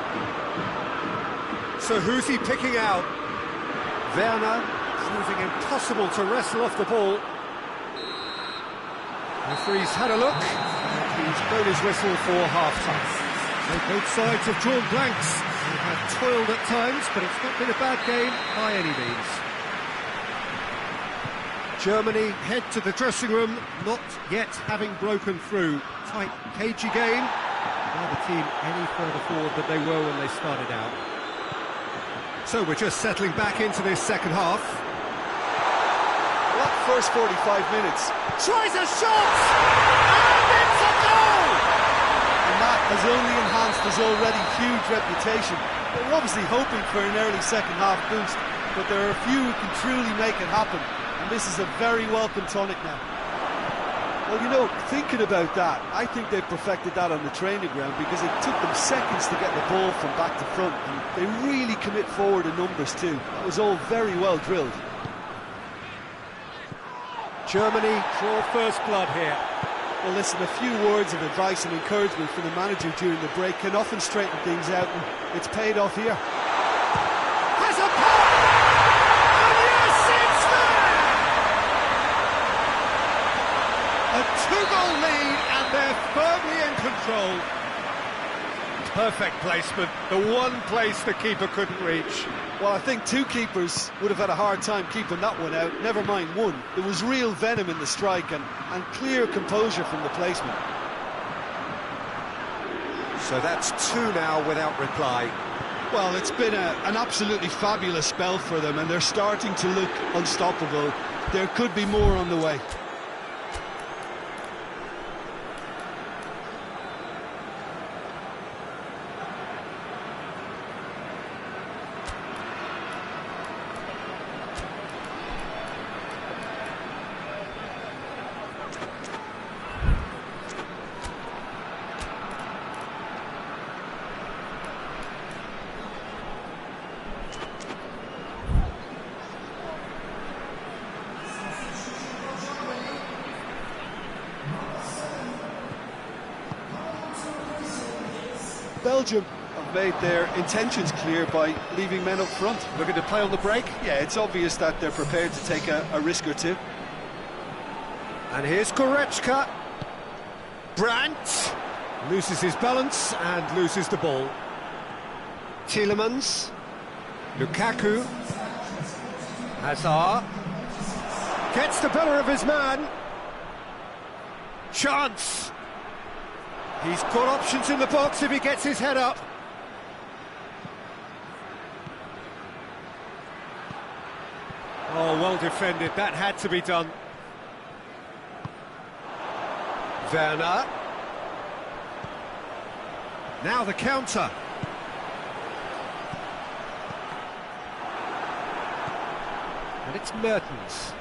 [SPEAKER 1] So who's he picking out? Werner, proving impossible to wrestle off the ball. Referee's had a look, and he's blown his whistle for half-time. So both sides have drawn blanks. They have toiled at times, but it's not been a bad game by any means. Germany head to the dressing room, not yet having broken through. Tight, cagey game. Neither team any further forward than they were when they started out. So we're just settling back into this second half.
[SPEAKER 3] What first 45 minutes?
[SPEAKER 1] Tries a shot! And it's a goal!
[SPEAKER 2] And that has only enhanced his already huge reputation. They were obviously hoping for an early second half boost, but there are a few who can truly make it happen. And this is a very welcome tonic now.
[SPEAKER 3] Well, you know, thinking about that, I think they perfected that on the training ground because it took them seconds to get the ball from back to front, and they really commit forward in numbers too. That was all very well drilled.
[SPEAKER 1] Germany draw first blood here.
[SPEAKER 2] Well, listen, a few words of advice and encouragement from the manager during the break can often straighten things out, and it's paid off here.
[SPEAKER 1] Has a pop! And yes, it's there! A two-goal lead, and they're firmly in control. Perfect placement, the one place the keeper couldn't reach.
[SPEAKER 2] Well, I think two keepers would have had a hard time keeping that one out, never mind one. There was real venom in the strike and clear composure from the placement.
[SPEAKER 1] So that's two now without reply.
[SPEAKER 2] Well, it's been an absolutely fabulous spell for them, and they're starting to look unstoppable. There could be more on the way. Belgium have made their intentions clear by leaving men up front.
[SPEAKER 1] Looking to play on the break.
[SPEAKER 2] Yeah, it's obvious that they're prepared to take a risk or two.
[SPEAKER 1] And here's Goretzka. Brandt loses his balance and loses the ball. Tielemans. Lukaku. Hazard. Gets the better of his man. Chance. He's got options in the box if he gets his head up. Oh, well defended. That had to be done. Werner. Now the counter. And it's Mertens.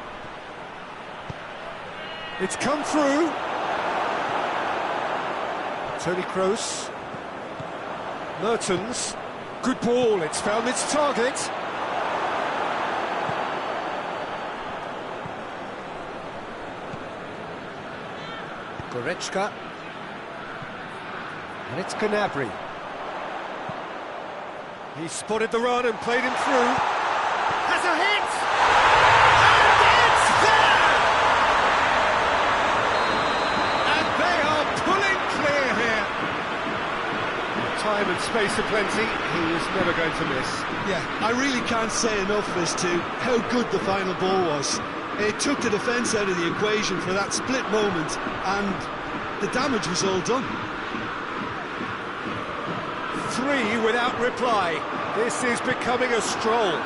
[SPEAKER 1] It's come through. Toni Kroos. Mertens. Good ball, it's found its target. Goretzka. And it's Gnabry. He spotted the run and played him through. Has a hit! And it's there! And they are pulling clear here. Time and space aplenty, he was never going to miss.
[SPEAKER 2] Yeah, I really can't say enough as to how good the final ball was. It took the defence out of the equation for that split moment, and the damage was all done.
[SPEAKER 1] 3 without reply. This is becoming a stroll.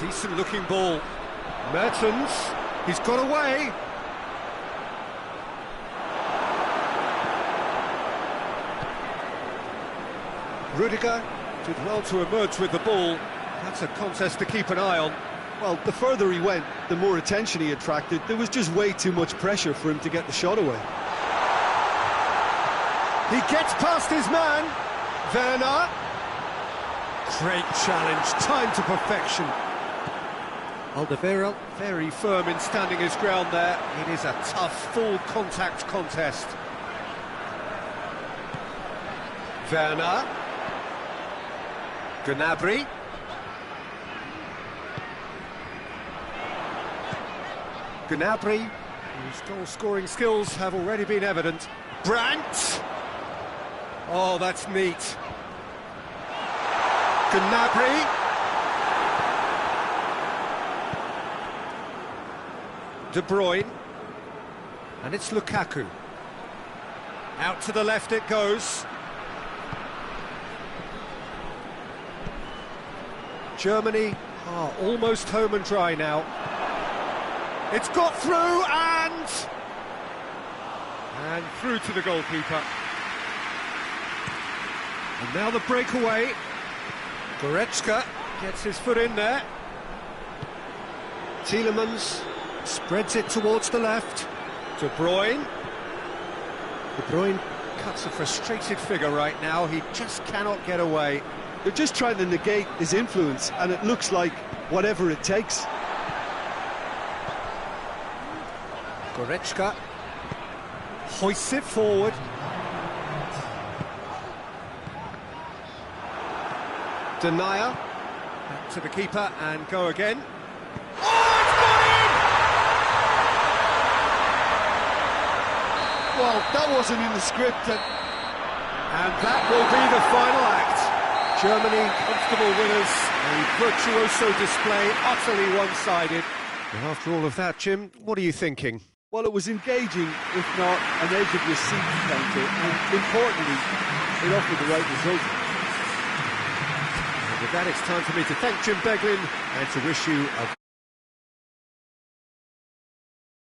[SPEAKER 1] Decent looking ball. Mertens, he's got away. Rudiger did well to emerge with the ball. That's a contest to keep an eye on.
[SPEAKER 2] Well, the further he went, the more attention he attracted. There was just way too much pressure for him to get the shot away.
[SPEAKER 1] He gets past his man. Werner. Great challenge, time to perfection. Alderweireld very firm in standing his ground there. It is a tough, full contact contest. Werner. Gnabry. Gnabry, whose goal-scoring skills have already been evident. Brandt! Oh, that's neat. Gnabry. De Bruyne. And it's Lukaku. Out to the left it goes. Germany are almost home and dry now. It's got through and through to the goalkeeper. And now the breakaway. Goretzka gets his foot in there. Tielemans spreads it towards the left. De Bruyne. De Bruyne cuts a frustrated figure right now. He just cannot get away.
[SPEAKER 2] They're just trying to negate his influence, and it looks like whatever it takes.
[SPEAKER 1] Goretzka hoists it forward. Denier back to the keeper and go again. Oh, it's gone in!
[SPEAKER 2] Well, that wasn't in the script,
[SPEAKER 1] and that will be the final act. Germany, comfortable winners, a virtuoso display, utterly one-sided. And after all of that, Jim, what are you thinking?
[SPEAKER 2] Well, it was engaging, if not an edge-of-your-seat counter, and importantly, it offered the right result.
[SPEAKER 1] And with that, it's time for me to thank Jim Beglin and to wish you a